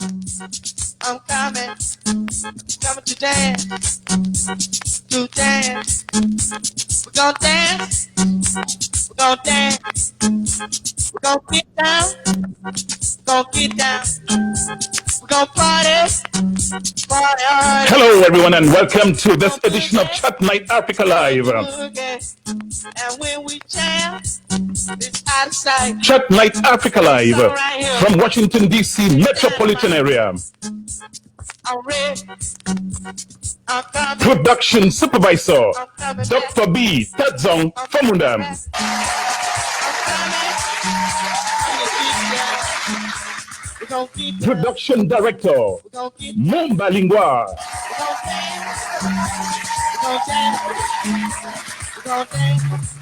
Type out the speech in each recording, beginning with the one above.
I'm coming to dance, to dance. We're gonna dance, we're gonna dance, we're gonna get down, we're gonna get down, we're gonna party, party hard. Hello everyone and welcome to this edition of Chat Night Africa Live. And when we jam, it's out of sight. Chat Night Africa Live from Washington DC metropolitan area. Production supervisor Dr. B. Tadzong Famundam. Production director Momba Lingua.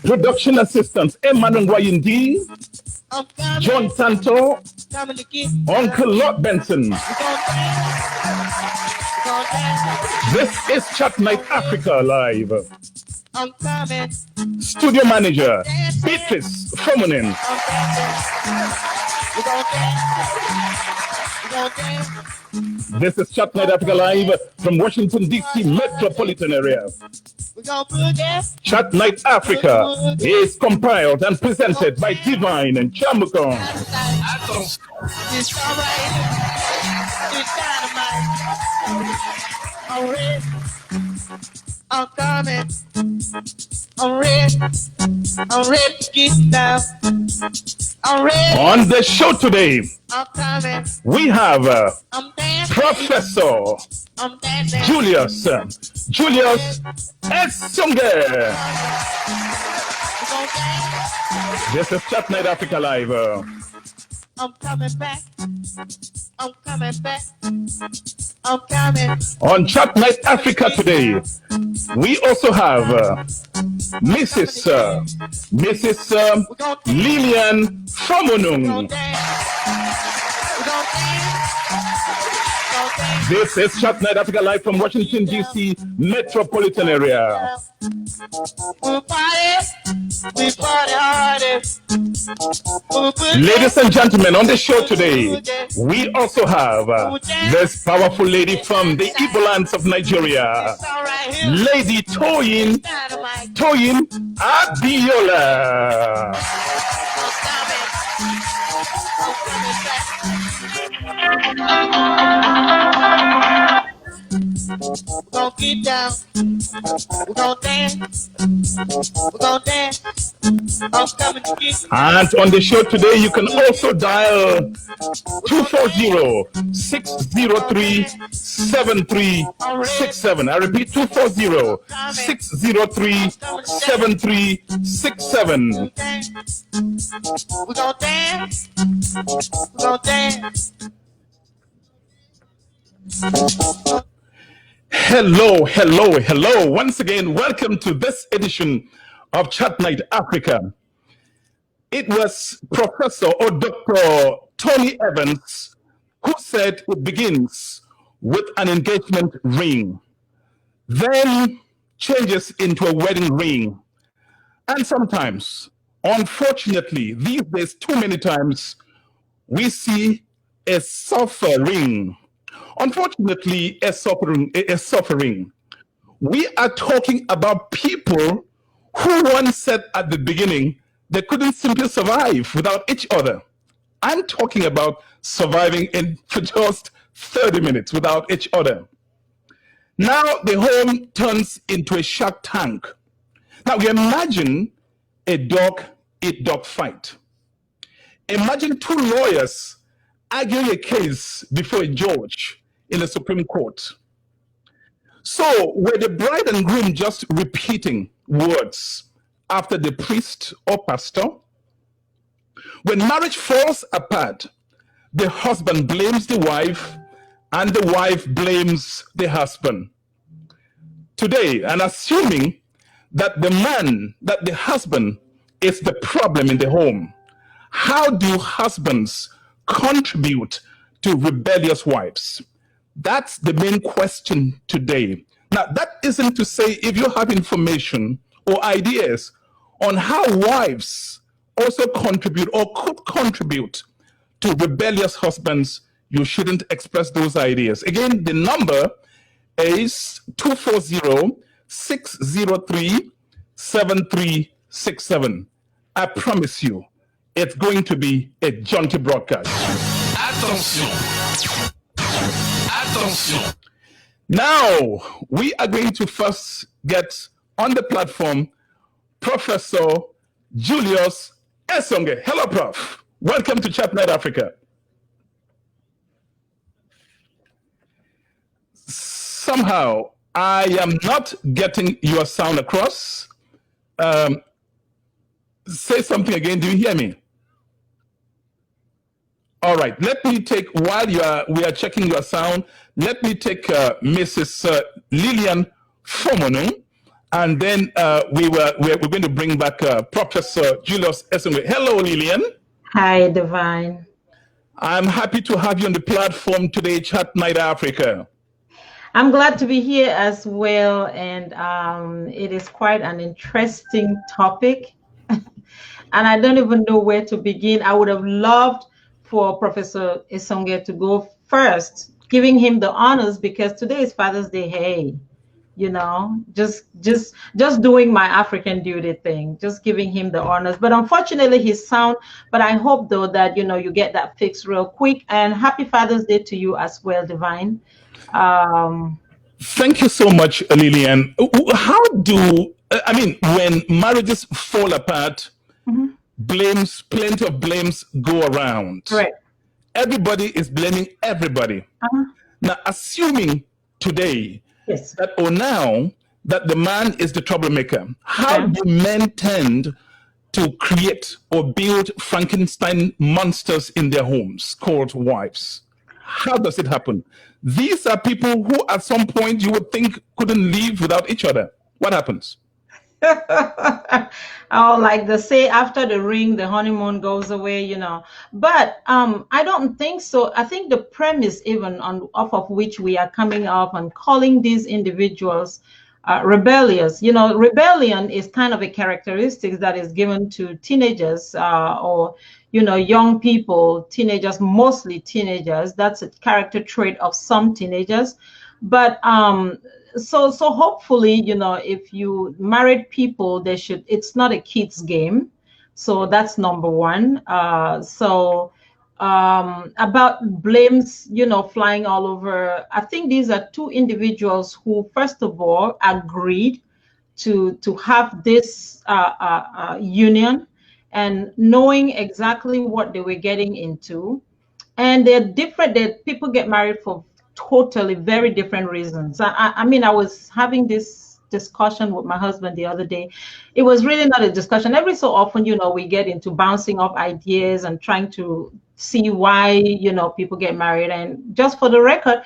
Production assistants Emmanuel Wayindi, John Santo, Uncle Lord Benson. This is Chat Night Africa Live. Studio manager Beatrice Fomunin. This is Chat Night Africa Live from Washington DC metropolitan area. Chat Night Africa is compiled and presented by Divine and Chamukon. I'm coming. I'm ready to get down. I'm ready. On the show today, I'm coming. We have Professor Julius Essunge. This is Chat Night Africa Live. I'm coming back. I'm coming back. I'm coming. On Chat Night Africa today, we also have Mrs. Lillian Famunung. This is Chat Night Africa Live from Washington DC metropolitan area. Ladies and gentlemen, on the show today, we also have this powerful lady from the Igbo lands of Nigeria, Lady Toyin Abiola. We're gonna get down, we're gonna dance, we're gonna dance. I'm coming to get you. And on the show today, you can also dial 240-603-7367. I repeat, 240-603-7367. We're gonna dance, we're gonna dance. Hello. Once again, welcome to this edition of Chat Night Africa. It was Professor or Dr. Tony Evans who said it begins with an engagement ring, then changes into a wedding ring. And sometimes, unfortunately, these days, too many times, we see a suffering. Unfortunately, a suffering. We are talking about people who once said at the beginning they couldn't simply survive without each other. I'm talking about surviving for just 30 minutes without each other. Now the home turns into a shark tank. Now we imagine a dog-eat-dog fight. Imagine two lawyers arguing a case before a judge in the Supreme Court. So were the bride and groom just repeating words after the priest or pastor? When marriage falls apart, the husband blames the wife and the wife blames the husband. Today, and assuming that the husband is the problem in the home, how do husbands contribute to rebellious wives? That's the main question today. Now, that isn't to say if you have information or ideas on how wives also contribute or could contribute to rebellious husbands, you shouldn't express those ideas. Again, the number is 240-603-7367. I promise you, it's going to be a jaunty broadcast. Attention! Attention! Now, we are going to first get on the platform Professor Julius Esonge. Hello, Prof. Welcome to Chat Night Africa. Somehow, I am not getting your sound across. Say something again. Do you hear me? All right. Let me take, while we are checking your sound, let me take Mrs. Lillian Fomono, and then we're going to bring back Professor Julius Esonge. Hello, Lillian. Hi, Divine. I'm happy to have you on the platform today, Chat Night Africa. I'm glad to be here as well, and it is quite an interesting topic, and I don't even know where to begin. I would have loved for Professor Esonge to go first, giving him the honors, because today is Father's Day. Hey, you know, just doing my African duty thing, just giving him the honors. But unfortunately, his sound. But I hope though that you get that fixed real quick. And happy Father's Day to you as well, Divine. Thank you so much, Lillian. How do when marriages fall apart, plenty of blames go around. Right. Everybody is blaming everybody. Now, assuming today that now that the man is the troublemaker, how do men tend to create or build Frankenstein monsters in their homes called wives? How does it happen? These are people who at some point you would think couldn't live without each other. What happens? Oh, like they say, after the ring, the honeymoon goes away, But I don't think so. I think the premise even off of which we are coming up and calling these individuals rebellious. Rebellion is kind of a characteristic that is given to teenagers or young people, teenagers, mostly teenagers. That's a character trait of some teenagers. But so hopefully, if you married people, it's not a kid's game. So that's number one. About blames, flying all over. I think these are two individuals who, first of all, agreed to have this union, and knowing exactly what they were getting into. And they're different. People get married for totally very different reasons. I mean, I was having this discussion with my husband the other day. It was really not a discussion. Every so often, we get into bouncing off ideas and trying to see why, people get married. And just for the record,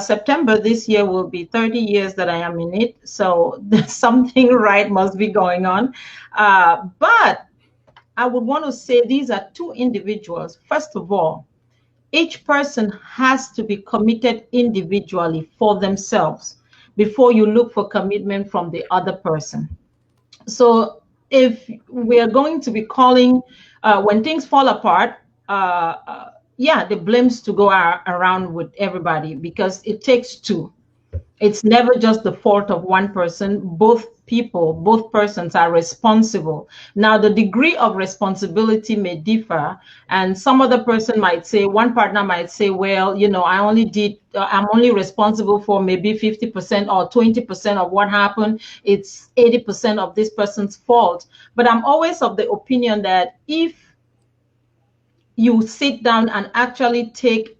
September this year will be 30 years that I am in it. So something right must be going on. But I would want to say these are two individuals. First of all, each person has to be committed individually for themselves before you look for commitment from the other person. So if we are going to be calling, when things fall apart, the blames to go around with everybody, because it takes two. It's never just the fault of one person. Both persons are responsible. Now, the degree of responsibility may differ, and some other person might say, one partner might say, well, I'm only responsible for maybe 50% or 20% of what happened. It's 80% of this person's fault. But I'm always of the opinion that if you sit down and actually take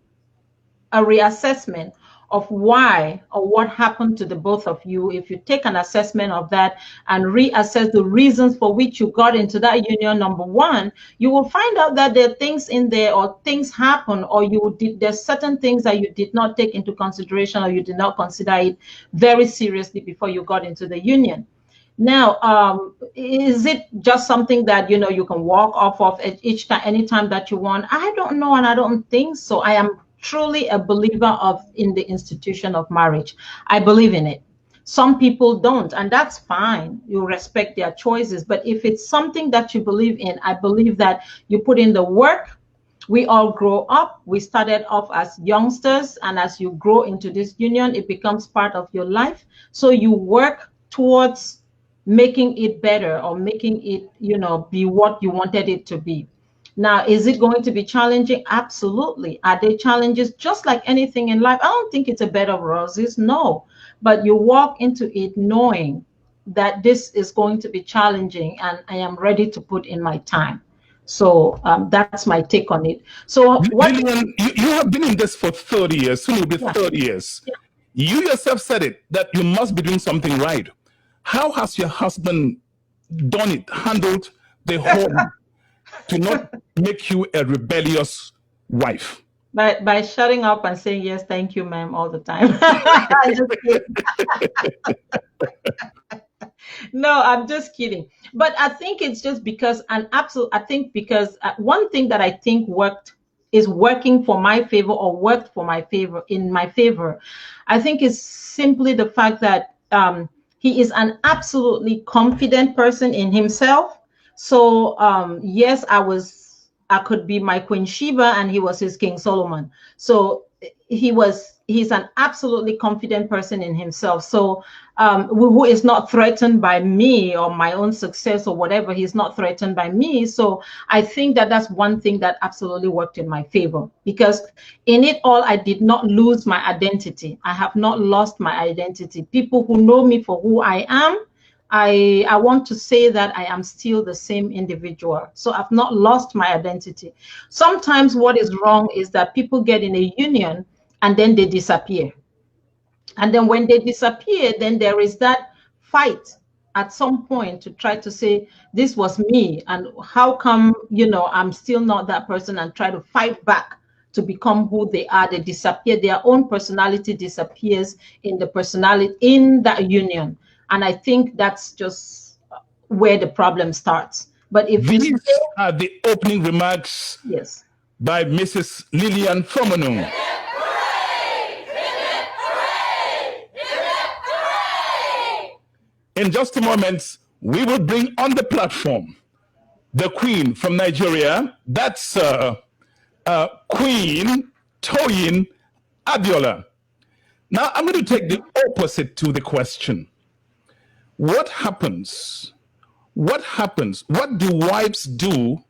a reassessment of why or what happened to the both of you, if you take an assessment of that and reassess the reasons for which you got into that union, number one, you will find out that there are things in there, or things happen, or there's certain things that you did not take into consideration, or you did not consider it very seriously before you got into the union. Now, is it just something that you can walk off of each time, anytime that you want? I don't know, and I don't think so. I am truly a believer in the institution of marriage. I believe in it. Some people don't, and that's fine. You respect their choices. But if it's something that you believe in, I believe that you put in the work, We all grow up. We started off as youngsters, and as you grow into this union, it becomes part of your life. So you work towards making it better, or making it, be what you wanted it to be. Now, is it going to be challenging? Absolutely. Are there challenges? Just like anything in life, I don't think it's a bed of roses. No. But you walk into it knowing that this is going to be challenging, and I am ready to put in my time. So that's my take on it. So what? Lillian, you have been in this for 30 years, soon it will be Yeah, 30 years. yeah. You yourself said it, that you must be doing something right. How has your husband done it, handled the home to not make you a rebellious wife? By shutting up and saying yes, thank you, ma'am, all the time. I'm just kidding. No, I'm just kidding. But I think it's just because an absolute. I think because one thing that I think is working for my favor, or worked for my favor, in my favor. I think is simply the fact that he is an absolutely confident person in himself. So yes, I could be my Queen Sheba, and he was his King Solomon. So he's an absolutely confident person in himself. So who is not threatened by me or my own success or whatever. He's not threatened by me. So I think that that's one thing that absolutely worked in my favor, because in it all, I did not lose my identity. I have not lost my identity. People who know me for who I am, I want to say that I am still the same individual. So I've not lost my identity. Sometimes what is wrong is that people get in a union and then they disappear. And then when they disappear, then there is that fight at some point to try to say, this was me. And how come, I'm still not that person, and try to fight back to become who they are. They disappear. Their own personality disappears in the personality in that union. And I think that's just where the problem starts. But if you These stay, are the opening remarks yes. by Mrs. Lillian Fomonung. In just a moment, we will bring on the platform the Queen from Nigeria. That's Queen Toyin Abiola. Now, I'm going to take the opposite to the question. What happens? What happens? What do wives do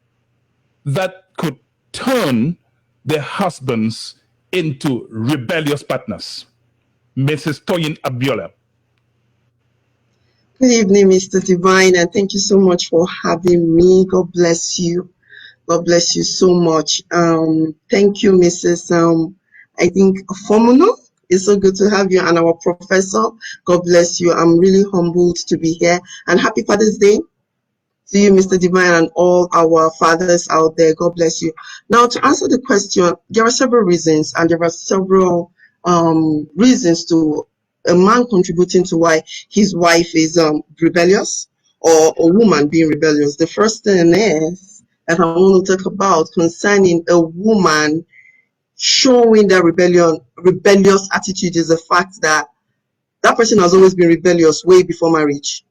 that could turn their husbands into rebellious partners? Mrs. Toyin Abiola. Good evening, Mr. Divine, and thank you so much for having me. God bless you. God bless you so much. Thank you, Mrs. I think Fomuno. It's so good to have you, and our professor. God bless you. I'm really humbled to be here, and happy Father's Day to you, Mr. Divine, and all our fathers out there. God bless you. Now, to answer the question, there are several reasons, and there are several reasons to a man contributing to why his wife is rebellious, or a woman being rebellious. The first thing is that I want to talk about concerning a woman showing that rebellious attitude is the fact that that person has always been rebellious way before marriage.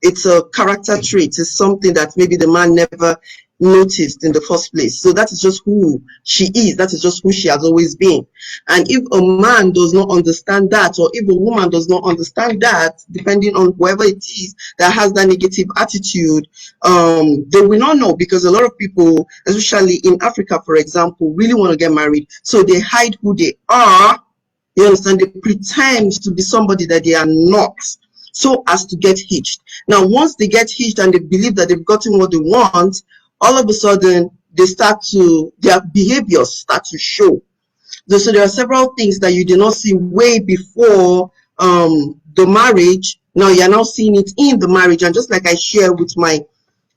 It's a character trait. It's something that maybe the man never noticed in the first place. So that is just who she is. That is just who she has always been. And if a man does not understand that, or if a woman does not understand that, depending on whoever it is that has that negative attitude, they will not know, because a lot of people, especially in Africa, for example, really want to get married. So they hide who they are. You understand? They pretend to be somebody that they are not, so as to get hitched. Now, once they get hitched and they believe that they've gotten what they want, all of a sudden their behaviors start to show. So there are several things that you did not see way before the marriage. Now you're now seeing it in the marriage. And just like I share with my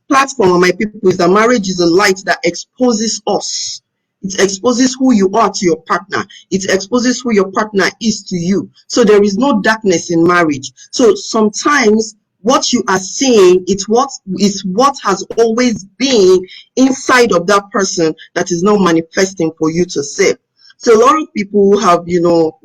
platform and my people, is that marriage is a light that exposes us. It exposes who you are to your partner. It exposes who your partner is to you. So there is no darkness in marriage. So sometimes what you are seeing is what has always been inside of that person that is now manifesting for you to see. So a lot of people have,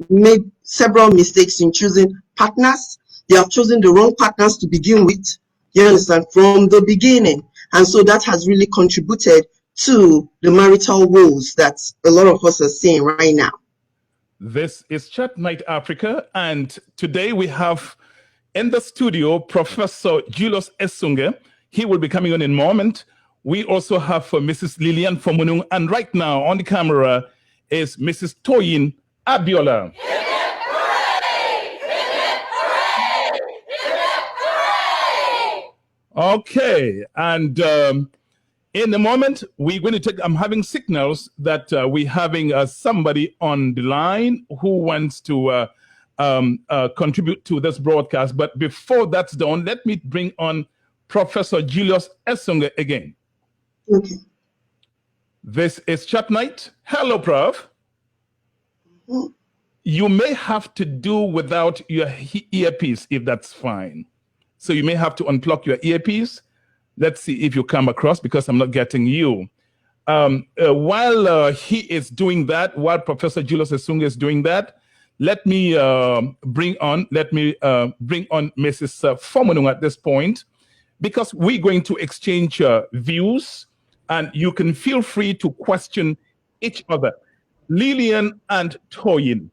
made several mistakes in choosing partners. They have chosen the wrong partners to begin with. You understand? From the beginning. And so that has really contributed to the marital woes that a lot of us are seeing right now. This is Chat Night Africa, and today we have in the studio Professor Julius Esunge. He will be coming on in a moment. We also have Mrs. Lillian Fomunung, and right now on the camera is Mrs. Toyin Abiola. Okay, and in a moment, we're going to take, I'm having signals that we're having somebody on the line who wants to contribute to this broadcast. But before that's done, let me bring on Professor Julius Esunge again. Okay. This is Chat Night. Hello, Prof. Mm-hmm. You may have to do without your earpiece if that's fine. So you may have to unplug your earpiece. Let's see if you come across, because I'm not getting you. While he is doing that, while Professor Julius Esunge is doing that, let me bring on Mrs. Fomunung at this point, because we're going to exchange views, and you can feel free to question each other. Lillian and Toyin,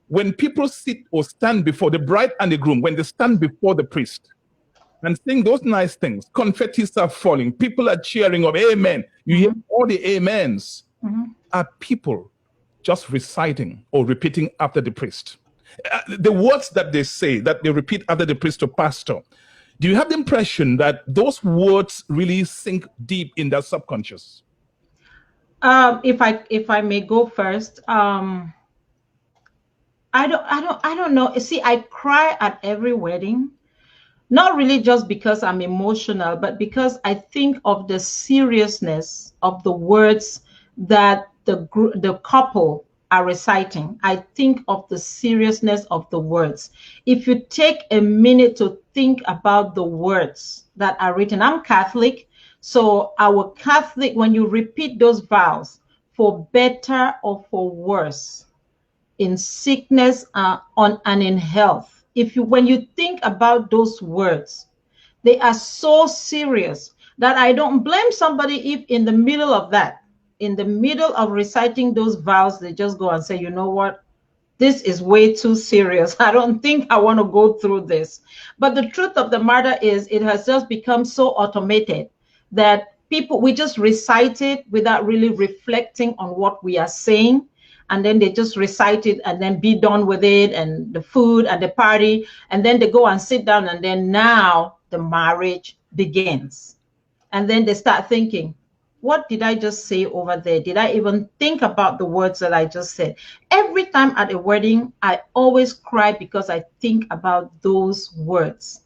when people sit or stand before the bride and the groom, when they stand before the priest, and saying those nice things, confetti are falling, people are cheering up, amen. You hear all the amens. Are people just reciting or repeating after the priest? The words that they say, that they repeat after the priest or pastor, do you have the impression that those words really sink deep in their subconscious? If I may go first, I don't know. See, I cry at every wedding. Not really just because I'm emotional, but because I think of the seriousness of the words that the couple are reciting. I think of the seriousness of the words. If you take a minute to think about the words that are written, I'm Catholic, so our Catholic, when you repeat those vows, for better or for worse, in sickness and in health, when you think about those words, they are so serious that I don't blame somebody if in the middle of that, in the middle of reciting those vows, they just go and say, you know what, this is way too serious. I don't think I want to go through this. But the truth of the matter is, it has just become so automated that we just recite it without really reflecting on what we are saying. And then they just recite it and then be done with it, and the food and the party. And then they go and sit down, and then now the marriage begins. And then they start thinking, what did I just say over there? Did I even think about the words that I just said? Every time at a wedding, I always cry because I think about those words.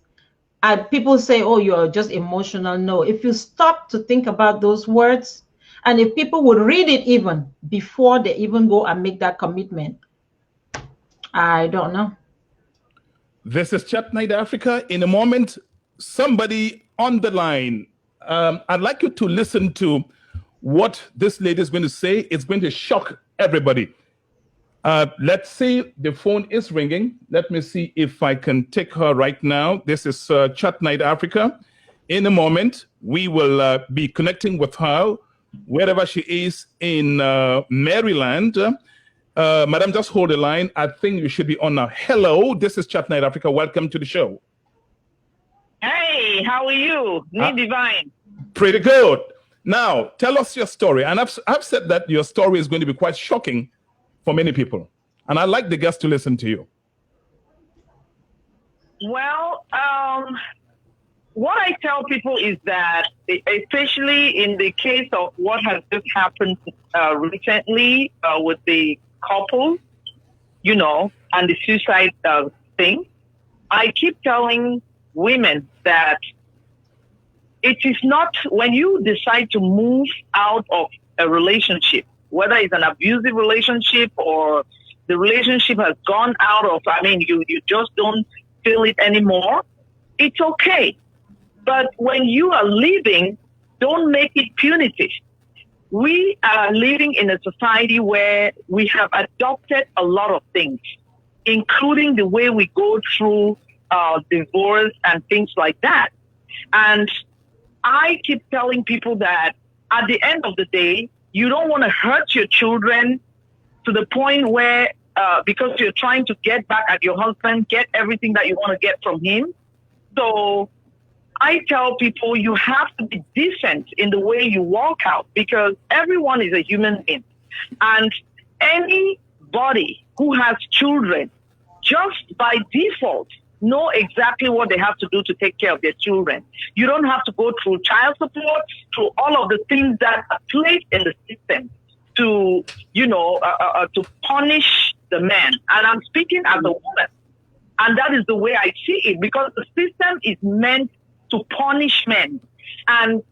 And people say, oh, you're just emotional. No, if you stop to think about those words, and if people would read it even before they even go and make that commitment, I don't know. This is Chat Night Africa. In a moment, somebody on the line, I'd like you to listen to what this lady is going to say. It's going to shock everybody. Let's see, the phone is ringing. Let me see if I can take her right now. This is Chat Night Africa. In a moment, we will be connecting with her wherever she is in Maryland. Madam, just hold the line. I think you should be on now. Hello, this is Chat Night Africa. Welcome to the show. Hey, how are you? Me Divine. Pretty good. Now, tell us your story. And I've said that your story is going to be quite shocking for many people. And I'd like the guests to listen to you. Well, what I tell people is that, especially in the case of what has just happened recently with the couple, you know, and the suicide thing, I keep telling women that it is not, when you decide to move out of a relationship, whether it's an abusive relationship or the relationship has gone out of, you just don't feel it anymore, it's okay. But when you are leaving, don't make it punitive. We are living in a society where we have adopted a lot of things, including the way we go through divorce and things like that. And I keep telling people that at the end of the day, you don't want to hurt your children to the point where, because you're trying to get back at your husband, get everything that you want to get from him. So I tell people you have to be decent in the way you walk out, because everyone is a human being. And anybody who has children, just by default, know exactly what they have to do to take care of their children. You don't have to go through child support, through all of the things that are placed in the system to, to punish the man. And I'm speaking as a woman. And that is the way I see it, because the system is meant to punish men. And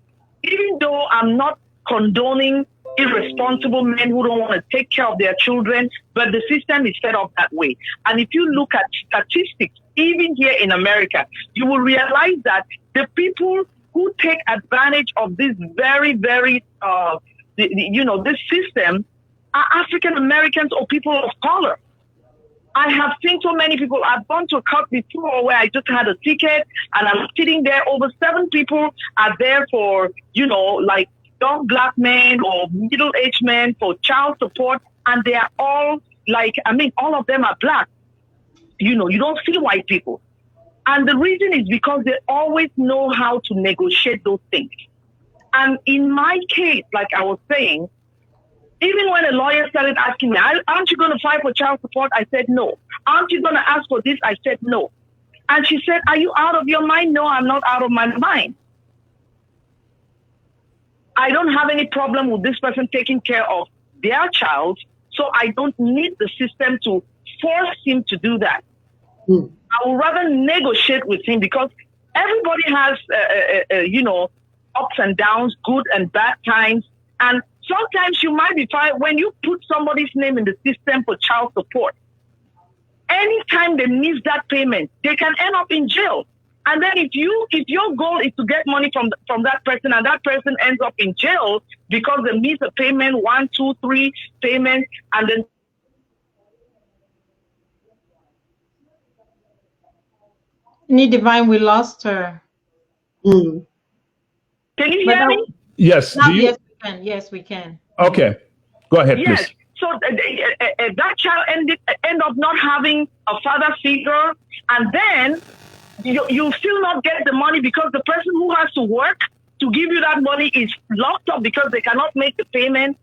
even though I'm not condoning irresponsible men who don't want to take care of their children, but the system is set up that way. And if you look at statistics, even here in America, you will realize that the people who take advantage of this very, very, this system are African Americans or people of color. I have seen so many people. I've gone to a court before where I just had a ticket and I'm sitting there. Over 7 people are there for, like young black men or middle-aged men for child support. And they are all all of them are black. You don't see white people. And the reason is because they always know how to negotiate those things. And in my case, like I was saying, even when a lawyer started asking me, aren't you going to file for child support? I said, no. Aren't you going to ask for this? I said, no. And she said, are you out of your mind? No, I'm not out of my mind. I don't have any problem with this person taking care of their child, so I don't need the system to force him to do that. I would rather negotiate with him, because everybody has, ups and downs, good and bad times. And sometimes you might be fine when you put somebody's name in the system for child support. Anytime they miss that payment, they can end up in jail. And then if your goal is to get money from that person, and that person ends up in jail because they miss a payment, 1, 2, 3 payments, and then Divine, we lost her. Mm. Can you hear me? Yes. Now, yes, we can. Yes, we can. Okay. Go ahead, Yes. please. So that child end up not having a father figure, and then you still not get the money because the person who has to work to give you that money is locked up because they cannot make the payment.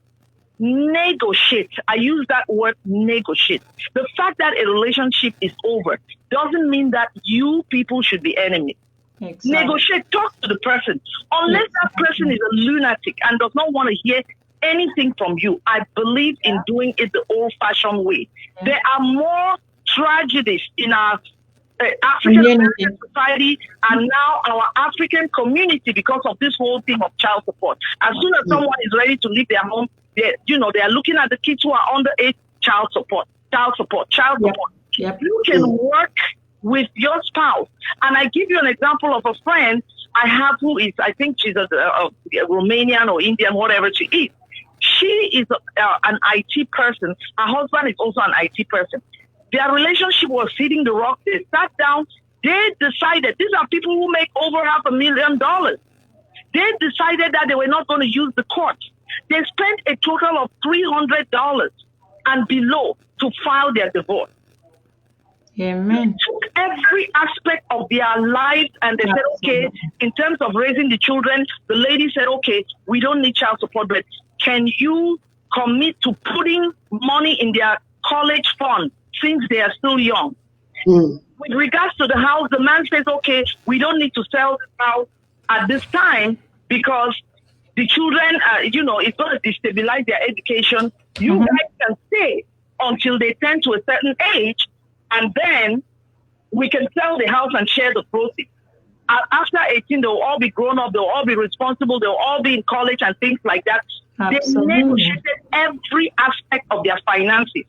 Negotiate. I use that word, negotiate. The fact that a relationship is over doesn't mean that you people should be enemies. Exactly. Negotiate, talk to the person. Unless that person is a lunatic and does not want to hear anything from you, I believe in doing it the old-fashioned way. There are more tragedies in our African American society and now our African community because of this whole thing of child support. As soon as someone is ready to leave their home, they are looking at the kids who are underage. Child support. Yep. You can work with your spouse. And I give you an example of a friend I have who is, I think she's a Romanian or Indian, whatever she is. She is an IT person. Her husband is also an IT person. Their relationship was hitting the rock. They sat down. They decided, these are people who make over $500,000. They decided that they were not going to use the court. They spent a total of $300 and below to file their divorce. Amen. They took every aspect of their lives and they said, okay, in terms of raising the children, the lady said, okay, we don't need child support, but can you commit to putting money in their college fund since they are still young? With regards to the house, the man says, okay, we don't need to sell the house at this time because the children, it's going to destabilize their education. You guys can stay until they turn to a certain age, and then we can sell the house and share the proceeds. After 18, they'll all be grown up, they'll all be responsible, they'll all be in college and things like that. Absolutely. They negotiated every aspect of their finances,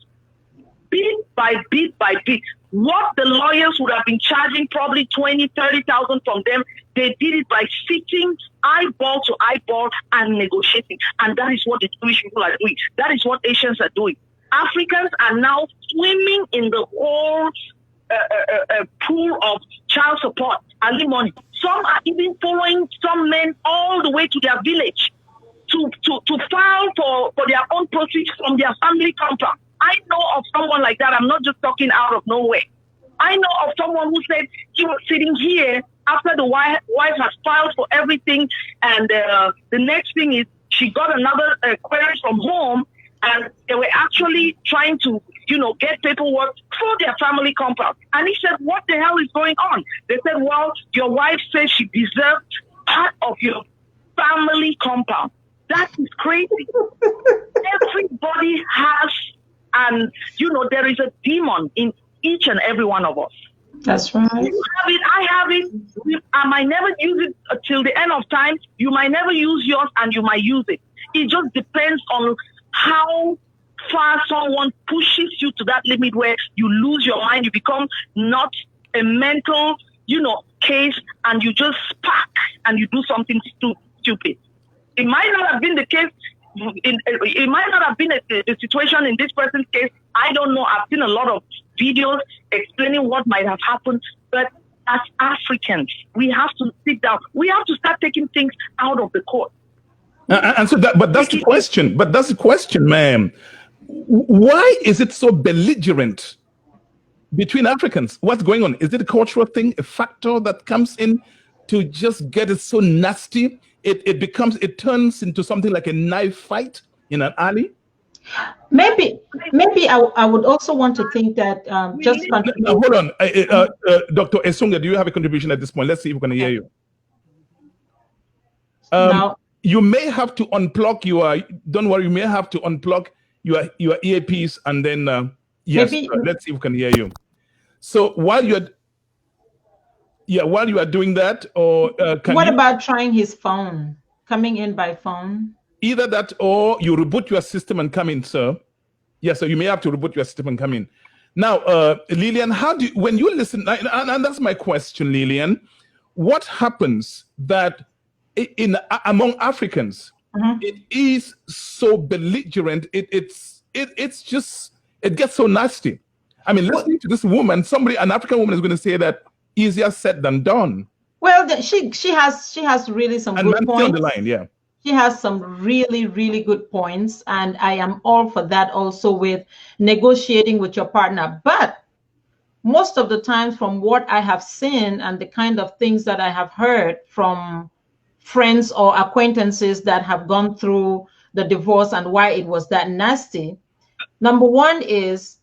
bit by bit by bit. What the lawyers would have been charging probably $20,000, $30,000 from them, they did it by sitting eyeball to eyeball and negotiating. And that is what the Jewish people are doing. That is what Asians are doing. Africans are now swimming in the whole pool of child support, alimony. Some are even following some men all the way to their village to to file for their own proceeds from their family compound. I know of someone like that. I'm not just talking out of nowhere. I know of someone who said he was sitting here after the wife has filed for everything, and the next thing is she got another query from home, and they were actually trying to, get paperwork for their family compound. And he said, what the hell is going on? They said, well, your wife says she deserved part of your family compound. That is crazy. Everybody has, and there is a demon in each and every one of us. That's right. You have it, I have it. I might never use it till the end of time. You might never use yours, and you might use it. It just depends on how far someone pushes you to that limit where you lose your mind. You become not a mental, case, and you just spark and you do something stupid. It might not have been the case. It might not have been a situation in this person's case. I don't know. I've seen a lot of videos explaining what might have happened. But as Africans, we have to sit down. We have to start taking things out of the court. And so that's the question. But that's the question, ma'am. Why is it so belligerent between Africans? What's going on? Is it a cultural thing, a factor that comes in to just get it so nasty? It turns into something like a knife fight in an alley? Maybe I would also want to think that just hold on, Dr. Esunga, do you have a contribution at this point? Let's see if we can hear you. Now, you may have to unplug your. Don't worry, you may have to unplug your earpiece and then yes. Let's see if we can hear you. So while you are doing that, or what about trying his phone, coming in by phone? Either that, or you reboot your system and come in, sir. Yes, so you may have to reboot your system and come in. Now, Lillian, when you listen, and that's my question, Lillian, what happens that among Africans, it is so belligerent, it gets so nasty. I mean, listening to this woman, an African woman is going to say that easier said than done. Well, she has really some good points. On the line, yeah. She has some really, really good points, and I am all for that also with negotiating with your partner. But most of the times, from what I have seen and the kind of things that I have heard from friends or acquaintances that have gone through the divorce and why it was that nasty, number one is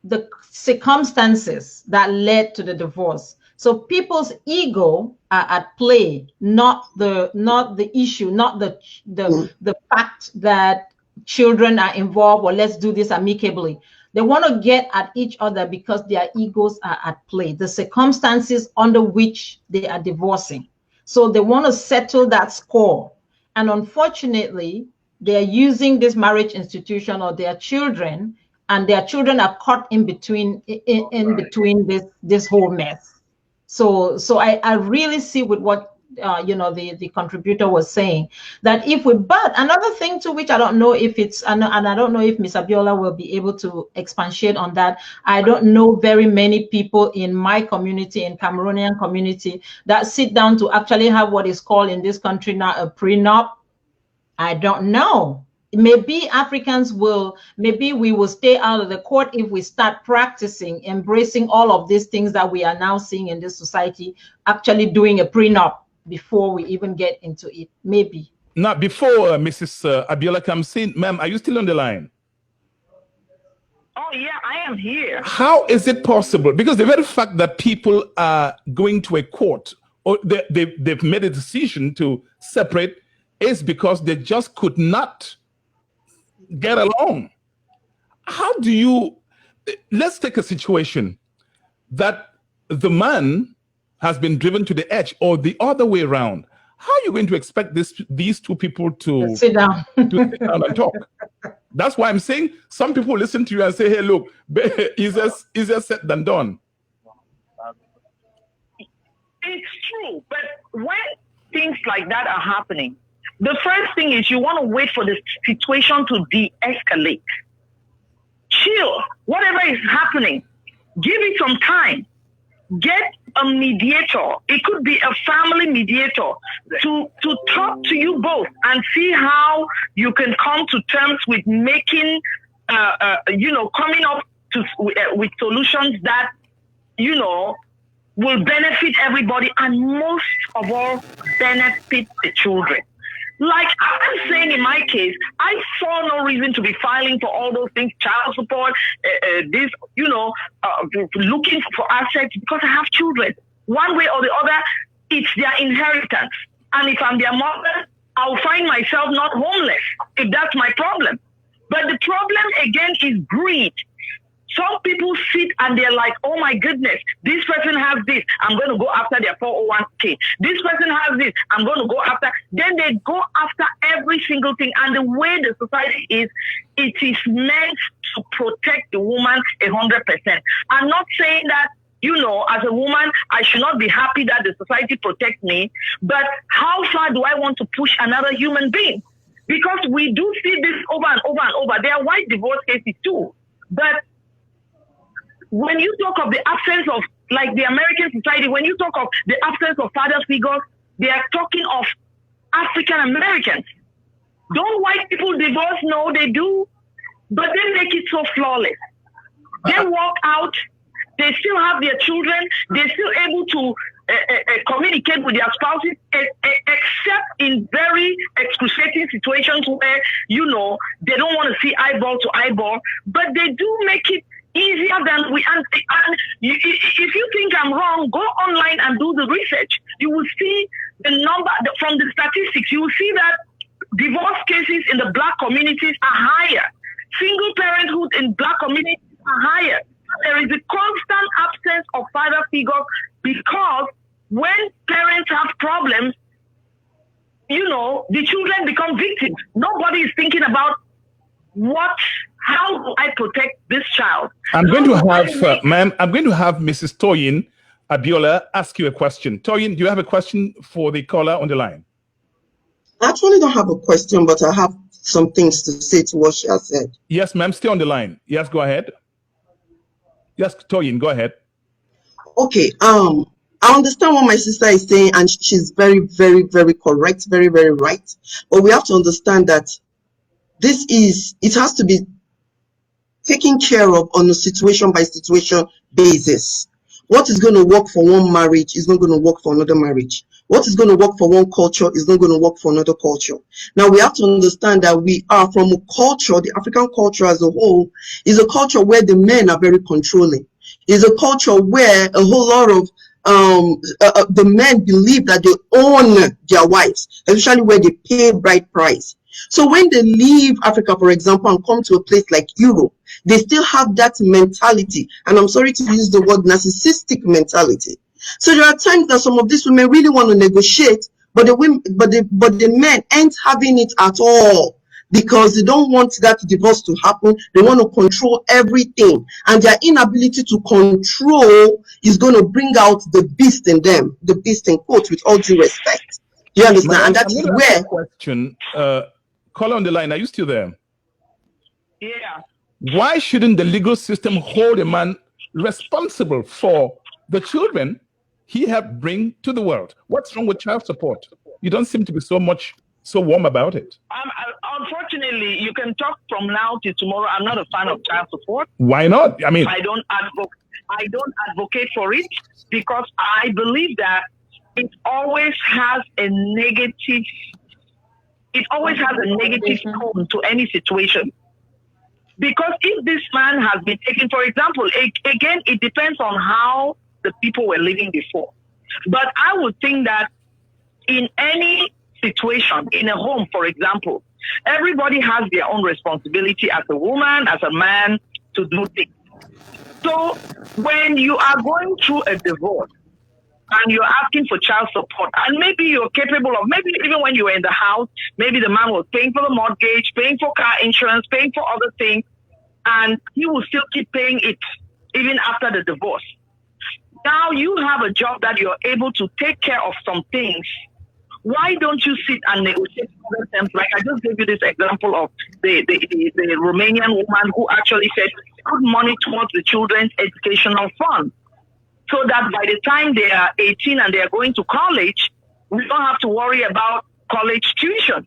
the circumstances that led to the divorce. So people's ego are at play, not the issue, not the fact that children are involved, or let's do this amicably. They want to get at each other because their egos are at play, the circumstances under which they are divorcing. So they want to settle that score. And unfortunately, they're using this marriage institution or their children, and their children are caught in between this whole mess. So I really see with what the contributor was saying, that but another thing too, which I don't know if it's, and I don't know if Ms. Abiola will be able to expatiate on that. I don't know very many people in my community, in Cameroonian community, that sit down to actually have what is called in this country now a prenup. I don't know. Maybe we will stay out of the court if we start practicing, embracing all of these things that we are now seeing in this society, actually doing a prenup before we even get into it. Maybe. Now, before Mrs. Abiola comes in, ma'am, are you still on the line? Oh, yeah, I am here. How is it possible? Because the very fact that people are going to a court, or they've made a decision to separate, is because they just could not get along. How do you, let's take a situation that the man has been driven to the edge, or the other way around. How are you going to expect these two people to sit down and talk? That's why I'm saying some people listen to you and say, hey, look, easier said than done. It's true, but when things like that are happening, the first thing is you want to wait for the situation to de-escalate. Chill. Whatever is happening, give it some time. get a mediator. It could be a family mediator to talk to you both and see how you can come to terms with making, coming up with solutions that, will benefit everybody and most of all benefit the children. Like I'm saying in my case, I saw no reason to be filing for all those things, child support, looking for assets because I have children. One way or the other, it's their inheritance. And if I'm their mother, I'll find myself not homeless if that's my problem. But the problem again is greed. Some people sit and they're like, oh my goodness, this person has this, I'm going to go after their 401k. This person has this, I'm going to go after. Then they go after every single thing. And the way the society is, it is meant to protect the woman 100%. I'm not saying that, as a woman, I should not be happy that the society protects me. But how far do I want to push another human being? Because we do see this over and over and over. There are white divorce cases too. But when you talk of the absence of, like the American society, when you talk of the absence of father figures, they are talking of African Americans. Don't white people divorce? No, they do. But they make it so flawless. They walk out, they still have their children, they're still able to communicate with their spouses, except in very excruciating situations where, they don't want to see eyeball to eyeball, but they do make it easier than we. And if you think I'm wrong, go online and do the research. You will see the number from the statistics. You will see that divorce cases in the Black communities are higher. Single parenthood in Black communities are higher. There is a constant absence of father figures because when parents have problems, the children become victims. Nobody is thinking about how do I protect this child? I'm going to have, ma'am, I'm going to have Mrs. Toyin Abiola ask you a question. Toyin, do you have a question for the caller on the line? I actually don't have a question, but I have some things to say to what she has said. Yes, ma'am, stay on the line. Yes, go ahead. Yes, Toyin, go ahead. Okay, I understand what my sister is saying, and she's very, very, very correct, very, very right. But we have to understand that it has to be taken care of on a situation by situation basis. What is going to work for one marriage is not going to work for another marriage. What is going to work for one culture is not going to work for another culture. Now we have to understand that we are from a culture, the African culture as a whole, is a culture where the men are very controlling. Is a culture where a whole lot of the men believe that they own their wives, especially where they pay bride price. So when they leave Africa, for example, and come to a place like Europe, they still have that mentality. And I'm sorry to use the word narcissistic mentality. So there are times that some of these women really want to negotiate, but the men ain't having it at all because they don't want that divorce to happen. They want to control everything. And their inability to control is going to bring out the beast in them, the beast in quotes, with all due respect. Do you understand? Madam, and that is where... Question. Caller on the line, are you still there? Yeah. Why shouldn't the legal system hold a man responsible for the children he helped bring to the world? What's wrong with child support? You don't seem to be so warm about it. Unfortunately, you can talk from now till tomorrow. I'm not a fan of child support. Why not? I mean, I don't advocate for it because I believe that it always has a negative tone to any situation. Because if this man has been taken, for example, again, it depends on how the people were living before. But I would think that in any situation, in a home, for example, everybody has their own responsibility as a woman, as a man, to do things. So when you are going through a divorce and you're asking for child support, and maybe you're capable of, maybe even when you were in the house, maybe the man was paying for the mortgage, paying for car insurance, paying for other things, and he will still keep paying it even after the divorce. Now you have a job that you're able to take care of some things. Why don't you sit and negotiate other terms? Like I just gave you this example of the Romanian woman who actually said put money towards the children's educational fund. so that by the time they are 18 and they are going to college, we don't have to worry about college tuition.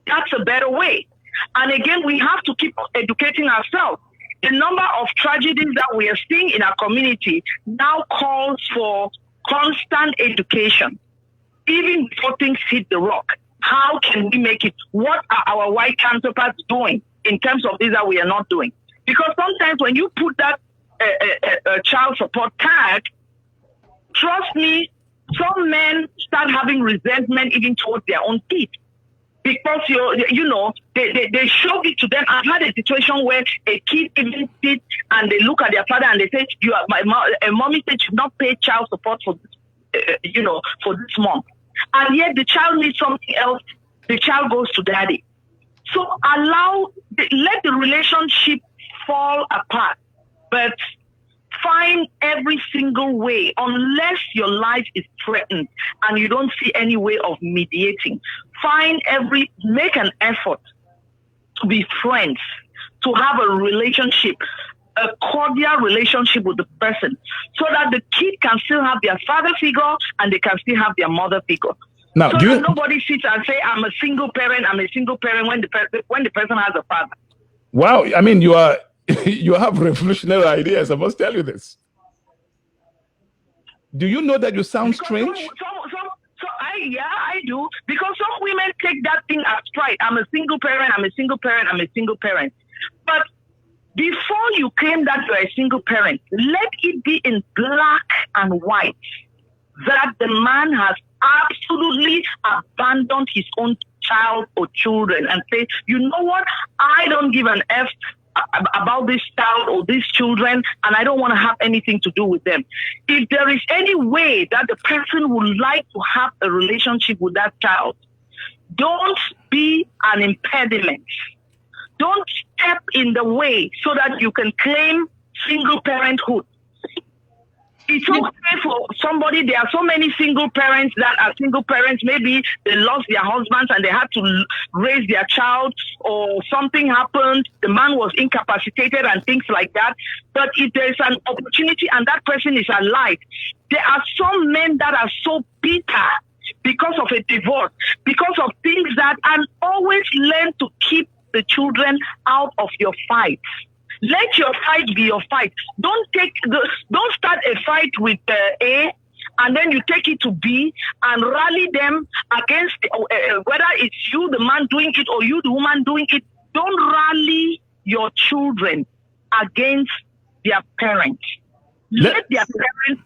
That's a better way. And again, we have to keep educating ourselves. The number of tragedies that we are seeing in our community now calls for constant education. Even before things hit the rock, how can we make it? What are our white counterparts doing in terms of this that we are not doing? Because sometimes when you put that child support tag, trust me, some men start having resentment even towards their own kids. Because they showed it to them. I've had a situation where a kid even sits and they look at their father and they say, "You are my mom." A mommy said, "You should not pay child support for this, for this month," and yet the child needs something else. The child goes to daddy. So let the relationship fall apart, but find every single way, unless your life is threatened and you don't see any way of mediating. Make an effort to be friends, to have a relationship, a cordial relationship with the person, so that the kid can still have their father figure and they can still have their mother figure. Now, so that nobody sits and say, I'm a single parent when the person has a father. Wow, I mean, you have revolutionary ideas. I must tell you this. Do you know that you sound strange? I do. Because some women take that thing as pride. I'm a single parent. But before you claim that you're a single parent, let it be in black and white that the man has absolutely abandoned his own child or children and say, you know what? I don't give an F about this child or these children, and I don't want to have anything to do with them. If there is any way that the person would like to have a relationship with that child, don't be an impediment. Don't step in the way so that you can claim single parenthood. It's okay for somebody. There are so many single parents that are single parents. Maybe they lost their husbands and they had to raise their child, or something happened. The man was incapacitated and things like that. But if there is an opportunity and that person is alive, there are some men that are so bitter because of a divorce, because of things that, and always learn to keep the children out of your fights. Let your fight be your fight. Don't start a fight with A and then you take it to B and rally them against whether it's you, the man, doing it, or you, the woman, doing it. Don't rally your children against their parents. Let their parents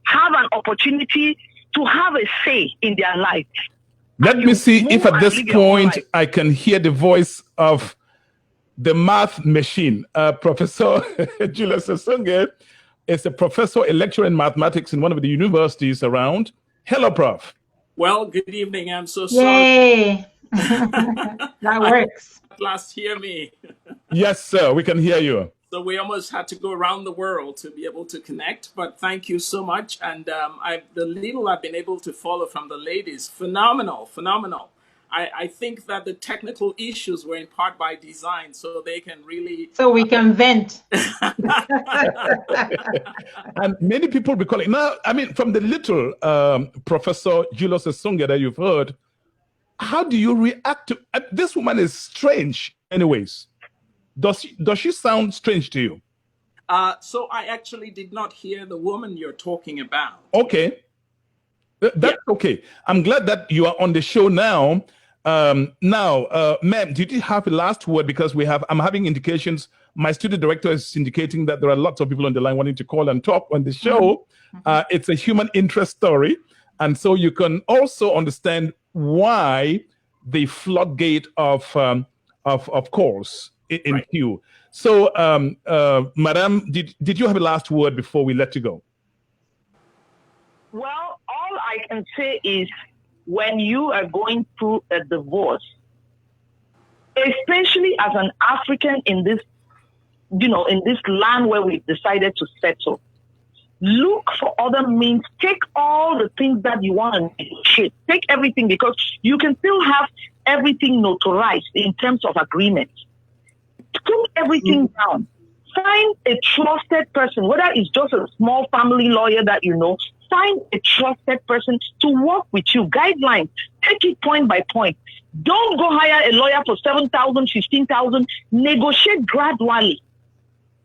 have an opportunity to have a say in their life. Let me see if at this point I can hear the voice of the math machine. Professor Julius Osunge is a professor, a lecturer in mathematics in one of the universities around. Hello, Prof. Well, good evening. I'm so sorry. That works. At last hear me. Yes, sir. We can hear you. So we almost had to go around the world to be able to connect, but thank you so much. And the little I've been able to follow from the ladies, phenomenal. I think that the technical issues were in part by design, so they can really... So we can vent. And many people recall it. Now, I mean, from the little Professor Julius Osunge that you've heard, how do you react to... this woman is strange anyways. Does she sound strange to you? So I actually did not hear the woman you're talking about. Okay. That's okay. I'm glad that you are on the show now. Ma'am, did you have a last word? Because I'm having indications. My studio director is indicating that there are lots of people on the line wanting to call and talk on the show. It's a human interest story. And so you can also understand why the floodgate of course, in queue. So, Madam, did you have a last word before we let you go? Well, all I can say is when you are going through a divorce, especially as an African in this, in this land where we've decided to settle, look for other means. Take all the things that you want to negotiate. Take everything, because you can still have everything notarized in terms of agreement. Put everything down. Find a trusted person, whether it's just a small family lawyer that you know. Find a trusted person to work with you. Guidelines. Take it point by point. Don't go hire a lawyer for 7,000, 15,000. Negotiate gradually.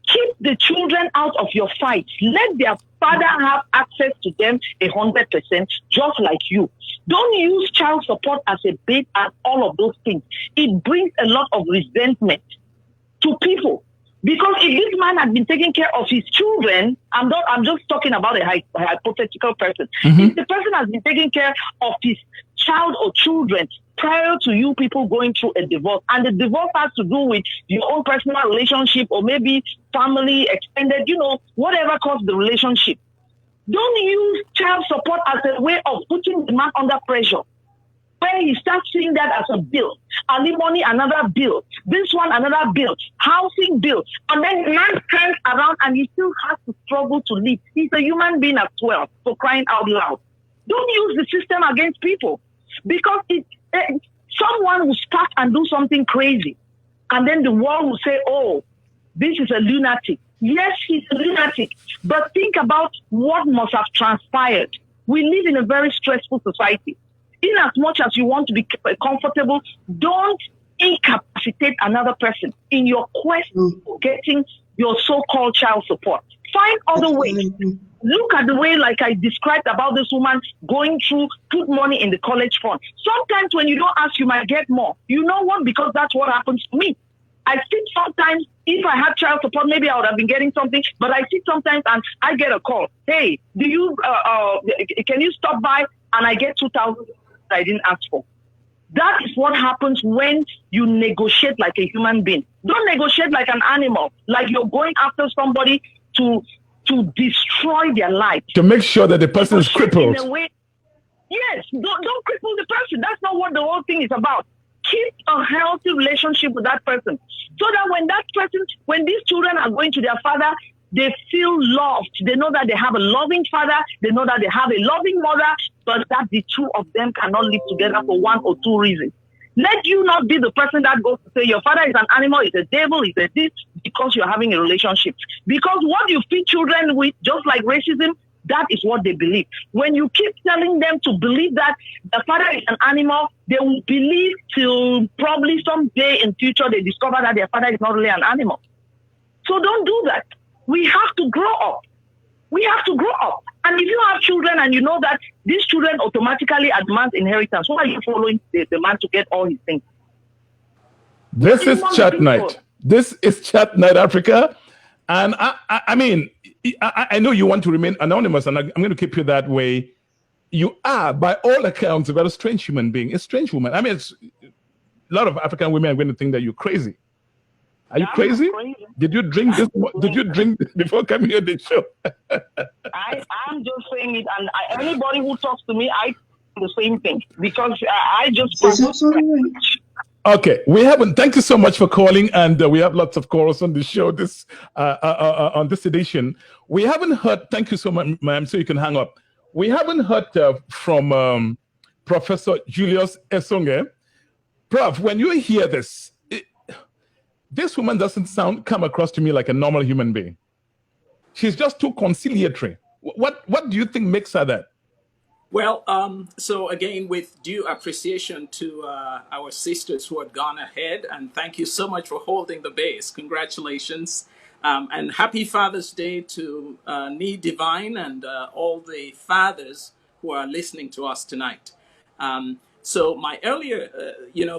Keep the children out of your fights. Let their father have access to them 100%, just like you. Don't use child support as a bait and all of those things. It brings a lot of resentment to people. Because if this man had been taking care of his children, I'm just talking about a hypothetical person. If the person has been taking care of his child or children prior to you people going through a divorce, and the divorce has to do with your own personal relationship or maybe family, extended, whatever caused the relationship, don't use child support as a way of putting the man under pressure, where he starts seeing that as a bill, alimony another bill, this one another bill, housing bill, and then the man turns around and he still has to struggle to live. He's a human being as well, for crying out loud. Don't use the system against people, because someone will start and do something crazy, and then the world will say, oh, this is a lunatic. Yes, he's a lunatic, but think about what must have transpired. We live in a very stressful society. In as much as you want to be comfortable, don't incapacitate another person in your quest for getting your so-called child support. Find other ways. Look at the way, like I described about this woman going through, put money in the college fund. Sometimes when you don't ask, you might get more. You know what? Because that's what happens to me. I think sometimes if I had child support, maybe I would have been getting something, but I see sometimes and I get a call. Hey, do you, can you stop by? And I get 2,000 I didn't ask for. That is what happens when you negotiate like a human being. Don't negotiate like an animal, like you're going after somebody to destroy their life. To make sure that the person is crippled. In a way, yes, don't cripple the person. That's not what the whole thing is about. Keep a healthy relationship with that person, so that when these children are going to their father, they feel loved. They know that they have a loving father. They know that they have a loving mother, but that the two of them cannot live together for one or two reasons. Let you not be the person that goes to say your father is an animal, is a devil, is a this, because you're having a relationship. Because what you feed children with, just like racism, that is what they believe. When you keep telling them to believe that the father is an animal, they will believe till probably someday in future they discover that their father is not really an animal. So don't do that. We have to grow up. We have to grow up. And if you have children and you know that these children automatically demand inheritance, why are you following the man to get all his things? This is Chat Night. This is Chat Night Africa. And I mean, I know you want to remain anonymous, and I'm going to keep you that way. You are, by all accounts, a very strange human being. A strange woman. I mean, a lot of African women are going to think that you're crazy. Are you crazy? Did you drink this? Did you drink before coming on the show? I'm just saying it, and anybody who talks to me, I do the same thing, because I just. Okay, we haven't. Thank you so much for calling, and we have lots of calls on the show this on this edition. We haven't heard. Thank you so much, ma'am. So you can hang up. We haven't heard from Professor Julius Esonge. Prof, when you hear this, this woman doesn't come across to me like a normal human being. She's just too conciliatory. What do you think makes her that? Well, so again, with due appreciation to our sisters who had gone ahead, and thank you so much for holding the base. Congratulations. And happy Father's Day to Nee Divine and all the fathers who are listening to us tonight. So my earlier,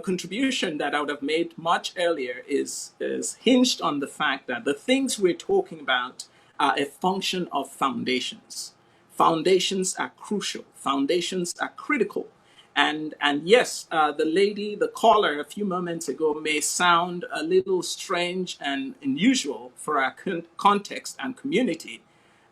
contribution that I would have made much earlier is hinged on the fact that the things we're talking about are a function of foundations. Foundations are crucial. Foundations are critical. And yes, the caller a few moments ago may sound a little strange and unusual for our context and community,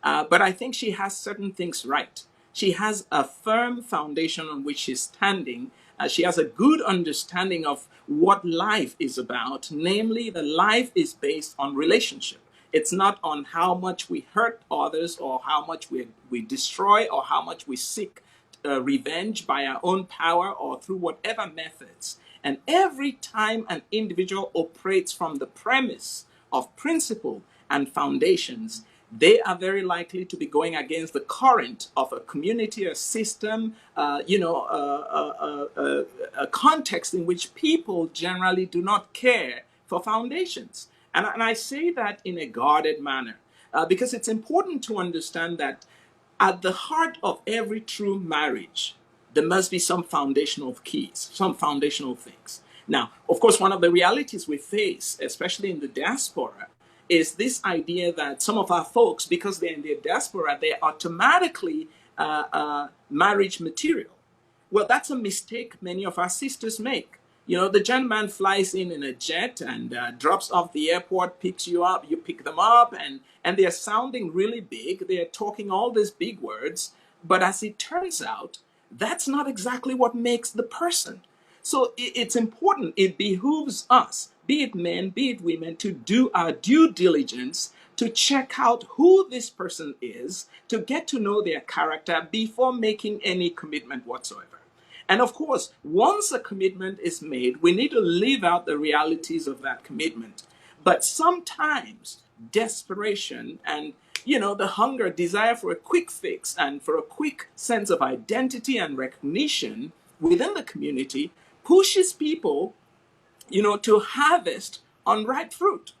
but I think she has certain things right. She has a firm foundation on which she's standing. She has a good understanding of what life is about, namely, the life is based on relationship. It's not on how much we hurt others or how much we destroy or how much we seek revenge by our own power or through whatever methods. And every time an individual operates from the premise of principle and foundations, they are very likely to be going against the current of a community, a system, a context in which people generally do not care for foundations. And I say that in a guarded manner because it's important to understand that at the heart of every true marriage, there must be some foundational keys, some foundational things. Now, of course, one of the realities we face, especially in the diaspora, is this idea that some of our folks, because they're in the diaspora, they're automatically marriage material. Well, that's a mistake many of our sisters make. You know, the gentleman flies in a jet and drops off the airport, picks you up, you pick them up, and they're sounding really big. They're talking all these big words. But as it turns out, that's not exactly what makes the person. So it's important. It behooves us, be it men, be it women, to do our due diligence to check out who this person is, to get to know their character before making any commitment whatsoever. And of course, once a commitment is made, we need to live out the realities of that commitment. But sometimes desperation and the hunger, desire for a quick fix and for a quick sense of identity and recognition within the community pushes people, to harvest unripe fruit,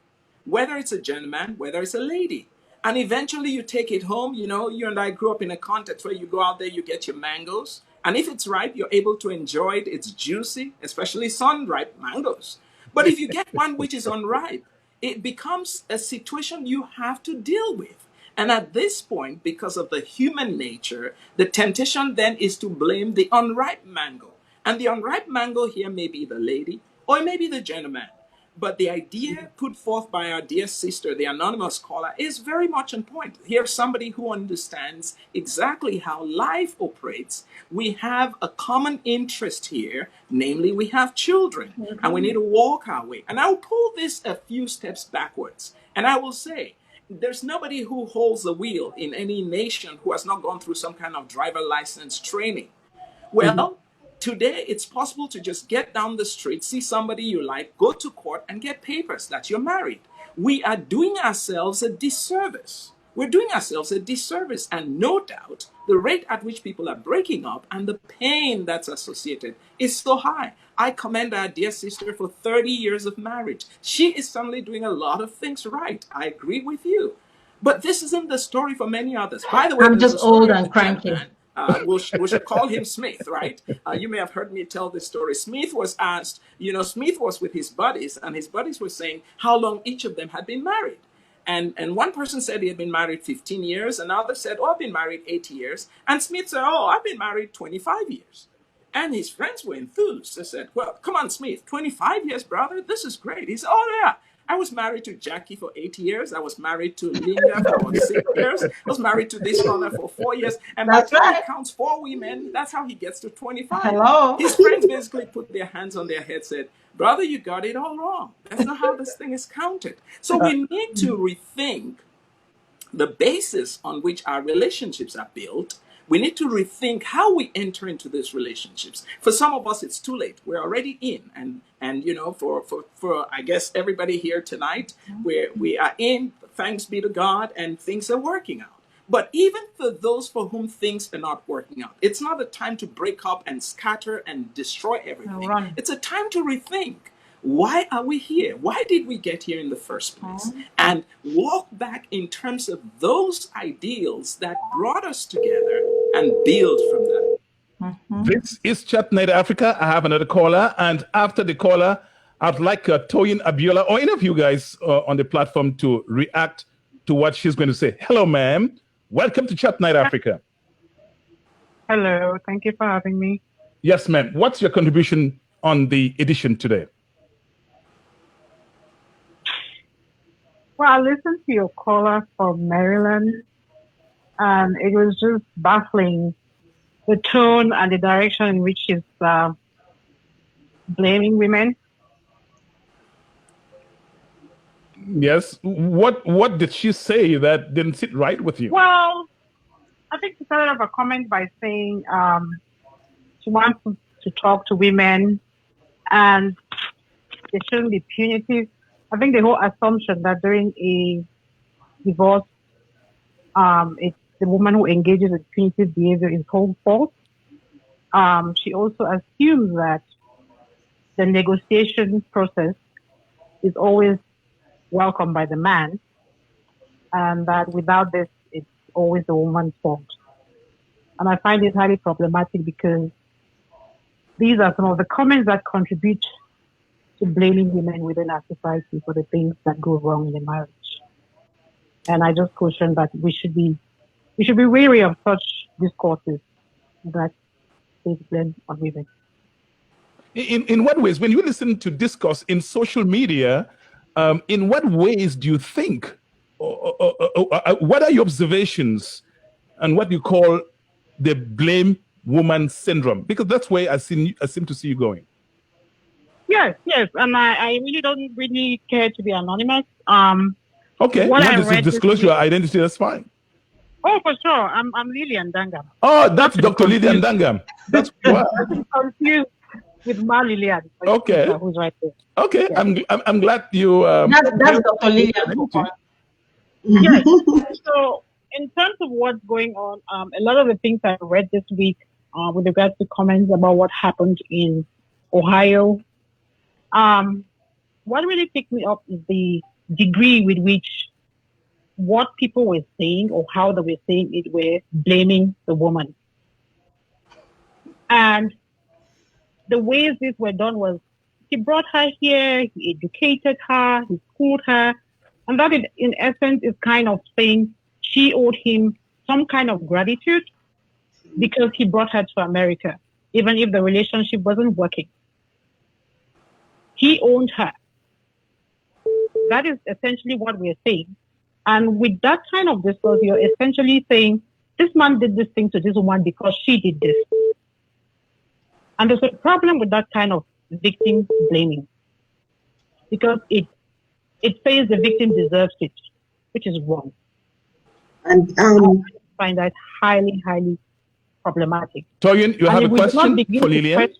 whether it's a gentleman, whether it's a lady. And eventually you take it home. You and I grew up in a context where you go out there, you get your mangoes. And if it's ripe, you're able to enjoy it. It's juicy, especially sun-ripe mangoes. But if you get one which is unripe, it becomes a situation you have to deal with. And at this point, because of the human nature, the temptation then is to blame the unripe mango. And the unripe mango here may be the lady or it may be the gentleman. But the idea put forth by our dear sister, the anonymous caller, is very much on point. Here's somebody who understands exactly how life operates. We have a common interest here, namely, we have children, and we need to walk our way. And I'll pull this a few steps backwards, and I will say, there's nobody who holds the wheel in any nation who has not gone through some kind of driver license training. Well, today it's possible to just get down the street, see somebody you like, go to court, and get papers that you're married. We are doing ourselves a disservice. We're doing ourselves a disservice, and no doubt the rate at which people are breaking up and the pain that's associated is so high. I commend our dear sister for 30 years of marriage. She is certainly doing a lot of things right. I agree with you. But this isn't the story for many others. By the way, I'm there's just a story old of and the cranky. gentleman. We should call him Smith, right? You may have heard me tell this story. Smith was asked, Smith was with his buddies, and his buddies were saying how long each of them had been married. And one person said he had been married 15 years, another said, oh, I've been married 8 years. And Smith said, oh, I've been married 25 years. And his friends were enthused. They said, well, come on, Smith, 25 years, brother, this is great. He said, oh, yeah. I was married to Jackie for 8 years. I was married to Linda for 6 years. I was married to this other for 4 years. And by the That's time right. he counts 4 women, that's how he gets to 25. Hello. His friends basically put their hands on their head, said, brother, you got it all wrong. That's not how this thing is counted. So we need to rethink the basis on which our relationships are built. We need to rethink how we enter into these relationships. For some of us, it's too late. We're already in, and for I guess everybody here tonight, we are in. Thanks be to God, and things are working out. But even for those for whom things are not working out, it's not a time to break up and scatter and destroy everything. Run. It's a time to rethink. Why are we here? Why did we get here in the first place? And walk back in terms of those ideals that brought us together and build from that. This is Chat Night Africa. I have another caller, and after the caller, I'd like Toyin Abiola or any of you guys on the platform to react to what she's going to say. Hello, ma'am. Welcome to Chat Night Africa. Hello. Thank you for having me. Yes, ma'am. What's your contribution on the edition today? Well, I listened to your caller from Maryland, and it was just baffling, the tone and the direction in which she's blaming women. Yes. What did she say that didn't sit right with you? Well, I think she started off a comment by saying she wants to talk to women and they shouldn't be punitive. I think the whole assumption that during a divorce, it's the woman who engages in punitive behavior is whole fault. She also assumes that the negotiation process is always welcomed by the man, and that without this, it's always the woman's fault. And I find it highly problematic because these are some of the comments that contribute to blaming women within our society for the things that go wrong in the marriage. And I just caution that we should be wary of such discourses that place blame on women. In what ways, when you listen to discourse in social media, in what ways do you think, what are your observations and what you call the blame woman syndrome? Because that's where I seem to see you going. Yes, and I really don't really care to be anonymous. Okay, what I you want to read disclose your identity, that's fine. Oh, for sure. I'm Lillian Dangam. Oh, that's Dr. Lillian Dangam. That's wow. I'm confused with Ma Lillian. Okay. Who's right there. Okay, Yeah. I'm glad you. That's Dr. Lillian. Yes. So, in terms of what's going on, a lot of the things I read this week with regards to comments about what happened in Ohio, what really picked me up is the degree with which what people were saying or how they were saying it were blaming the woman. And the ways this were done was he brought her here, he educated her, he schooled her, and that in essence is kind of saying she owed him some kind of gratitude because he brought her to America, even if the relationship wasn't working. He owned her. That is essentially what we're saying. And with that kind of discourse, you're essentially saying this man did this thing to this woman because she did this. And there's a problem with that kind of victim blaming because it says the victim deserves it, which is wrong. And I find that highly, highly problematic. Toyin, you have a question for Lillian?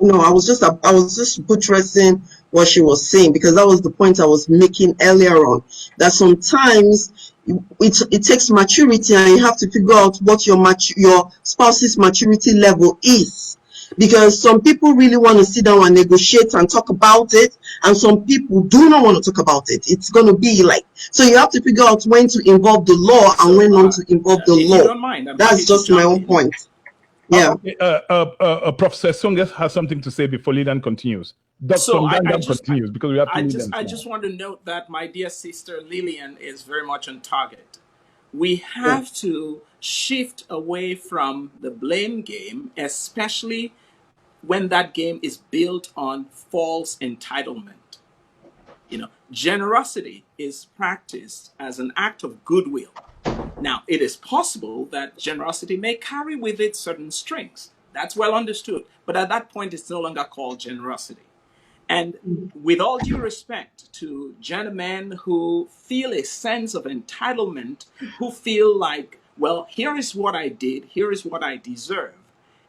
No, I was just buttressing what she was saying because that was the point I was making earlier on. That sometimes it takes maturity, and you have to figure out what your spouse's maturity level is. Because some people really want to sit down and negotiate and talk about it, and some people do not want to talk about it. It's going to be like, so you have to figure out when to involve the law and when not to involve the law. If you don't mind, that's just my own point. Yeah. Professor Songes has something to say before Lillian continues. Dr. Dangam continues because we have I just want to note that my dear sister Lillian is very much on target. We have to shift away from the blame game, especially when that game is built on false entitlement. Generosity is practiced as an act of goodwill. Now, it is possible that generosity may carry with it certain strings. That's well understood. But at that point, it's no longer called generosity. And with all due respect to gentlemen who feel a sense of entitlement, who feel like, well, here is what I did, here is what I deserve,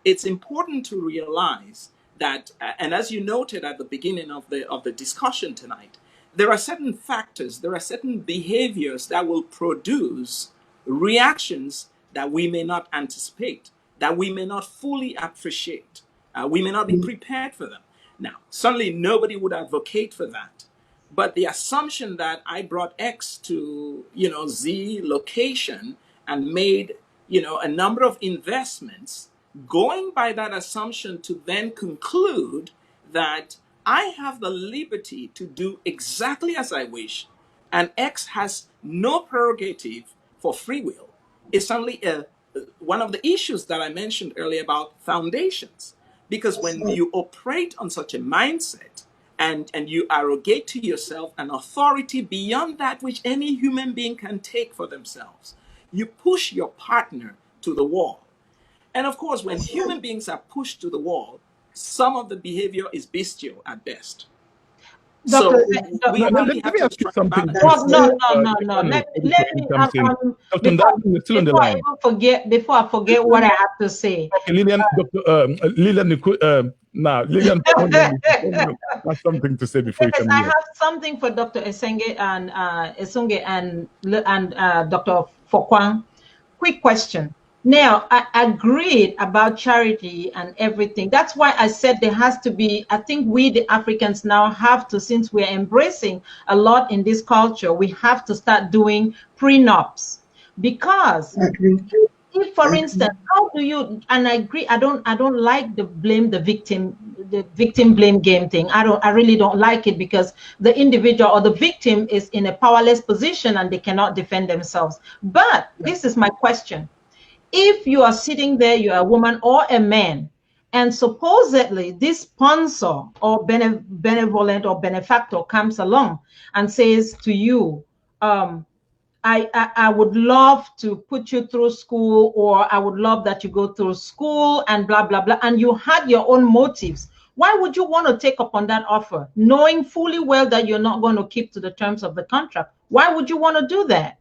it's important to realize that, and as you noted at the beginning of the discussion tonight, there are certain factors, there are certain behaviors that will produce reactions that we may not anticipate, that we may not fully appreciate. We may not be prepared for them. Now, certainly nobody would advocate for that. But the assumption that I brought X to, Z location and made, a number of investments, going by that assumption to then conclude that I have the liberty to do exactly as I wish, and X has no prerogative for free will, is certainly one of the issues that I mentioned earlier about foundations. Because when you operate on such a mindset and you arrogate to yourself an authority beyond that which any human being can take for themselves, you push your partner to the wall. And of course, when human beings are pushed to the wall, some of the behavior is bestial at best. So we Let really have me to ask you strike a something. balance. Well, no. Let me Let me Dr. before, Ndazi is still on the before I line. even forget, before I forget what I have to say. Okay, Lillian, Lillian has something to say before you Yes, come I here. have something for Dr. Esenge and Esunge and Dr. Fokwang. Quick question. Now, I agreed about charity and everything. That's why I said there has to be, I think we, the Africans, now have to, since we're embracing a lot in this culture, we have to start doing prenups. Because if, for instance, how do you, and I agree, I don't like the victim blame game thing. I really don't like it, because the individual or the victim is in a powerless position and they cannot defend themselves. But this is my question. If you are sitting there, you're a woman or a man, and supposedly this sponsor or benevolent or benefactor comes along and says to you, I would love to put you through school, or I would love that you go through school and blah, blah, blah. And you had your own motives. Why would you want to take up on that offer, knowing fully well that you're not going to keep to the terms of the contract? Why would you want to do that?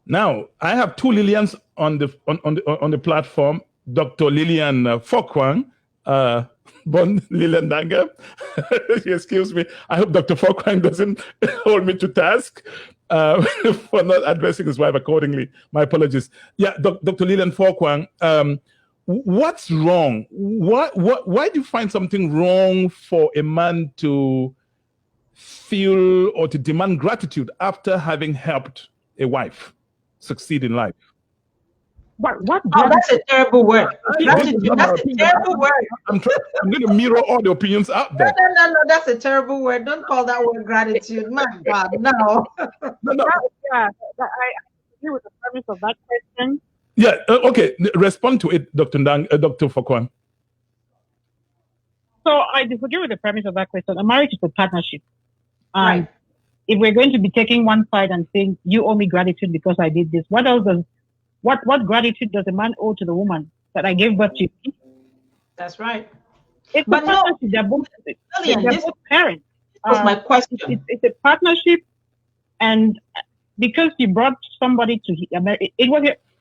Now, I have two Lillians on the platform. Dr. Lillian Fokwang, born Lillian Danga. Excuse me. I hope Dr. Fokwang doesn't hold me to task for not addressing his wife accordingly. My apologies. Yeah, Dr. Lillian Fokwang, what's wrong? Why do you find something wrong for a man to feel or to demand gratitude after having helped a wife succeed in life? What Oh, that's a terrible word. Gratitude, that's a terrible word. I'm going to mirror all the opinions out there. No, that's a terrible word. Don't call that word gratitude. My God, no. No. Yeah, I agree with the premise of that question. Yeah, okay. Respond to it, Dr. Dr. Fokwang. So I disagree with the premise of that question. A marriage is a partnership. Right. If we're going to be taking one side and saying, you owe me gratitude because I did this, what else does, what gratitude does a man owe to the woman that I gave birth to? That's right. It's But a partnership. They're both parents. That's my question. It's a partnership, and because you brought somebody to America,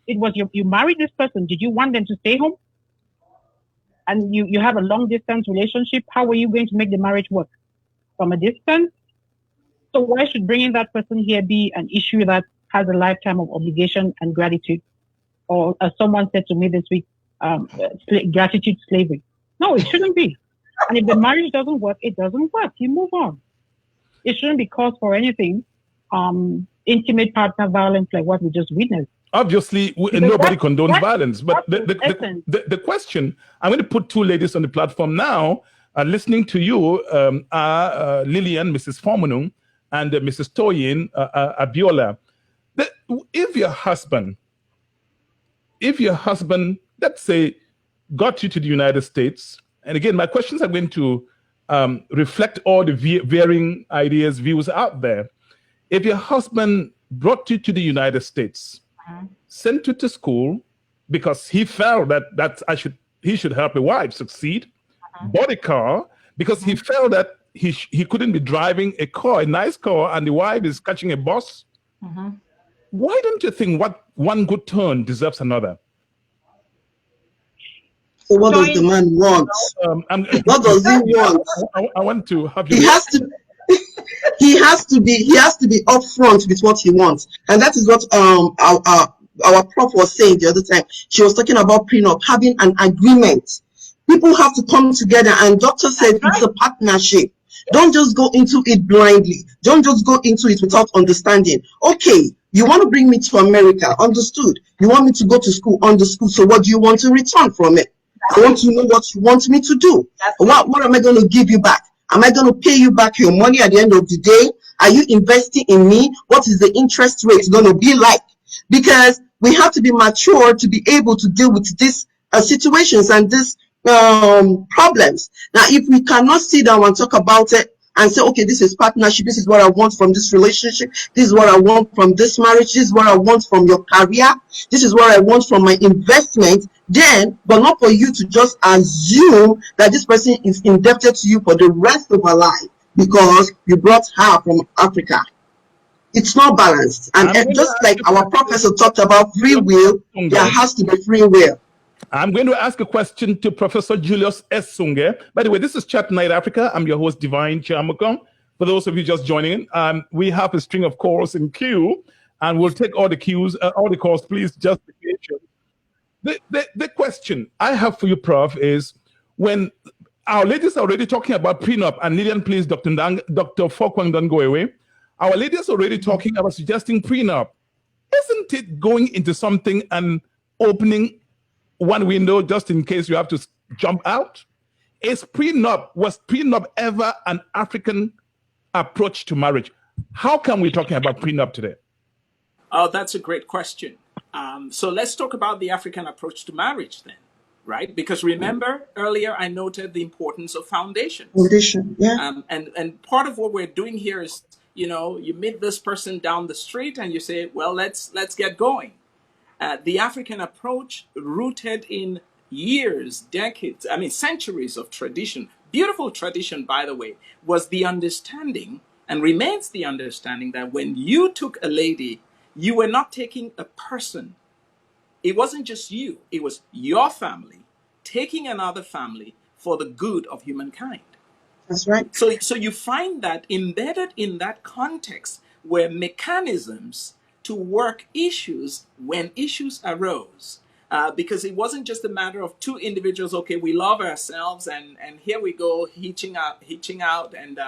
you married this person. Did you want them to stay home? And you have a long distance relationship. How are you going to make the marriage work from a distance? So why should bringing that person here be an issue that has a lifetime of obligation and gratitude? Or as someone said to me this week, gratitude slavery. No, it shouldn't be. And if the marriage doesn't work, it doesn't work. You move on. It shouldn't be cause for anything, intimate partner violence like what we just witnessed. Obviously, nobody condones violence. But the question, I'm going to put two ladies on the platform now, listening to you, are Lillian, Mrs. Fomunung, and Mrs. Toyin Abiola. If your husband, let's say, got you to the United States, and again, my questions are going to reflect all the varying ideas, views out there. If your husband brought you to the United States, sent you to school because he felt that he should help a wife succeed, bought a car because he felt that he couldn't be driving a nice car, and the wife is catching a bus. Why don't you think one good turn deserves another? So what does the man want? What does he want? I want to have you. He has to be upfront with what he wants, and that is what our prof was saying the other time. She was talking about prenup, having an agreement. People have to come together, and doctor said it's a partnership. Don't just go into it blindly. Don't just go into it without understanding. Okay, you want to bring me to America, understood. You want me to go to school, understood. So what do you want to return from it? I want to know what you want me to do. What am I going to give you back? Am I going to pay you back your money at the end of the day? Are you investing in me? What is the interest rate going to be like? Because we have to be mature to be able to deal with these situations and these problems. Now, if we cannot sit down and talk about it, and say, okay, this is partnership, this is what I want from this relationship, this is what I want from this marriage, this is what I want from your career, this is what I want from my investment, then, but not for you to just assume that this person is indebted to you for the rest of her life because you brought her from Africa. It's not balanced. And just like our professor talked about free will, there has to be free will. I'm going to ask a question to Professor Julius S. Sunge. By the way, this is Chat Night Africa. I'm your host, Divine Chiamukong. For those of you just joining in, we have a string of calls in queue, and we'll take all the cues, all the calls, please, just be patient. The question I have for you, Prof, is when our ladies are already talking about prenup, and Lillian, please, Dr. Fokwang, don't go away. Our ladies are already talking about suggesting prenup. Isn't it going into something and opening one window just in case you have to jump out? Was prenup ever an African approach to marriage? How come we're talking about prenup today? Oh, that's a great question. So let's talk about the African approach to marriage then, right? Because remember earlier I noted the importance of foundations. Foundation, yeah. And part of what we're doing here is, you meet this person down the street and you say, well, let's get going. The African approach, rooted in years, decades, centuries of tradition, beautiful tradition, by the way, was the understanding and remains the understanding that when you took a lady, you were not taking a person. It wasn't just you, it was your family taking another family for the good of humankind. That's right. So you find that embedded in that context were mechanisms to work issues when issues arose. Because it wasn't just a matter of two individuals, okay, we love ourselves and here we go, hitching out. And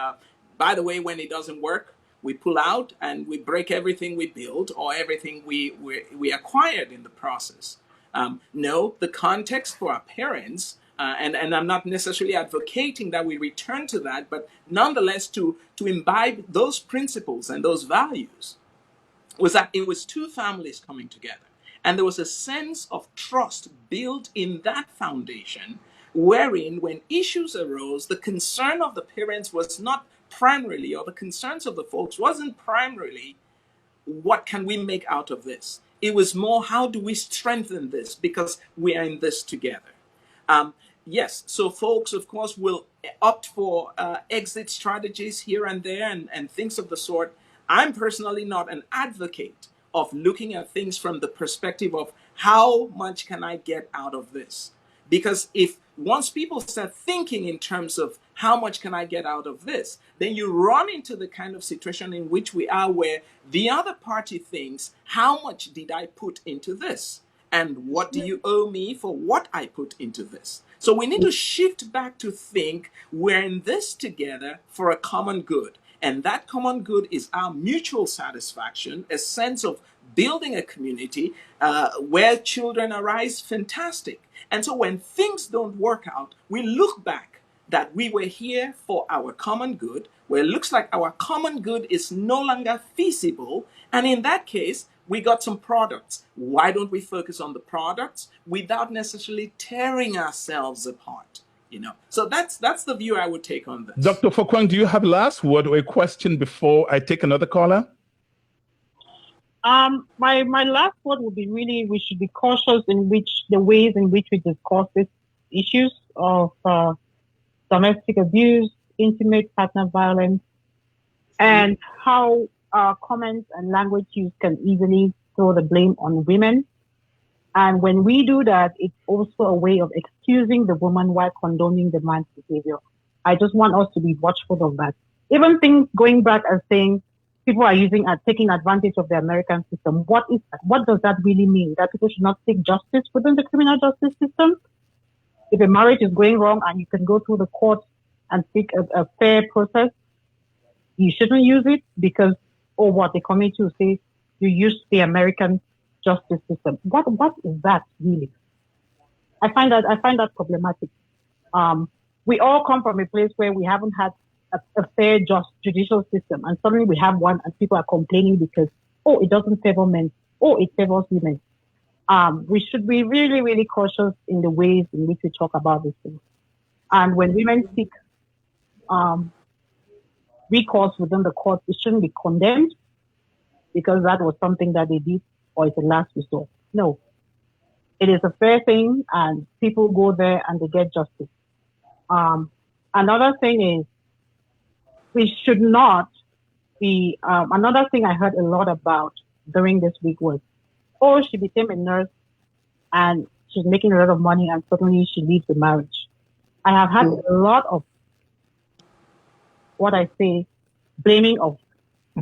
by the way, when it doesn't work, we pull out and we break everything we built or everything we acquired in the process. No, the context for our parents, and I'm not necessarily advocating that we return to that, but nonetheless to imbibe those principles and those values, was that it was two families coming together. And there was a sense of trust built in that foundation, wherein when issues arose, the concern of the parents was not primarily, or the concerns of the folks wasn't primarily, what can we make out of this? It was more, how do we strengthen this? Because we are in this together. Yes, so folks, of course, will opt for exit strategies here and there and things of the sort. I'm personally not an advocate of looking at things from the perspective of how much can I get out of this? Because if once people start thinking in terms of how much can I get out of this, then you run into the kind of situation in which we are, where the other party thinks, how much did I put into this? And what do you owe me for what I put into this? So we need to shift back to think we're in this together for a common good. And that common good is our mutual satisfaction, a sense of building a community where children arise, fantastic. And so when things don't work out, we look back that we were here for our common good, where it looks like our common good is no longer feasible. And in that case, we got some products. Why don't we focus on the products without necessarily tearing ourselves apart? So that's the view I would take on this. Dr. Fokwang, do you have a last word or a question before I take another caller? My last word would be, really, we should be cautious in the ways in which we discuss these issues of domestic abuse, intimate partner violence, and how comments and language use can easily throw the blame on women. And when we do that, it's also a way of excusing the woman while condoning the man's behavior. I just want us to be watchful of that. Even things going back and saying people are taking advantage of the American system. What is that? What does that really mean? That people should not seek justice within the criminal justice system? If a marriage is going wrong and you can go through the court and seek a fair process, you shouldn't use it because, what the committee will say, you use the American justice system. What is that really? I find that problematic. We all come from a place where we haven't had a fair, just judicial system, and suddenly we have one, and people are complaining because it doesn't favor men, it favors women. We should be really, really cautious in the ways in which we talk about these things. And when women seek recourse within the court. It shouldn't be condemned because that was something that they did or it's a last resort. No. It is a fair thing and people go there and they get justice. Another thing is we should not be, another thing I heard a lot about during this week was, oh, she became a nurse and she's making a lot of money and suddenly she leaves the marriage. I have had a lot of what I say, blaming of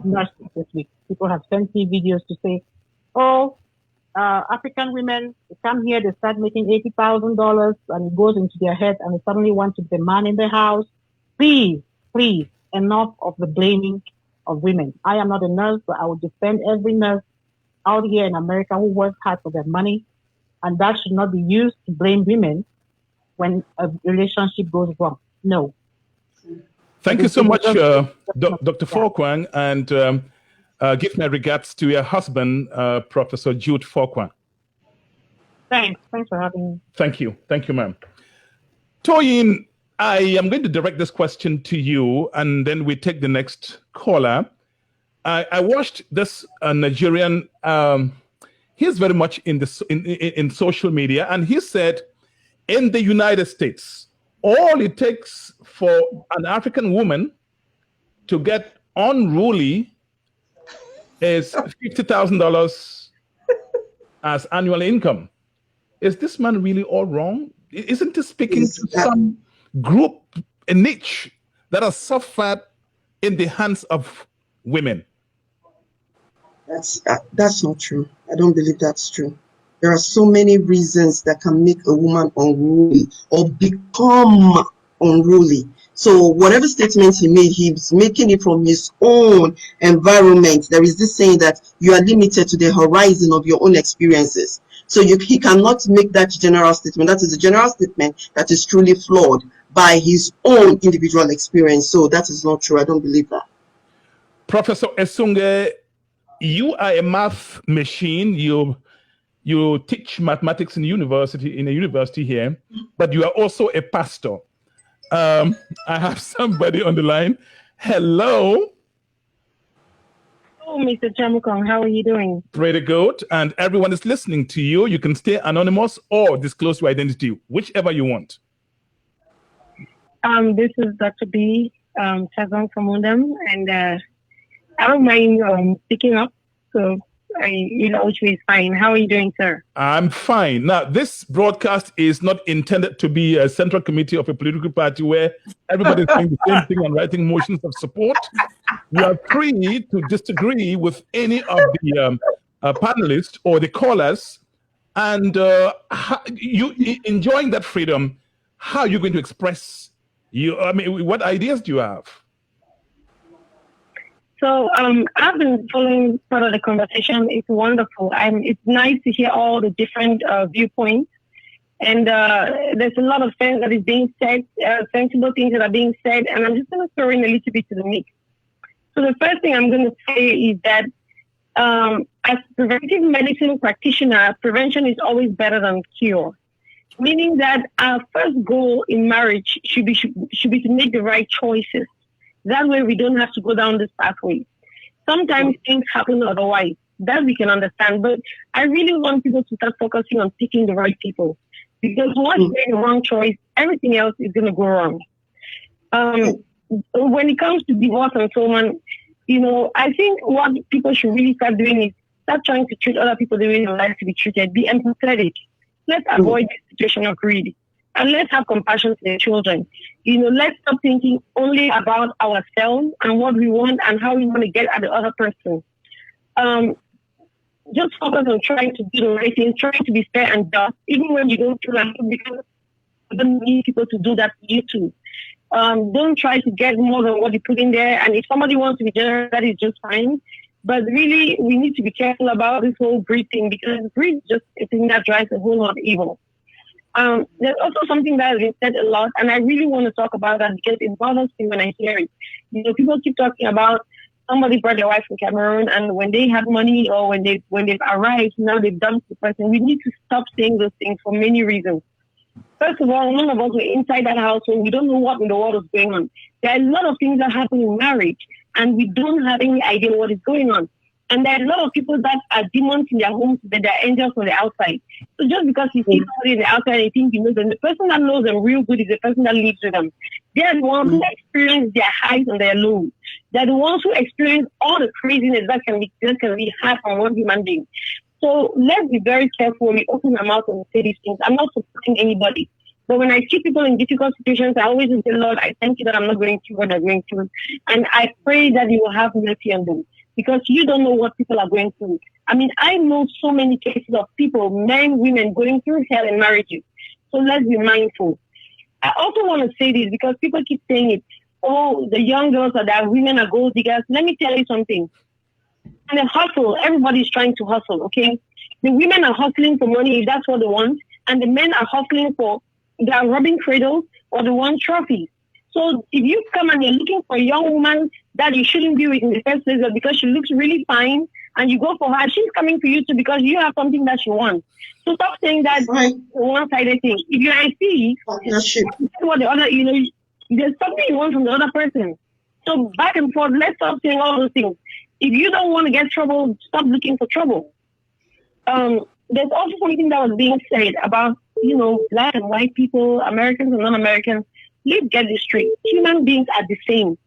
nurses this week. People have sent me videos to say, oh, African women, they come here, they start making $80,000 and it goes into their head and they suddenly want to be the man in the house. Please, enough of the blaming of women. I am not a nurse, but I will defend every nurse out here in America who works hard for their money. And that should not be used to blame women when a relationship goes wrong. No. Thank you so much, Dr. Forquang, and give my regards to your husband, Professor Jude Forquang. Thanks for having me. Thank you, ma'am. Toyin, I am going to direct this question to you, and then we take the next caller. I watched this Nigerian. He's very much in social media, and he said, in the United States, all it takes for an African woman to get unruly is $50,000 as annual income. Is this man really all wrong? Isn't he speaking to some group, a niche that has suffered in the hands of women? That's not true. I don't believe that's true. There are so many reasons that can make a woman unruly or become unruly. So whatever statement he made, he's making it from his own environment. There is this saying that you are limited to the horizon of your own experiences. So he cannot make that general statement. That is a general statement that is truly flawed by his own individual experience. So that is not true. I don't believe that. Professor Esunge, you are a math machine. You teach mathematics in a university here, but you are also a pastor. I have somebody on the line. Hello. Oh, Mr. Chamukong, how are you doing? Pretty good. And everyone is listening to you. You can stay anonymous or disclose your identity, whichever you want. This is Dr. B. Chazon from Undam, and I don't mind picking up. So, which way is fine. How are you doing, sir? I'm fine. Now, this broadcast is not intended to be a central committee of a political party where everybody is saying the same thing and writing motions of support. You are free to disagree with any of the panelists or the callers, and you enjoying that freedom. How are you going to express what ideas do you have? So I've been following part of the conversation. It's wonderful. It's nice to hear all the different viewpoints. And there's a lot of things that is being said, sensible things that are being said. And I'm just going to throw in a little bit to the mix. So the first thing I'm going to say is that as a preventive medicine practitioner, prevention is always better than cure. Meaning that our first goal in marriage should be to make the right choices. That way we don't have to go down this pathway. Sometimes things happen otherwise. That we can understand. But I really want people to start focusing on picking the right people. Because once you make the wrong choice, everything else is going to go wrong. When it comes to divorce and so on, I think what people should really start doing is start trying to treat other people the way they would like to be treated. Be empathetic. Let's avoid the situation of greed. And let's have compassion for their children. Let's stop thinking only about ourselves and what we want and how we want to get at the other person. Just focus on trying to do the right thing, trying to be fair and just, even when you don't feel like it, because you don't need people to do that for you too. Don't try to get more than what you put in there. And if somebody wants to be generous, that is just fine. But really, we need to be careful about this whole greed thing, because greed is just a thing that drives a whole lot of evil. There's also something that has been said a lot, and I really want to talk about that because it bothers me when I hear it. People keep talking about somebody brought their wife from Cameroon, and when they have money or when they've arrived, now they've dumped the person. We need to stop saying those things for many reasons. First of all, none of us were inside that house, so we don't know what in the world is going on. There are a lot of things that happen in marriage, and we don't have any idea what is going on. And there are a lot of people that are demons in their homes, but they're angels on the outside. So just because you see somebody in the outside and you think you know them, the person that knows them real good is the person that lives with them. They're the ones who experience their highs and their lows. They're the ones who experience all the craziness that can be had from one human being. So let's be very careful when we open our mouth and say these things. I'm not supporting anybody. But when I see people in difficult situations, I always say, Lord, I thank you that I'm not going through what I'm going through. And I pray that you will have mercy on them. Because you don't know what people are going through. I mean, I know so many cases of people, men, women, going through hell in marriages. So let's be mindful. I also want to say this because people keep saying it. Oh, the young girls are that women are gold diggers. Let me tell you something. And the hustle, everybody's trying to hustle, okay? The women are hustling for money if that's what they want. And the men are hustling for, they are robbing cradles or they want trophies. So if you come and you're looking for a young woman that you shouldn't be with in the first place because she looks really fine and you go for her, she's coming for you too because you have something that she wants. So stop saying that one-sided thing. If you're a thief, what the other, there's something you want from the other person. So back and forth, let's stop saying all those things. If you don't want to get trouble, stop looking for trouble. There's also something that was being said about, black and white people, Americans and non-Americans. Let's get this straight. Human beings are the same.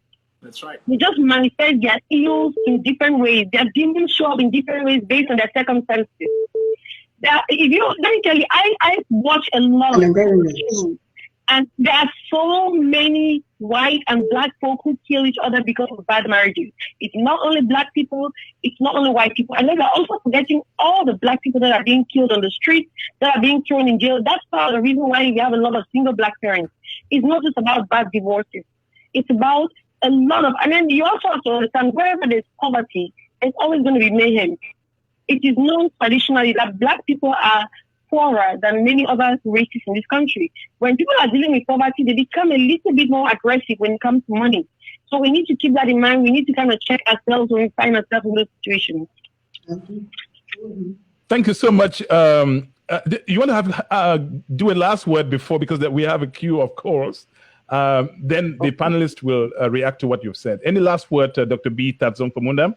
That's right. They just manifest their ills in different ways. Their demons show up in different ways based on their circumstances. Let me tell you, I watch a lot of shows, and there are so many white and black folk who kill each other because of bad marriages. It's not only black people, it's not only white people. And then they're also forgetting all the black people that are being killed on the street, that are being thrown in jail. That's part of the reason why we have a lot of single black parents. It's not just about bad divorces. It's about a lot of, and then you also have to understand wherever there's poverty, there's always going to be mayhem. It is known traditionally that black people are poorer than many other races in this country. When people are dealing with poverty, they become a little bit more aggressive when it comes to money. So we need to keep that in mind. We need to kind of check ourselves when we find ourselves in those situations. Thank you so much. You want to have do a last word before, because we have a queue of calls. Then the panelists will react to what you've said. Any last word, Dr. B. Tadzong Famunda?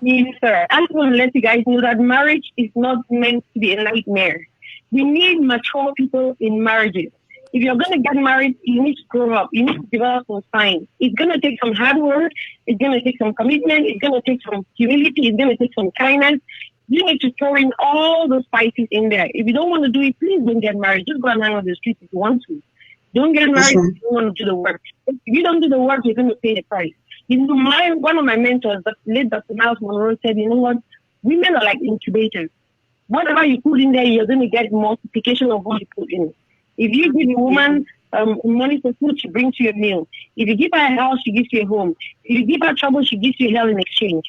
Yes, sir. I just want to let you guys know that marriage is not meant to be a nightmare. We need mature people in marriages. If you're going to get married, you need to grow up. You need to develop some signs. It's going to take some hard work. It's going to take some commitment. It's going to take some humility. It's going to take some kindness. You need to throw in all those spices in there. If you don't want to do it, please don't get married. Just go and hang on the street if you want to. Don't get married if you don't want to do the work. If you don't do the work, you're going to pay the price. One of my mentors, the late Dr. Miles Monroe, said, you know what? Women are like incubators. Whatever you put in there, you're going to get multiplication of what you put in. If you give a woman money for food, she brings you a meal. If you give her a house, she gives you a home. If you give her trouble, she gives you hell in exchange.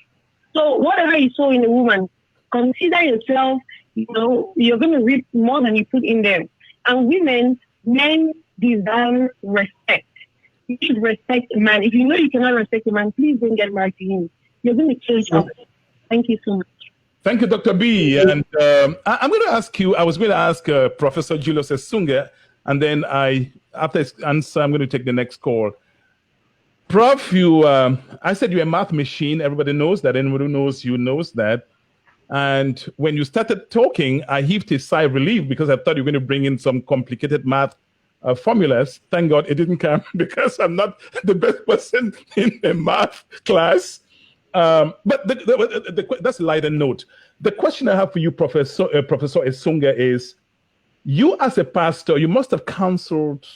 So whatever you sow in a woman, consider yourself, you're going to reap more than you put in there. And men desire respect. You should respect a man. If you know you cannot respect a man, please don't get married to him. You're going to kill each other. Thank you so much. Thank you, Dr. B. And I'm going to ask you, I was going to ask Professor Julius Esunga, and then after his answer, I'm going to take the next call. Prof, I said you're a math machine. Everybody knows that. Anyone who knows you knows that. And when you started talking, I heaved a sigh of relief because I thought you were going to bring in some complicated math formulas. Thank God it didn't come, because I'm not the best person in a math class. But that's a lighter note. The question I have for you, Professor Esunga, is you as a pastor, you must have counseled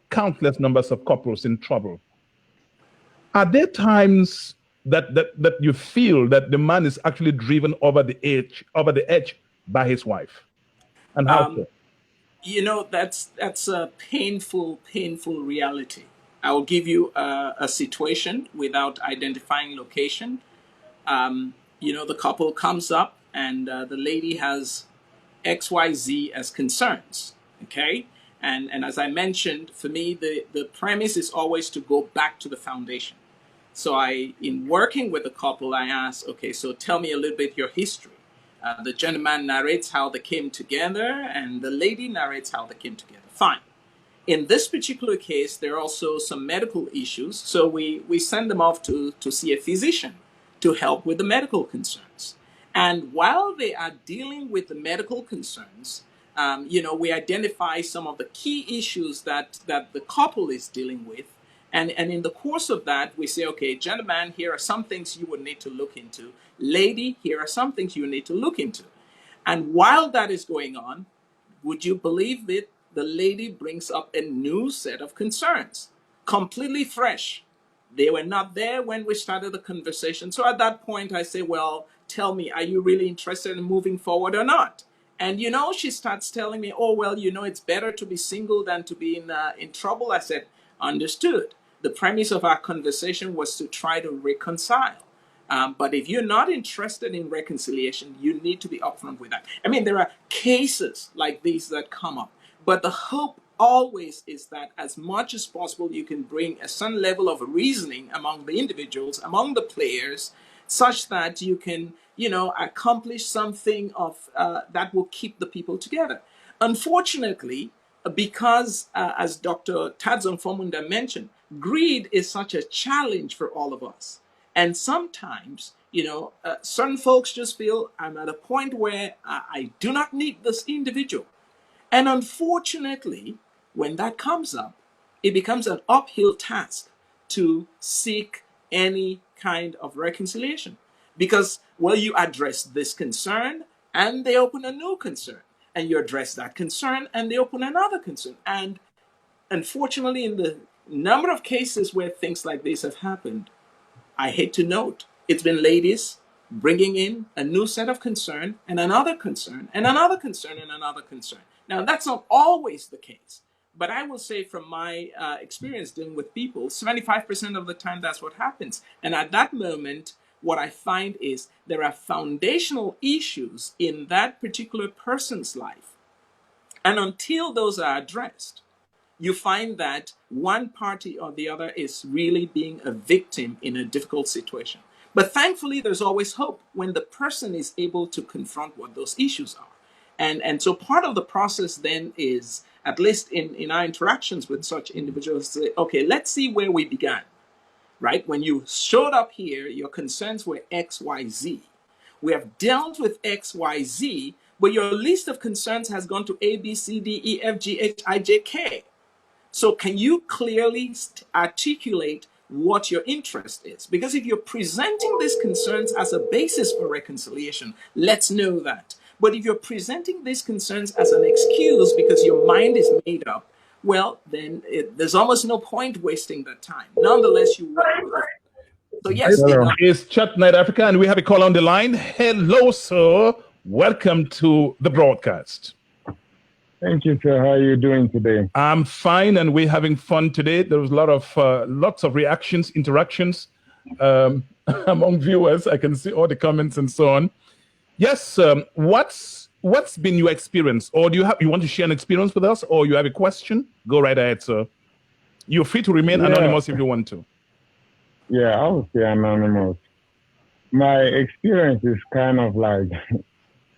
countless numbers of couples in trouble. Are there times that you feel that the man is actually driven over the edge by his wife? And how so? That's a painful reality. I will give you a situation without identifying location. The couple comes up and the lady has XYZ as concerns. Okay. And as I mentioned, for me, the premise is always to go back to the foundation. So in working with the couple, I ask, okay, so tell me a little bit your history. The gentleman narrates how they came together, and the lady narrates how they came together. Fine. In this particular case, there are also some medical issues, so we send them off to see a physician to help with the medical concerns. And while they are dealing with the medical concerns, we identify some of the key issues that the couple is dealing with. And in the course of that, we say, okay, gentlemen, here are some things you would need to look into. Lady, here are some things you need to look into. And while that is going on, would you believe it? The lady brings up a new set of concerns, completely fresh. They were not there when we started the conversation. So at that point, I say, well, tell me, are you really interested in moving forward or not? And, she starts telling me, oh, well, it's better to be single than to be in trouble. I said, understood. The premise of our conversation was to try to reconcile. But if you're not interested in reconciliation, you need to be upfront with that. I mean, there are cases like these that come up, but the hope always is that as much as possible, you can bring a certain level of reasoning among the individuals, among the players, such that you can, accomplish something of that will keep the people together. Unfortunately, because as Dr. Tadzon Fomunda mentioned, greed is such a challenge for all of us. And sometimes, certain folks just feel I'm at a point where I do not need this individual. And unfortunately, when that comes up, it becomes an uphill task to seek any kind of reconciliation. Because, well, you address this concern and they open a new concern. And you address that concern and they open another concern. And unfortunately, in the number of cases where things like this have happened, I hate to note, it's been ladies bringing in a new set of concern and another concern and another concern and another concern. Now, that's not always the case, but I will say from my experience dealing with people, 75% of the time that's what happens. And at that moment, what I find is there are foundational issues in that particular person's life. And until those are addressed, you find that one party or the other is really being a victim in a difficult situation. But thankfully, there's always hope when the person is able to confront what those issues are. And so part of the process then is, at least in our interactions with such individuals, say, okay, let's see where we began, right? When you showed up here, your concerns were X, Y, Z. We have dealt with X, Y, Z, but your list of concerns has gone to A, B, C, D, E, F, G, H, I, J, K. So can you clearly articulate what your interest is? Because if you're presenting these concerns as a basis for reconciliation, let's know that. But if you're presenting these concerns as an excuse because your mind is made up, well, then there's almost no point wasting that time. Nonetheless, you work. So yes, it's Chat Night Africa, and we have a call on the line. Hello, sir. Welcome to the broadcast. Thank you, sir. How are you doing today? I'm fine, and we're having fun today. There was a lot of lots of reactions, interactions among viewers. I can see all the comments and so on. Yes, what's been your experience, or do you want to share an experience with us, or you have a question? Go right ahead, sir. You're free to remain anonymous if you want to. Yeah, I would say anonymous. My experience is kind of like,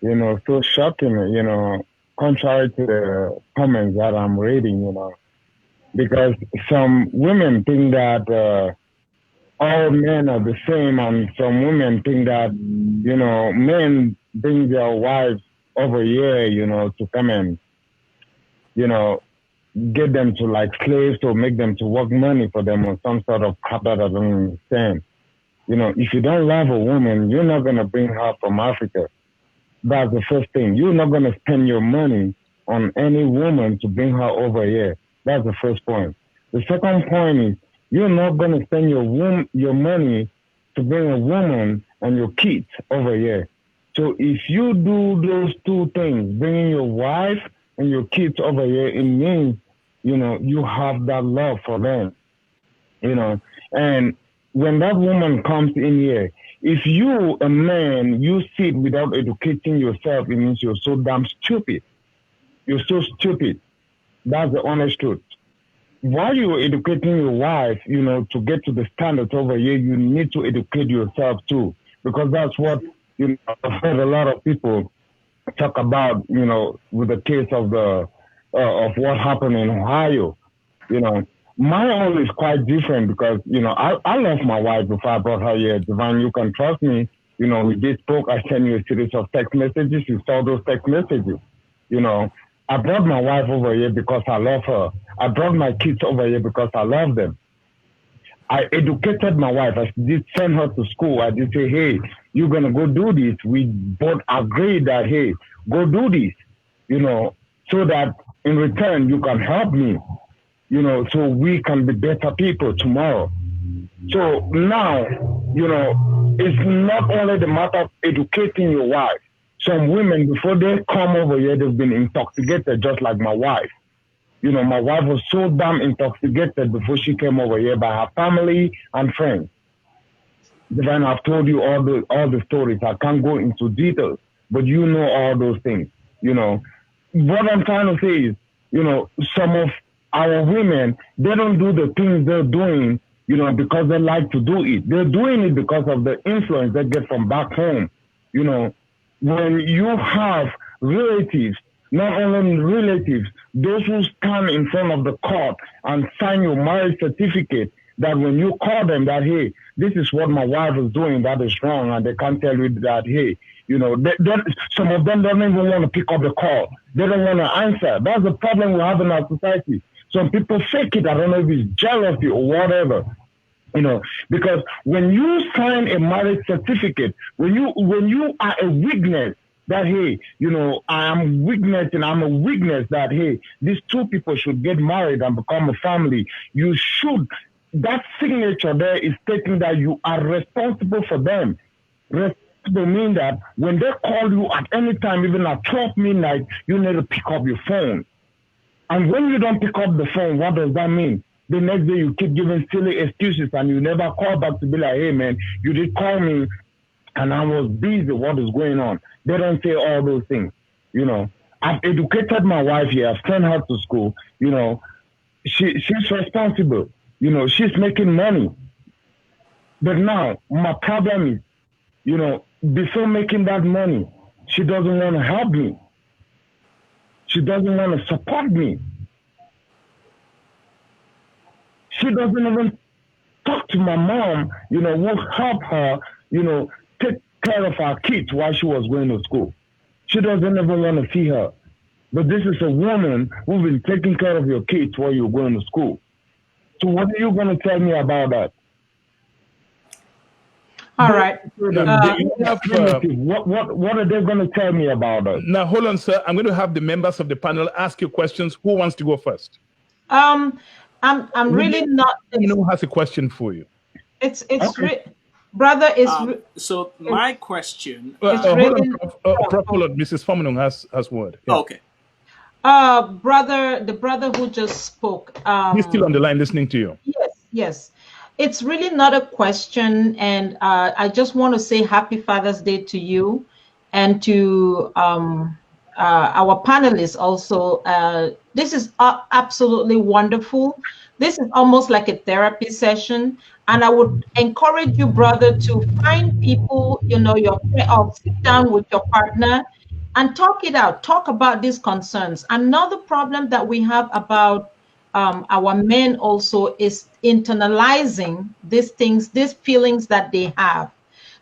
so shocking, contrary to the comments that I'm reading, because some women think that all men are the same, and some women think that, men bring their wives over here, to come and, get them to like slaves or make them to work money for them or some sort of crap that I don't understand. If you don't love a woman, you're not going to bring her from Africa. That's the first thing. You're not going to spend your money on any woman to bring her over here. That's the first point. The second point is you're not going to spend your money to bring a woman and your kids over here. So if you do those two things, bringing your wife and your kids over here, it means, you have that love for them, And when that woman comes in here, if you, a man, you sit without educating yourself, it means you're so damn stupid. You're so stupid. That's the honest truth. While you're educating your wife, to get to the standards over here, you need to educate yourself too, because that's what You know, I've heard a lot of people talk about, you know, with the case of the of what happened in Ohio. You know, my own is quite different because, you know, I love my wife before I brought her here. Divine, you can trust me. You know, we did spoke. I sent you a series of text messages. You saw those text messages. You know, I brought my wife over here because I love her. I brought my kids over here because I love them. I educated my wife. I did send her to school. I did say, hey, you're going to go do this. We both agreed that, hey, go do this, you know, so that in return you can help me, you know, so we can be better people tomorrow. So now, you know, it's not only the matter of educating your wife. Some women, before they come over here, they've been intoxicated just like my wife. You know, my wife was so damn intoxicated before she came over here by her family and friends. Then I've told you all the stories. I can't go into details, but you know all those things. You know, what I'm trying to say is, you know, some of our women, they don't do the things they're doing, you know, because they like to do it. They're doing it because of the influence they get from back home. You know, when you have relatives, not only relatives, those who stand in front of the court and sign your marriage certificate, that when you call them that, hey, this is what my wife is doing, that is wrong, and they can't tell you that, hey, you know, some of them don't even want to pick up the call. They don't want to answer. That's the problem we have in our society. Some people fake it. I don't know if it's jealousy or whatever. You know, because when you sign a marriage certificate, when you are a witness that, hey, you know, I'm a witness that, hey, these two people should get married and become a family. You should, that signature there is stating that you are responsible for them. Responsible mean that when they call you at any time, even at 12 midnight, you need to pick up your phone. And when you don't pick up the phone, what does that mean? The next day you keep giving silly excuses and you never call back to be like, hey man, you did call me and I was busy. What is going on? They don't say all those things. You know, I've educated my wife here. I've sent her to school. You know, she's responsible. You know, she's making money. But now my problem is, you know, before making that money, she doesn't want to help me. She doesn't want to support me. She doesn't even talk to my mom, you know, who help her, you know, take care of our kids while she was going to school. She doesn't even want to see her. But this is a woman who's been taking care of your kids while you're going to school. So what are you going to tell me about that? All right. What are they going to tell me about that? Now, hold on, sir. I'm going to have the members of the panel ask you questions. Who wants to go first? I'm really not. You know who has a question for you? It's okay. Brother is. So my question. Hold on, Mrs. Fominung has word. Yeah. Okay. The brother who just spoke. He's still on the line listening to you. Yes. It's really not a question, and I just want to say Happy Father's Day to you, and to our panelists also. This is absolutely wonderful. This is almost like a therapy session, and I would encourage you, brother, to find people, you know, or sit down with your partner and talk it out. Talk about these concerns. Another problem that we have about our men also is internalizing these things, these feelings that they have.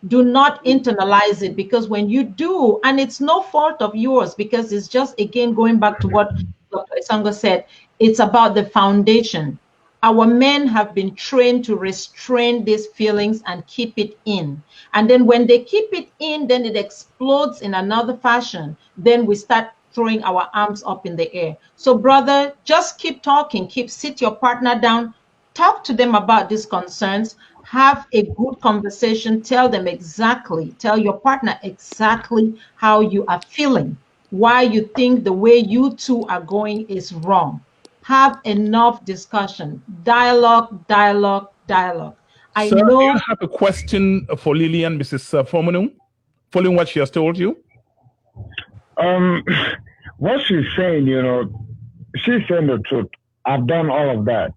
Do not internalize it, because when you do, and it's no fault of yours, because it's just, again, going back to what Dr. Isango said, it's about the foundation. Our men have been trained to restrain these feelings and keep it in. And then when they keep it in, then it explodes in another fashion. Then we start throwing our arms up in the air. So brother, just keep talking, sit your partner down, talk to them about these concerns, have a good conversation, tell your partner exactly how you are feeling, why you think the way you two are going is wrong. Have enough discussion, dialogue. Sir, I know. Do you have a question for Lillian, Mrs. Fominung, following what she has told you? What she's saying, you know, she's saying the truth. I've done all of that.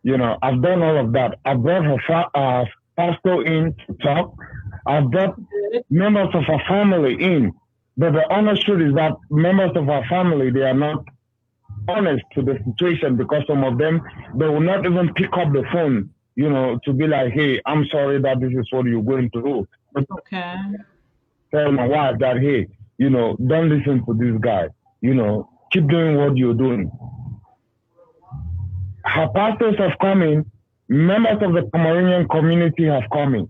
You know, I've done all of that. I brought her pastor in to talk. I brought members of our family in. But the honest truth is that members of our family, they are not honest to the situation, because some of them, they will not even pick up the phone, you know, to be like, hey, I'm sorry that this is what you're going to do. But okay. Tell my wife that, hey, you know, don't listen to this guy. You know, keep doing what you're doing. Her pastors have come in, members of the Cameroonian community have come in.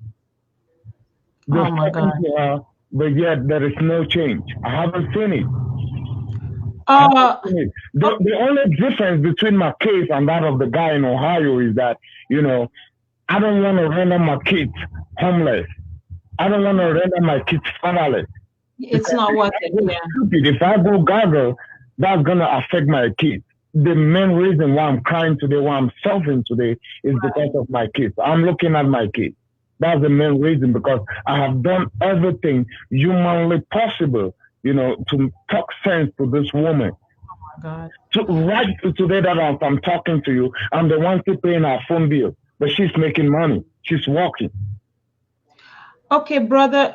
Oh my God. But yet there is no change. I haven't seen it. The only difference between my case and that of the guy in Ohio is that, you know, I don't want to render my kids homeless. I don't want to render my kids fatherless. It's not worth it. Yeah. Stupid. If I go gargle, that's going to affect my kids. The main reason why I'm crying today, why I'm suffering today, is because of my kids. I'm looking at my kids. That's the main reason, because I have done everything humanly possible, you know, to talk sense to this woman. Oh God. So right to today that I'm talking to you, I'm the one still paying her phone bill, but she's making money. She's working. Okay, brother.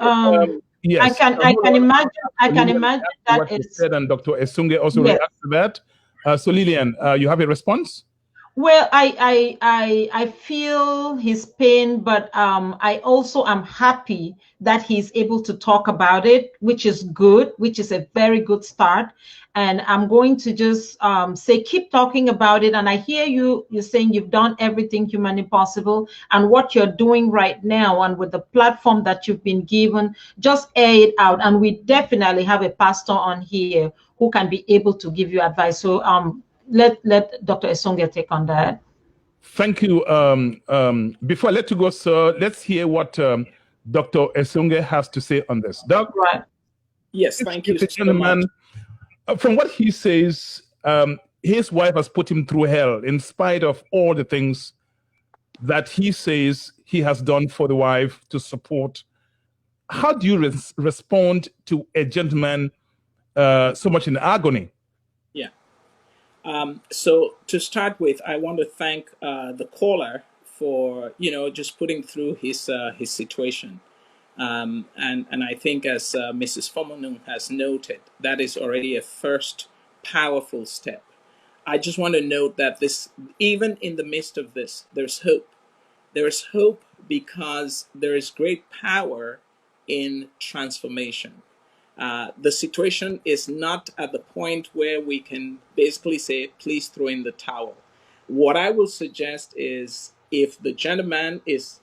Yes. I can imagine that what you said, and Dr. Esunge also reacted to that. So Lillian, you have a response? Well, I feel his pain, but I also am happy that he's able to talk about it, which is good, which is a very good start. And I'm going to just say, keep talking about it. And I hear you're saying you've done everything humanly possible, and what you're doing right now, and with the platform that you've been given, just air it out. And we definitely have a pastor on here who can be able to give you advice. So let Dr. Esonge take on that. Thank you. Before I let you go, sir, let's hear what Dr. Esonge has to say on this. Doc? Right. Yes, thank you so much. From what he says, his wife has put him through hell in spite of all the things that he says he has done for the wife to support. How do you respond to a gentleman so much in agony? Yeah. So to start with, I want to thank the caller for, you know, just putting through his situation. And I think, as Mrs. Fomonung has noted, that is already a first powerful step. I just want to note that this, even in the midst of this, there's hope. There is hope because there is great power in transformation. The situation is not at the point where we can basically say, please throw in the towel. What I will suggest is, if the gentleman is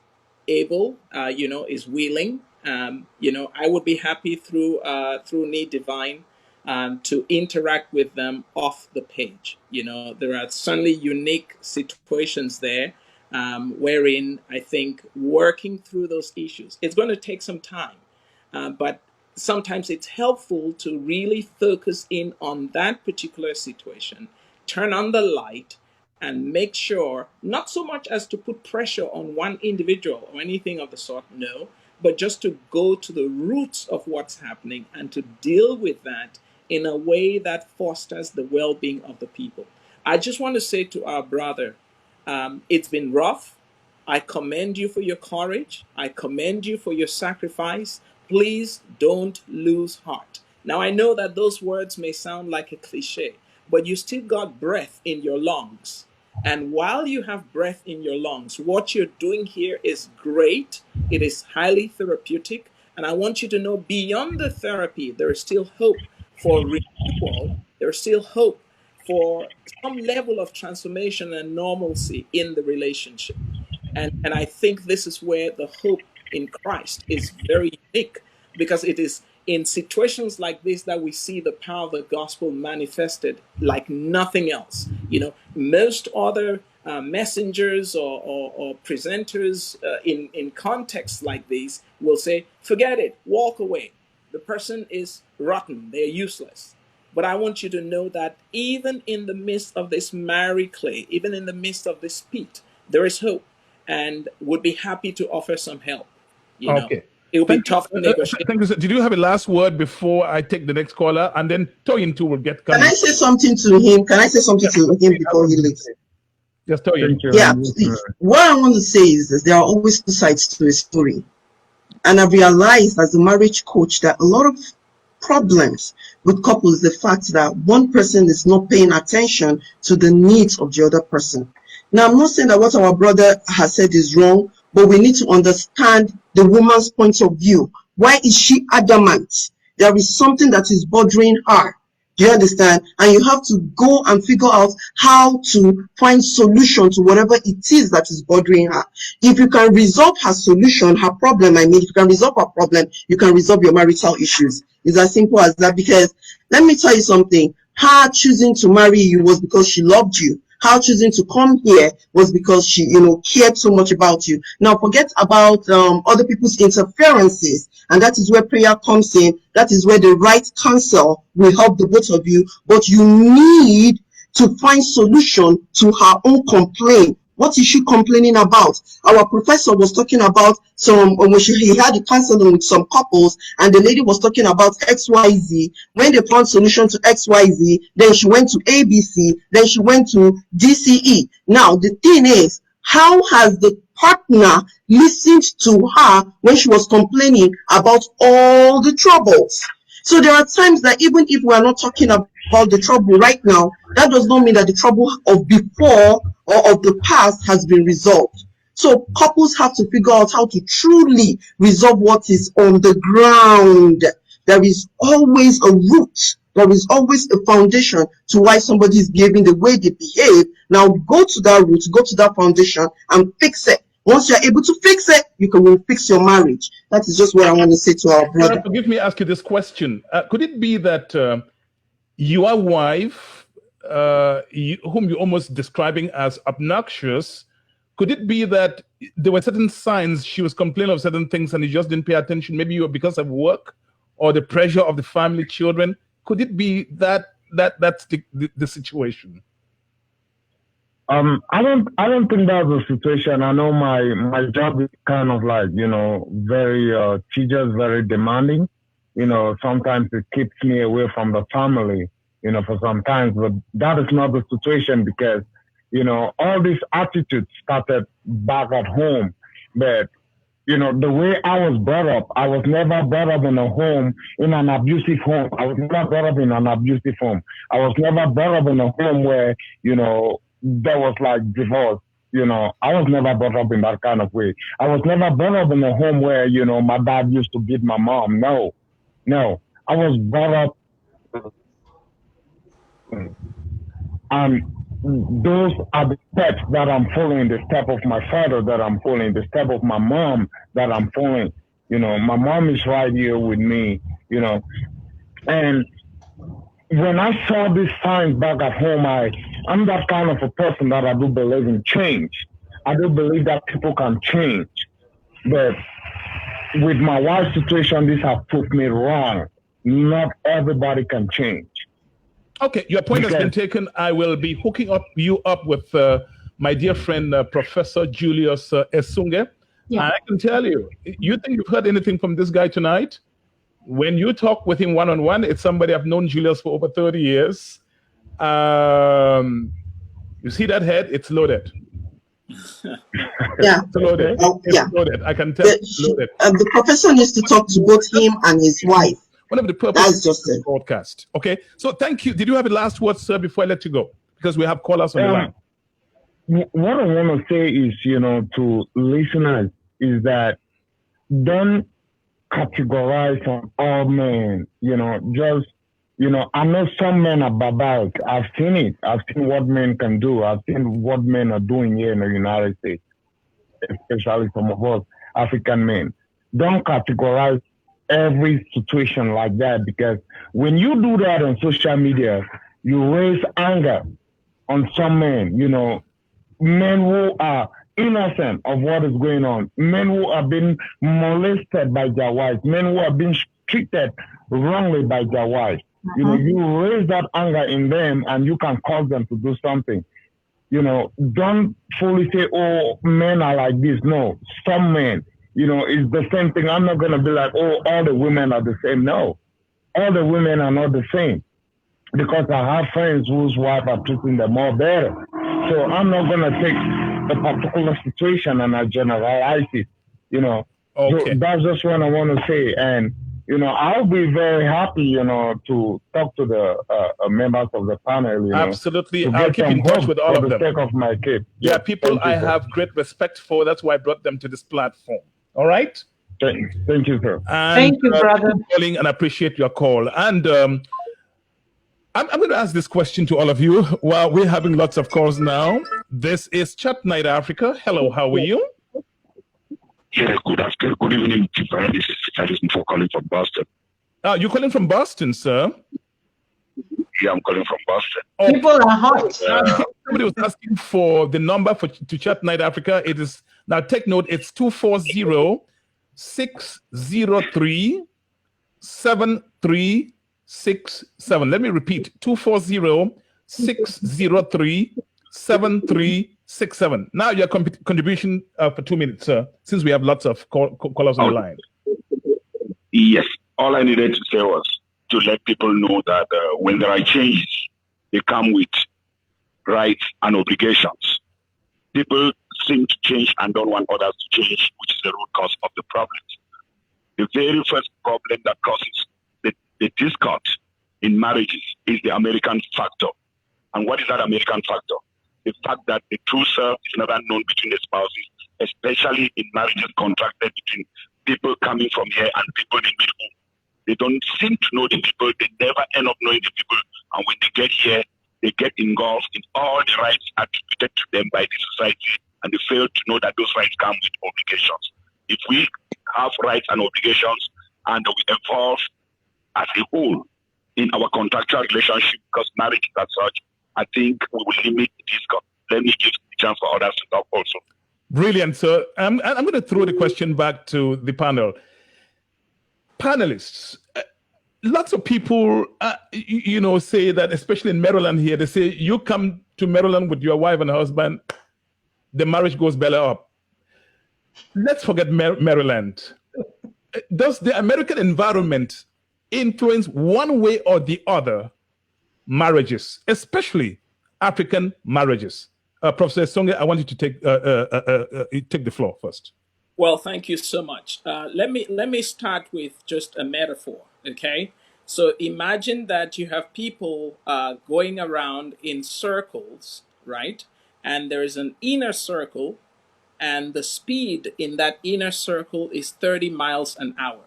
able, is willing, I would be happy through Need Divine to interact with them off the page. There are certainly unique situations there wherein I think working through those issues, it's going to take some time, but sometimes it's helpful to really focus in on that particular situation, turn on the light, and make sure, not so much as to put pressure on one individual or anything of the sort, no, but just to go to the roots of what's happening and to deal with that in a way that fosters the well-being of the people. I just want to say to our brother, it's been rough. I commend you for your courage. I commend you for your sacrifice. Please don't lose heart. Now, I know that those words may sound like a cliche, but you still got breath in your lungs. And while you have breath in your lungs, what you're doing here is great. It is highly therapeutic. And I want you to know, beyond the therapy, there is still hope for renewal. There's still hope for some level of transformation and normalcy in the relationship. And I think this is where the hope in Christ is very unique, because it is in situations like this that we see the power of the gospel manifested like nothing else. Most other messengers or presenters in contexts like these will say, forget it, walk away. The person is rotten, they're useless. But I want you to know that even in the midst of this miry clay, even in the midst of this pit, there is hope, and would be happy to offer some help. Okay. It will be tough to negotiate. Thank you, sir. Did you have a last word before I take the next caller? And then Toyin too will get coming. Can I say something to him? To him before he leaves? Just Toyin. Yeah. What I want to say is that there are always two sides to a story. And I realized as a marriage coach that a lot of problems with couples, the fact that one person is not paying attention to the needs of the other person. Now, I'm not saying that what our brother has said is wrong, but we need to understand the woman's point of view. Why is she adamant? There is something that is bothering her. Do you understand? And you have to go and figure out how to find solution to whatever it is that is bothering her. If you can resolve her solution, her problem, if you can resolve her problem, you can resolve your marital issues. It's as simple as that. Because let me tell you something. Her choosing to marry you was because she loved you. Her choosing to come here was because she, cared so much about you. Now, forget about other people's interferences, and that is where prayer comes in. That is where the right counsel will help the both of you. But you need to find solution to her own complaint. What is she complaining about? Our professor was talking about he had a counseling with some couples, and the lady was talking about XYZ. When they found solution to XYZ, then she went to ABC, then she went to DCE. Now, the thing is, how has the partner listened to her when she was complaining about all the troubles? So there are times that even if we are not talking about the trouble right now, that does not mean that the trouble of before or of the past has been resolved. So couples have to figure out how to truly resolve what is on the ground. There is always a root. There is always a foundation to why somebody is behaving the way they behave. Now go to that root, go to that foundation and fix it. Once you're able to fix it, you can fix your marriage. That is just what I want to say to our brother. Forgive me ask you this question. Could it be that your wife, whom you're almost describing as obnoxious, could it be that there were certain signs she was complaining of certain things and you just didn't pay attention? Maybe you were because of work or the pressure of the family, children. Could it be that's the situation? I don't think that's the situation. I know my job is kind of like, very tedious, very demanding. Sometimes it keeps me away from the family, for some times, but that is not the situation because, all these attitudes started back at home. But, the way I was brought up, I was never brought up in an abusive home. I was never brought up in an abusive home. I was never brought up in a home where, there was like divorce. I was never brought up in that kind of way. I was never brought up in a home where, my dad used to beat my mom. No. I was brought up, and those are the steps that I'm following, the step of my father that I'm following, the step of my mom that I'm following. My mom is right here with me, and when I saw these signs back at home, I'm that kind of a person that I do believe in change. I do believe that people can change. But with my wife's situation, this has proved me wrong. Not everybody can change. Okay, your point has been taken. I will be hooking you up with my dear friend, Professor Julius Esunge. Yeah. And I can tell you, you think you've heard anything from this guy tonight? When you talk with him one-on-one, it's somebody I've known Julius for over 30 years. You see that head? It's loaded. Yeah. It's loaded. It's loaded. I can tell it's loaded. The professor needs to talk to both him and his wife. One of the purposes of the broadcast. Okay. So thank you. Did you have a last word, sir, before I let you go? Because we have callers on the line. What I want to say is, to listeners is that don't categorize on all men, I know some men are barbaric. I've seen it. I've seen what men can do. I've seen what men are doing here in the United States, especially some of us African men. Don't categorize every situation like that, because when you do that on social media, you raise anger on some men, men who are innocent of what is going on, men who are being molested by their wives, men who are being treated wrongly by their wives. You raise that anger in them and you can cause them to do something. Don't fully say, oh, men are like this. No, some men, it's the same thing. I'm not going to be like, oh, all the women are the same. No, all the women are not the same, because I have friends whose wives are treating them more better. So I'm not going to take a particular situation and I generalize it. Okay. So that's just what I want to say. And, I'll be very happy, to talk to the members of the panel, Absolutely. to I'll get keep some in touch hope with all for of the them. sake of my kid. They are Yes, people I have great respect for. That's why I brought them to this platform. All right? Thank you, sir. And, thank you, brother. Calling and appreciate your call. And I'm going to ask this question to all of you. Well, we're having lots of calls now. This is Chat Night Africa. Hello, how are you? Yeah, good afternoon. Good evening, Tiffany. This is Richardson for calling from Boston. You're calling from Boston, sir? Yeah, I'm calling from Boston. Okay. People are hot. Somebody was asking for the number to Chat Night Africa. It is, now take note, it's 240-603-7367. Let me repeat, 240-603-7367. Now your contribution for 2 minutes, sir, since we have lots of callers on the line. Yes, all I needed to say was to let people know that when there are changes, they come with rights and obligations. People seem to change and don't want others to change, which is the root cause of the problems. The very first problem that causes the discord in marriages is the American factor. And what is that American factor? The fact that the true self is never known between the spouses, especially in marriages contracted between people coming from here and people in middle. They don't seem to know the people. They never end up knowing the people. And when they get here, they get engulfed in all the rights attributed to them by the society, and they fail to know that those rights come with obligations. If we have rights and obligations and we evolve as a whole in our contractual relationship, because marriage is as such, I think we will limit the discord. Let me give the chance for others to talk also. Brilliant, sir. I'm going to throw the question back to the panel. Panelists, lots of people, say that, especially in Maryland here, they say you come to Maryland with your wife and husband, the marriage goes belly up. Let's forget Maryland. Does the American environment influence one way or the other marriages, especially African marriages? Professor Songe, I want you to take the floor first. Well, thank you so much. Let me start with just a metaphor, okay? So imagine that you have people going around in circles, right? And there is an inner circle, and the speed in that inner circle is 30 miles an hour.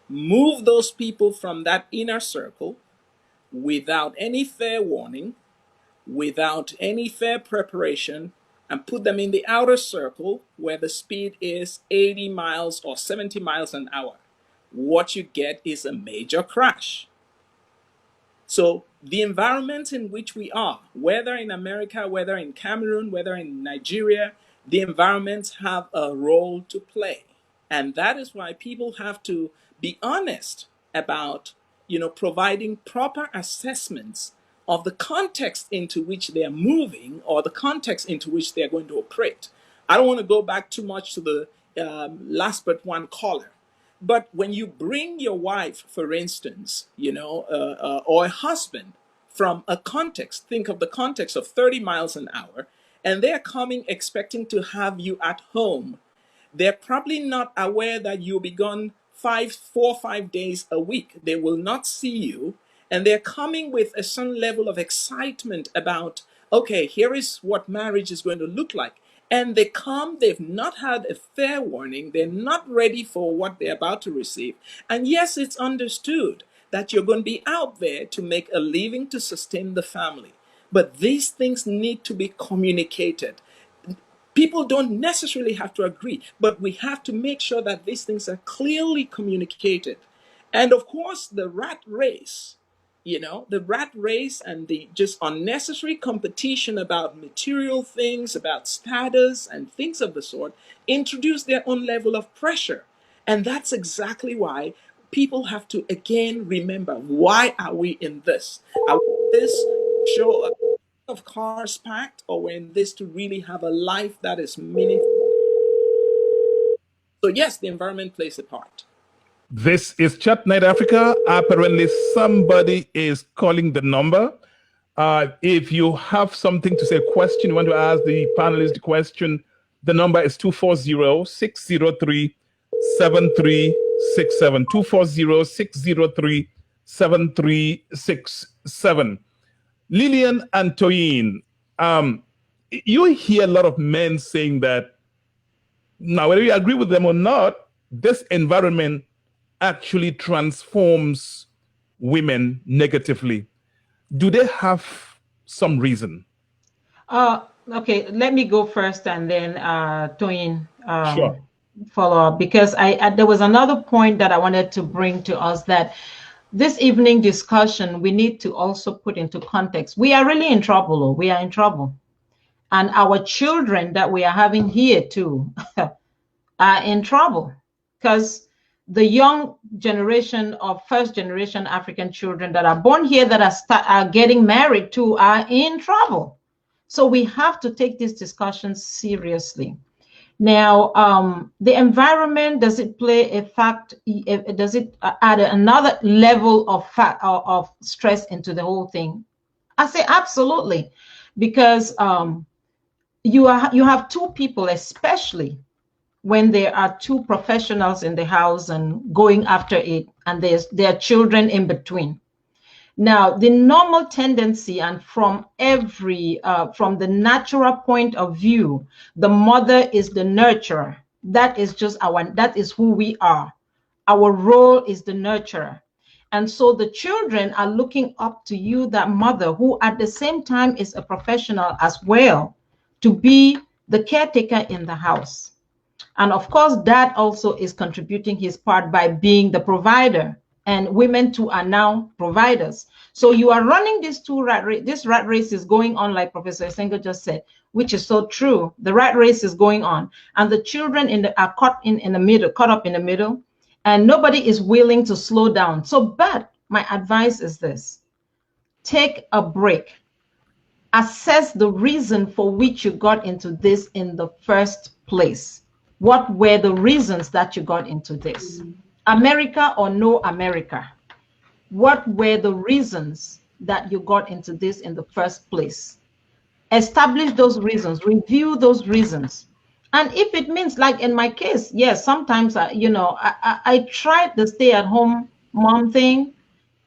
Move those people from that inner circle without any fair warning, without any fair preparation, and put them in the outer circle where the speed is 80 miles or 70 miles an hour. What you get is a major crash. So the environment in which we are, whether in America, whether in Cameroon, whether in Nigeria, the environments have a role to play. And that is why people have to be honest about, providing proper assessments of the context into which they are moving or the context into which they are going to operate. I don't want to go back too much to the last but one caller. But when you bring your wife, for instance, or a husband from a context, think of the context of 30 miles an hour, and they're coming expecting to have you at home, they're probably not aware that you'll be gone 4 or 5 days a week. They will not see you, and they're coming with a certain level of excitement about, okay, here is what marriage is going to look like. And they've not had a fair warning, they're not ready for what they're about to receive. And yes, it's understood that you're going to be out there to make a living to sustain the family. But these things need to be communicated. People don't necessarily have to agree, but we have to make sure that these things are clearly communicated. And of course, the rat race and the just unnecessary competition about material things, about status and things of the sort, introduce their own level of pressure. And that's exactly why people have to again remember, why are we in this? Are we in this show of cars packed, or we're in this to really have a life that is meaningful? So yes, the environment plays a part. This is Chat Night Africa. Apparently somebody is calling the number. If you have something to say, a question, you want to ask the panelists the question, the number is 240-603-7367. 7367. 240-603-7367. Lillian and Toyin, you hear a lot of men saying that, now whether you agree with them or not, this environment actually transforms women negatively. Do they have some reason? Okay, let me go first and then Toyin Sure. follow up, because there was another point that I wanted to bring to us, that this evening discussion, we need to also put into context. We are really in trouble, or we are in trouble. And our children that we are having here too are in trouble, because the young generation of first generation African children that are born here that are getting married to are in trouble. So we have to take this discussion seriously. Now, the environment, does it play a fact? Does it add another level of stress into the whole thing? I say absolutely, because you have two people, especially when there are two professionals in the house and going after it, and there are children in between. Now, the normal tendency, and from the natural point of view, the mother is the nurturer. That is who we are. Our role is the nurturer. And so the children are looking up to you, that mother, who at the same time is a professional as well, to be the caretaker in the house. And of course, dad also is contributing his part by being the provider. And women too are now providers. So you are running these two this rat race is going on, like Professor Senga just said, which is so true. The rat race is going on, and the children are caught up in the middle, and nobody is willing to slow down. So, but my advice is this: take a break. Assess the reason for which you got into this in the first place. What were the reasons that you got into this? America or no America? What were the reasons that you got into this in the first place? Establish those reasons, review those reasons. And if it means, like in my case, yes, sometimes, I tried the stay-at-home mom thing,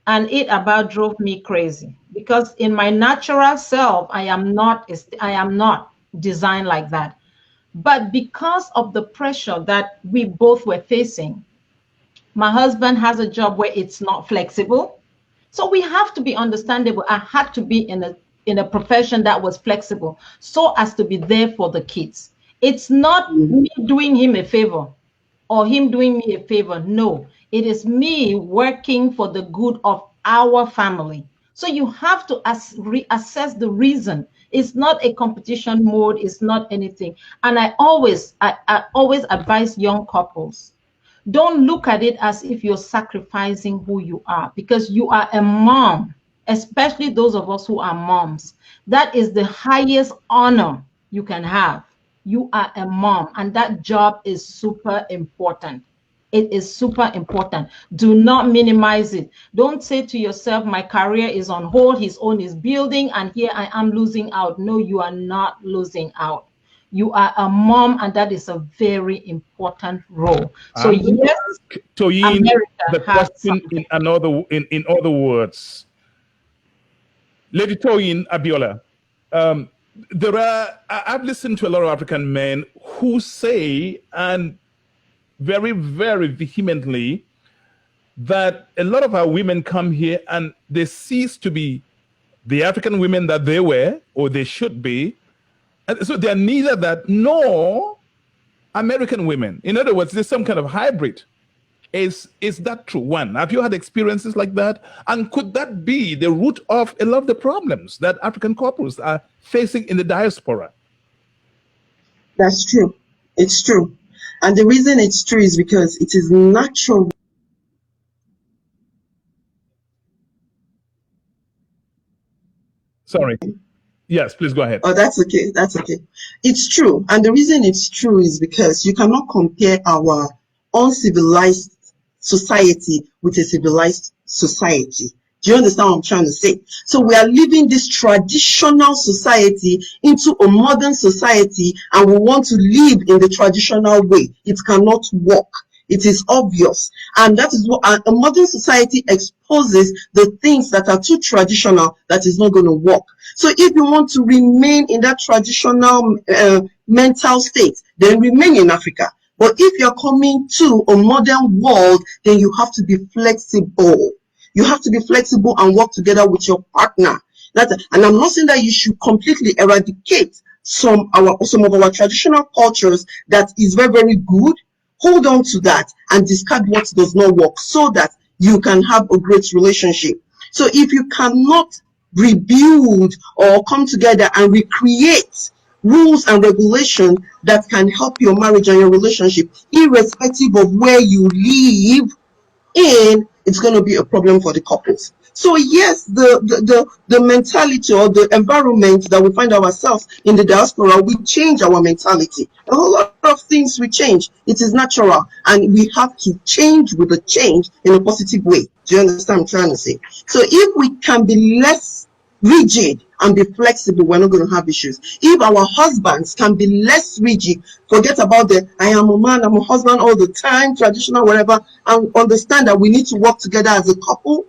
and it about drove me crazy, because in my natural self, I am not designed like that. But because of the pressure that we both were facing, my husband has a job where it's not flexible. So we have to be understandable. I had to be in a profession that was flexible so as to be there for the kids. It's not me doing him a favor or him doing me a favor. No, it is me working for the good of our family. So you have to reassess the reason. It's not a competition mode. It's not anything. And I always advise young couples, don't look at it as if you're sacrificing who you are, because you are a mom, especially those of us who are moms. That is the highest honor you can have. You are a mom, and that job is super important. It is super important. Do not minimize it. Don't say to yourself, my career is on hold, his own is building, and here I am losing out. No, you are not losing out. You are a mom, and that is a very important role. So yes, Toyin, the question in other words, Lady Toyin Abiola, I've listened to a lot of African men who say, and very, very vehemently, that a lot of our women come here and they cease to be the African women that they were or they should be. And so they're neither that nor American women. In other words, there's some kind of hybrid. Is that true? One, have you had experiences like that? And could that be the root of a lot of the problems that African couples are facing in the diaspora? That's true. It's true. And the reason it's true is because it is natural. Sorry. Yes, please go ahead. Oh, that's okay. That's okay. It's true. And the reason it's true is because you cannot compare our uncivilized society with a civilized society. Do you understand what I'm trying to say? So we are living this traditional society into a modern society, and we want to live in the traditional way. It cannot work. It is obvious. And that is what a modern society exposes, the things that are too traditional that is not going to work. So if you want to remain in that traditional mental state, then remain in Africa. But if you're coming to a modern world, then you have to be flexible. You have to be flexible and work together with your partner. And I'm not saying that you should completely eradicate some of our traditional cultures that is very, very good. Hold on to that and discard what does not work so that you can have a great relationship. So if you cannot rebuild or come together and recreate rules and regulations that can help your marriage and your relationship, irrespective of where you live in, it's going to be a problem for the couples. So yes, the mentality or the environment that we find ourselves in the diaspora, we change our mentality. A whole lot of things we change. It is natural, and we have to change with the change in a positive way. Do you understand what I'm trying to say? So if we can be less rigid and be flexible, we're not going to have issues. If our husbands can be less rigid, forget about the I am a man, I'm a husband all the time, traditional, whatever, and understand that we need to work together as a couple,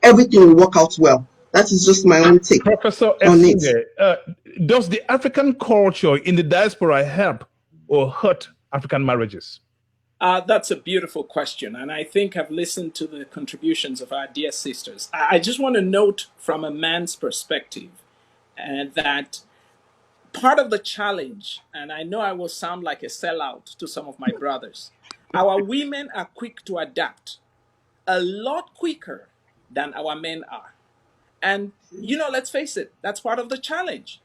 everything will work out well. That is just my own take Professor on it. Does the African culture in the diaspora help or hurt African marriages? That's a beautiful question. And I think I've listened to the contributions of our dear sisters. I just want to note from a man's perspective that part of the challenge, and I know I will sound like a sellout to some of my brothers, our women are quick to adapt, a lot quicker than our men are. And, let's face it, that's part of the challenge.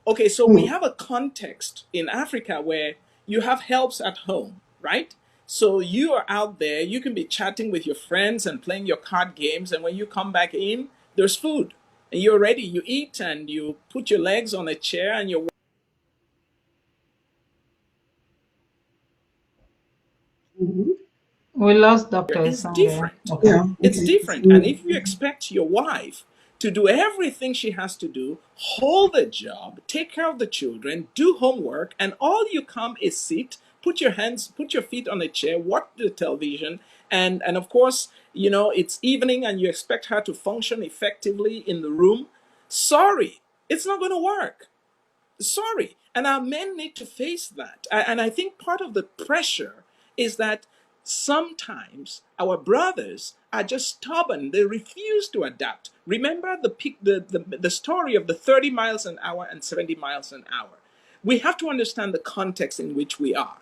Okay, so we have a context in Africa where you have helps at home, right? So you are out there, you can be chatting with your friends and playing your card games, and when you come back in, there's food. And you're ready, you eat and you put your legs on a chair and you're We lost Dr. is Isanga. different. Okay. Yeah, It's okay. different. And if you expect your wife to do everything she has to do, hold a job, take care of the children, do homework, and all you come is sit, put your feet on a chair, watch the television, and of course, it's evening and you expect her to function effectively in the room. Sorry, it's not going to work. Sorry. And our men need to face that. And I think part of the pressure is that sometimes our brothers are just stubborn. They refuse to adapt. Remember the story of the 30 miles an hour and 70 miles an hour. We have to understand the context in which we are.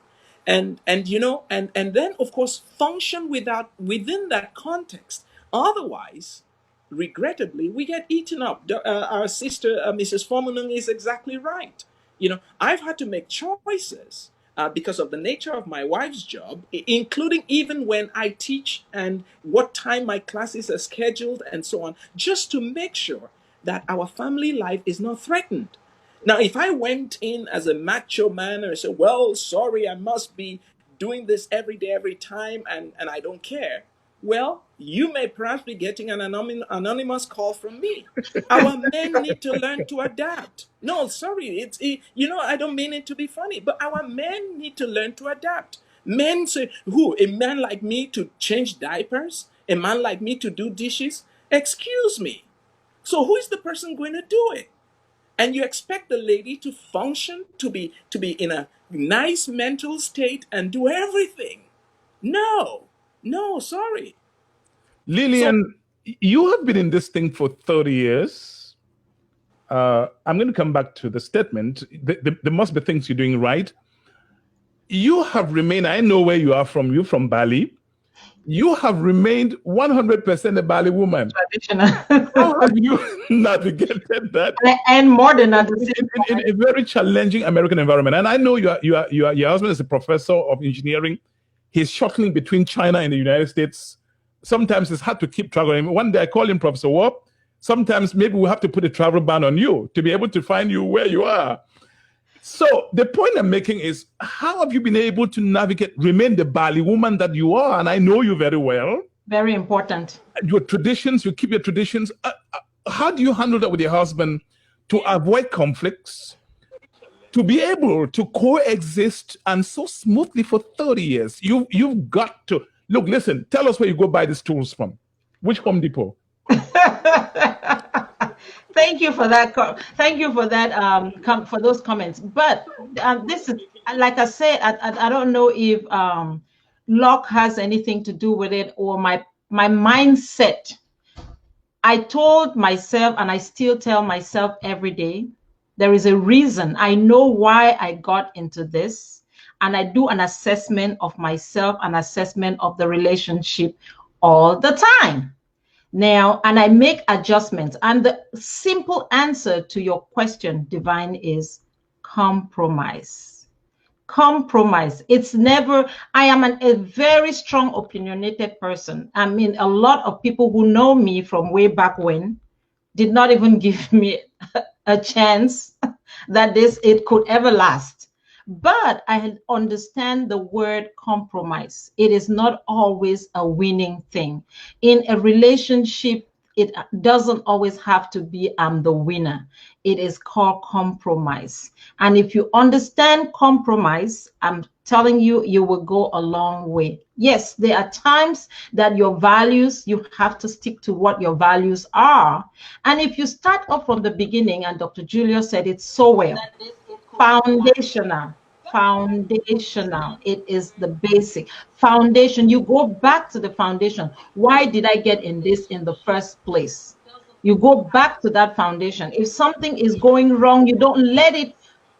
And then of course function within that context. Otherwise, regrettably, we get eaten up. Our sister, Mrs. Formanung, is exactly right. I've had to make choices because of the nature of my wife's job, including even when I teach and what time my classes are scheduled and so on, just to make sure that our family life is not threatened. Now, if I went in as a macho man and said, well, sorry, I must be doing this every day, every time, and I don't care, well, you may perhaps be getting an anonymous call from me. Our men need to learn to adapt. No, sorry, I don't mean it to be funny, but our men need to learn to adapt. Men say, who? A man like me to change diapers? A man like me to do dishes? Excuse me. So who is the person going to do it? And you expect the lady to function, to be in a nice mental state and do everything. No, sorry. Lillian, you have been in this thing for 30 years. I'm going to come back to the statement. There must be things you're doing right. You have remained, I know where you are from, you're from Bali. You have remained 100% a Bali woman. Traditional. How have you navigated that? And modern at the same time. In a very challenging American environment. And I know your husband is a professor of engineering. He's shuttling between China and the United States. Sometimes it's hard to keep track of him. One day I call him Professor Warp. Sometimes maybe we have to put a travel ban on you to be able to find you where you are. So the point I'm making is, how have you been able to navigate, remain the Bali woman that you are? And I know you very well. Very important. Your traditions, you keep your traditions. How do you handle that with your husband to avoid conflicts, to be able to coexist and so smoothly for 30 years, you've got to look, listen, tell us where you go buy these tools from. Which Home Depot? Thank you for that. Thank you for that. For those comments. But this is, like I said, I don't know if luck has anything to do with it, or my mindset. I told myself, and I still tell myself every day, there is a reason. I know why I got into this, and I do an assessment of myself, an assessment of the relationship all the time. Now, and I make adjustments. And the simple answer to your question, Divine, is compromise. Compromise. It's never, I am a very strong opinionated person. I mean, a lot of people who know me from way back when did not even give me a chance that it could ever last. But I understand the word compromise. It is not always a winning thing. In a relationship, it doesn't always have to be I'm the winner. It is called compromise. And if you understand compromise, I'm telling you, you will go a long way. Yes, there are times that your values, you have to stick to what your values are. And if you start off from the beginning, and Dr. Julia said it so well, foundational. It is the basic foundation. You go back to the foundation. Why did I get in this in the first place? You go back to that foundation. If something is going wrong, you don't let it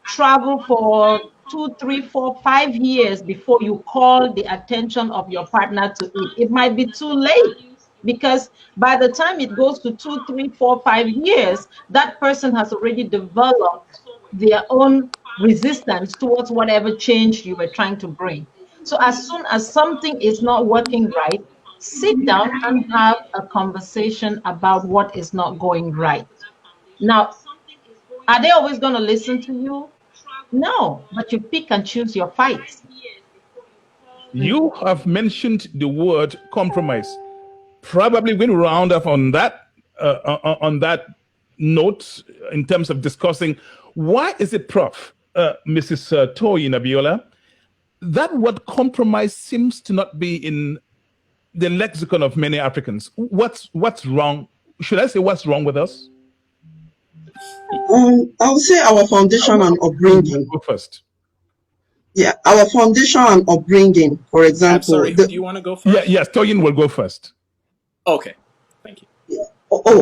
travel for 2, 3, 4, 5 years before you call the attention of your partner to it. It might be too late, because by the time it goes to 2, 3, 4, 5 years, that person has already developed their own resistance towards whatever change you were trying to bring. So as soon as something is not working right, sit down and have a conversation about what is not going right. Now, are they always going to listen to you? No, but you pick and choose your fights. You have mentioned the word compromise. Probably we'll round up on that note in terms of discussing why is it, Prof. Mrs. Toyin Abiola, that word compromise seems to not be in the lexicon of many Africans. What's wrong? Should I say what's wrong with us? I would say our foundation and upbringing. Go first. Yeah, our foundation and upbringing, for example. Sorry, do you want to go first? Yes, Toyin will go first. Okay, thank you. Yeah.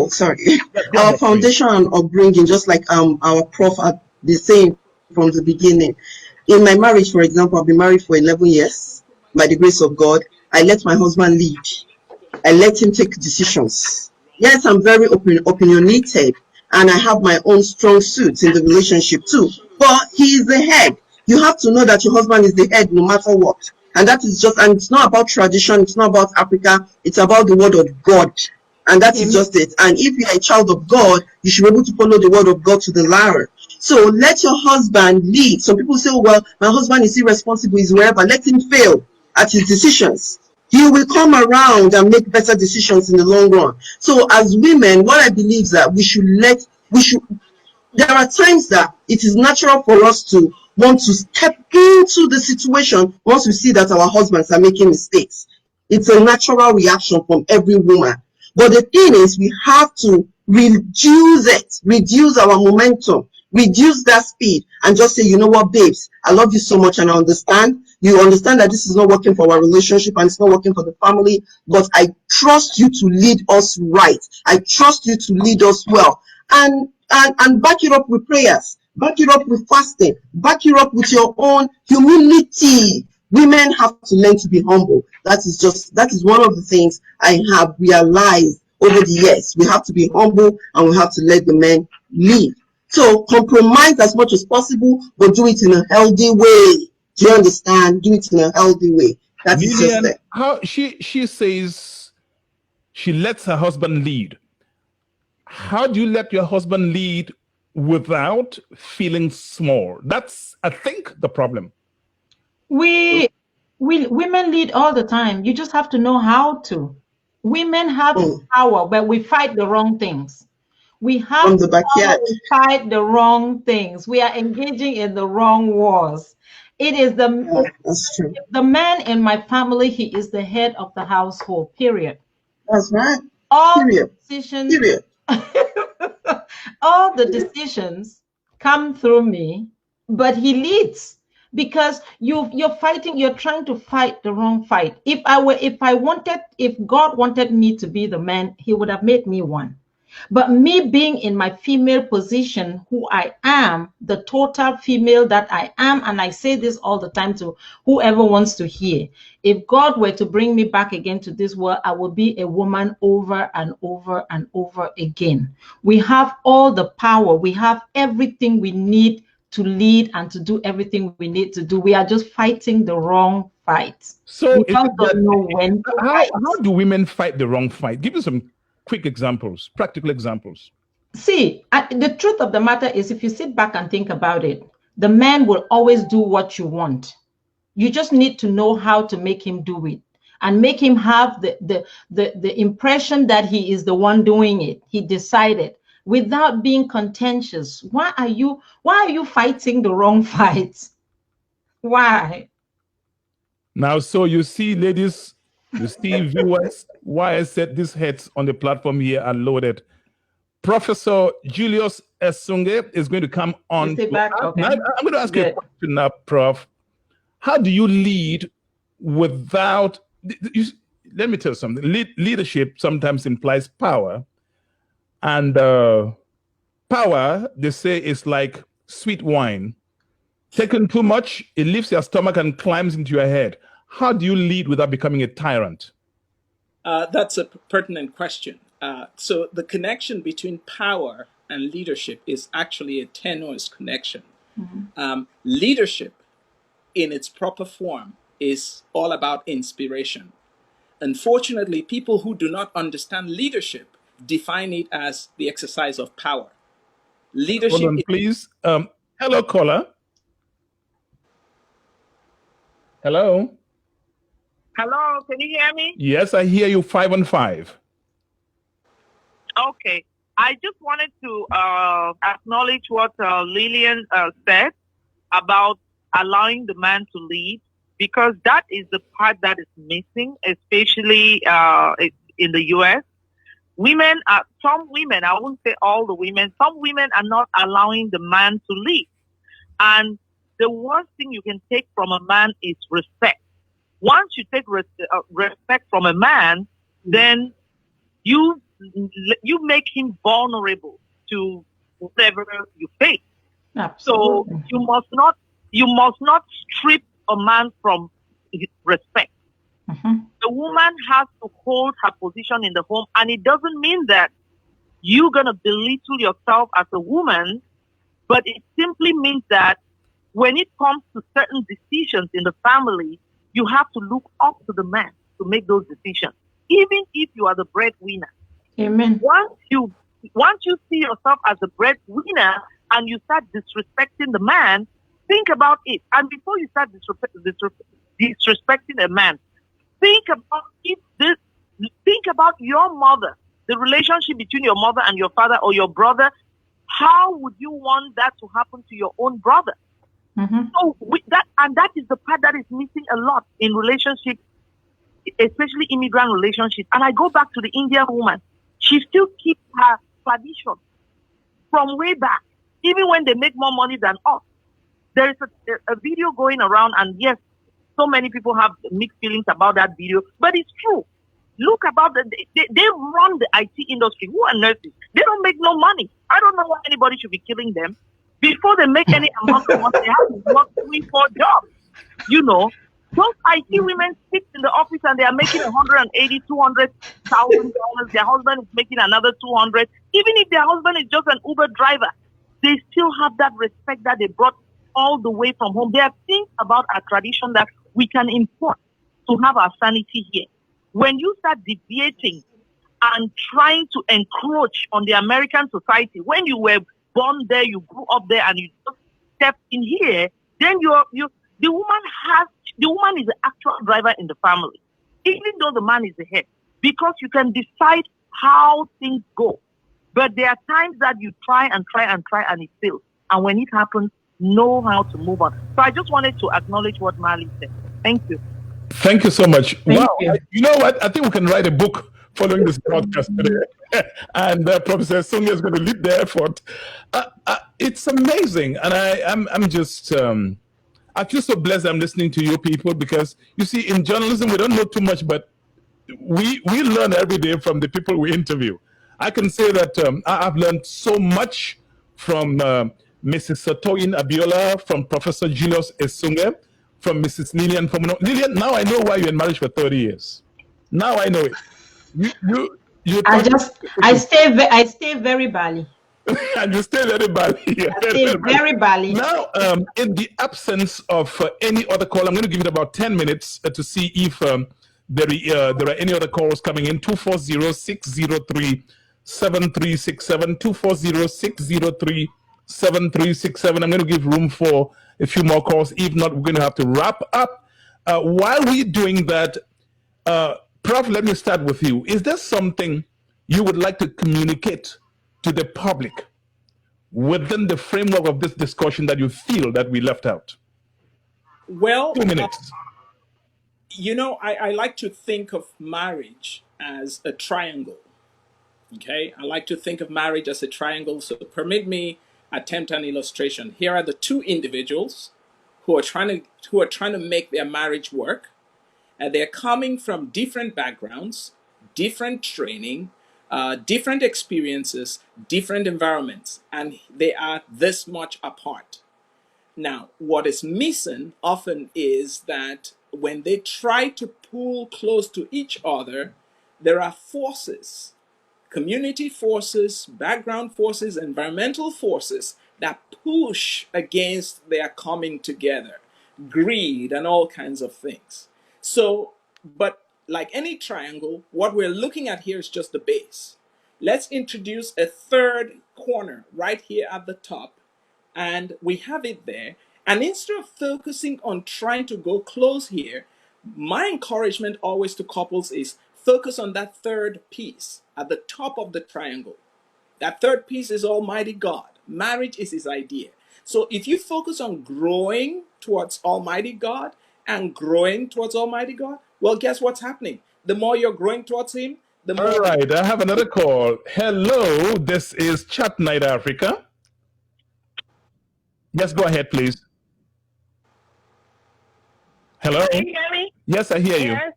Sorry. Our foundation and upbringing, just like our prof had been saying from the beginning. In my marriage, for example, I've been married for 11 years. By the grace of God, I let my husband lead. I let him take decisions. Yes, I'm very opinionated, and I have my own strong suits in the relationship too. But he is the head. You have to know that your husband is the head no matter what. And that is just, and it's not about tradition, it's not about Africa, it's about the word of God. And that is just it. And if you're a child of God, you should be able to follow the word of God to the letter. So let your husband lead. Some people say, oh, well, my husband is irresponsible, he's wherever. Let him fail at his decisions. He will come around and make better decisions in the long run. So as women, what I believe is that there are times that it is natural for us to want to step into the situation once we see that our husbands are making mistakes. It's a natural reaction from every woman. But the thing is, we have to reduce our momentum, reduce that speed, and just say, you know what, babes, I love you so much, and I understand. You understand that this is not working for our relationship and it's not working for the family, but I trust you to lead us right. I trust you to lead us well. And back it up with prayers, back it up with fasting, back it up with your own humility. Women have to learn to be humble. That is one of the things I have realized over the years. We have to be humble and we have to let the men lead. So compromise as much as possible, but do it in a healthy way. Do you understand? Do it in a healthy way. That is just it. How she says she lets her husband lead. How do you let your husband lead without feeling small? That's, I think, the problem. We women lead all the time. You just have to know how to. Women have power, but we fight the wrong things. We have from the backyard. to fight the wrong things. We are engaging in the wrong wars. It is Yeah, that's true. the man in my family, he is the head of the household, period. That's right. All the Period. decisions, Period. all the decisions come through me, but he leads because you're fighting, you're trying to fight the wrong fight. If God wanted me to be the man, he would have made me one. But me being in my female position, who I am, the total female that I am, and I say this all the time to whoever wants to hear, if God were to bring me back again to this world, I would be a woman over and over and over again. We have all the power, we have everything we need to lead and to do everything we need to do. We are just fighting the wrong fight. So We is just it that, don't know when to how fight. do women fight the wrong fight? Give us some quick examples, practical examples. See, the truth of the matter is, if you sit back and think about it, the man will always do what you want. You just need to know how to make him do it and make him have the impression that he is the one doing it. He decided without being contentious. Why are you fighting the wrong fights? Why? Now, so you see, ladies, you see, viewers, why I said these heads on the platform here are loaded. Professor Julius Esunge is going to come on. Sit back. Okay. I'm going to ask you a Good. question now, Prof. How do you lead without? Let me tell you something. Leadership sometimes implies power, and power, they say, is like sweet wine. Taken too much, it leaves your stomach and climbs into your head. How do you lead without becoming a tyrant? That's a pertinent question. So the connection between power and leadership is actually a tenuous connection. Leadership in its proper form is all about inspiration. Unfortunately, people who do not understand leadership define it as the exercise of power. Hold Leadership on, is please. Hello, caller. Hello. Hello, can you hear me? Yes, I hear you 5 on 5. Okay. I just wanted to acknowledge what Lillian said about allowing the man to lead, because that is the part that is missing, especially in the U.S. Some women, I won't say all the women, some women are not allowing the man to lead. And the worst thing you can take from a man is respect. Once you take respect from a man, then you make him vulnerable to whatever you face. Absolutely. So you must not strip a man from his respect. The woman has to hold her position in the home, and it doesn't mean that you're gonna belittle yourself as a woman, but it simply means that when it comes to certain decisions in the family, you have to look up to the man to make those decisions, even if you are the breadwinner. Amen. Once you see yourself as a breadwinner and you start disrespecting the man, think about it. And before you start disrespecting a man, think about your mother, the relationship between your mother and your father or your brother. How would you want that to happen to your own brother? So that is the part that is missing a lot in relationships, especially immigrant relationships. And I go back to the Indian woman. She still keeps her tradition from way back, even when they make more money than us. There is a video going around, and yes, so many people have mixed feelings about that video, but it's true. Look about they run the IT industry. Who are nurses? They don't make no money. I don't know why anybody should be killing them. Before they make any amount of money, they have to work 3-4 jobs. You know, those IT women sit in the office and they are making $180,000, $200,000. Their husband is making another 200. Even if their husband is just an Uber driver, they still have that respect that they brought all the way from home. There are things about our tradition that we can import to have our sanity here. When you start deviating and trying to encroach on the American society, when you were born there, you grew up there, and you just step in here, then the woman is the actual driver in the family, even though the man is the head, because you can decide how things go. But there are times that you try and it fails. And when it happens, know how to move on. So I just wanted to acknowledge what Marley said. Thank you. Thank you so much. Thank Wow. you. You know what? I think we can write a book following this podcast today. And Professor Sonia is going to lead the effort. It's amazing. And I'm just, I feel so blessed I'm listening to you people, because you see, in journalism, we don't know too much, but we learn every day from the people we interview. I can say that I've learned so much from Mrs. Sotoyin Abiola, from Professor Julius Esunge, from Mrs. Lillian Fomuno. Lillian, now I know why you're in marriage for 30 years. Now I know it. I stay very Bali. And you stay very Bali. I stay very Bali. Now, in the absence of any other call, I'm going to give it about 10 minutes to see if there are any other calls coming in. 240-603-7367, 240-603-7367. I'm going to give room for a few more calls. If not, we're going to have to wrap up. While we're doing that, Prof, let me start with you. Is there something you would like to communicate to the public within the framework of this discussion that you feel that we left out? Well, 2 minutes. I like to think of marriage as a triangle. Okay, I like to think of marriage as a triangle. So permit me attempt an illustration. Here are the two individuals who are trying to make their marriage work, and they're coming from different backgrounds, different training, different experiences, different environments, and they are this much apart. Now, what is missing often is that when they try to pull close to each other, there are forces, community forces, background forces, environmental forces that push against their coming together, greed and all kinds of things. So, but like any triangle, what we're looking at here is just the base. Let's introduce a third corner right here at the top, and we have it there. And instead of focusing on trying to go close here, my encouragement always to couples is focus on that third piece at the top of the triangle. That third piece is Almighty God. Marriage is His idea. So if you focus on growing towards Almighty God and growing towards Almighty God, well, guess what's happening? The more you're growing towards Him, the more. All right, I have another call. Hello, this is Chat Night Africa. Yes, go ahead, please. Hello? Can you hear me? Yes, I hear you. Yes.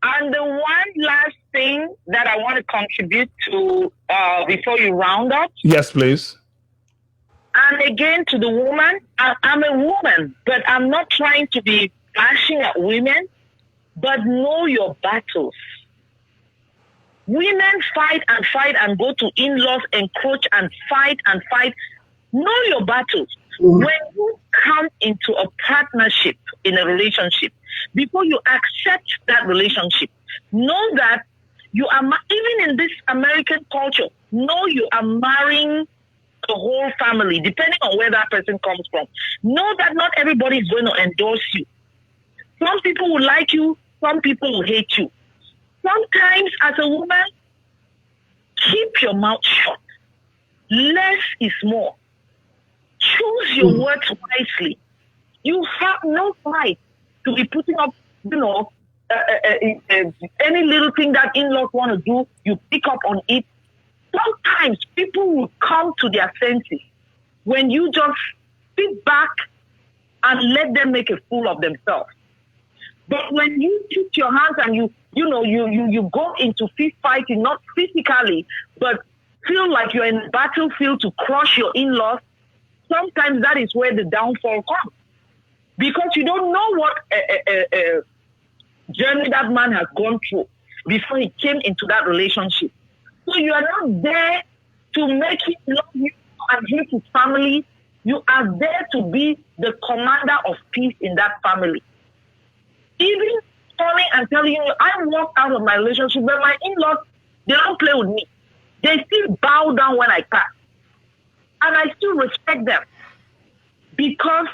And the one last thing that I want to contribute to before you round up. Yes, please. And again, to the woman, I'm a woman, but I'm not trying to be bashing at women, but know your battles. Women fight and go to in-laws, encroach and fight. Know your battles. When you come into a partnership in a relationship, before you accept that relationship, know that you are, even in this American culture, know you are marrying the whole family, depending on where that person comes from. Know that not everybody is going to endorse you. Some people will like you, some people will hate you. Sometimes, as a woman, keep your mouth shut. Less is more. Choose your words wisely. You have no right to be putting up, any little thing that in-laws want to do, you pick up on it. Sometimes people will come to their senses when you just sit back and let them make a fool of themselves. But when you put your hands and you go into fist fighting, not physically, but feel like you're in a battlefield to crush your in-laws, sometimes that is where the downfall comes. Because you don't know what journey that man has gone through before he came into that relationship. So you are not there to make him love you and hate his family. You are there to be the commander of peace in that family. Even calling and telling you, I walked out of my relationship, but my in-laws, they don't play with me. They still bow down when I pass. And I still respect them because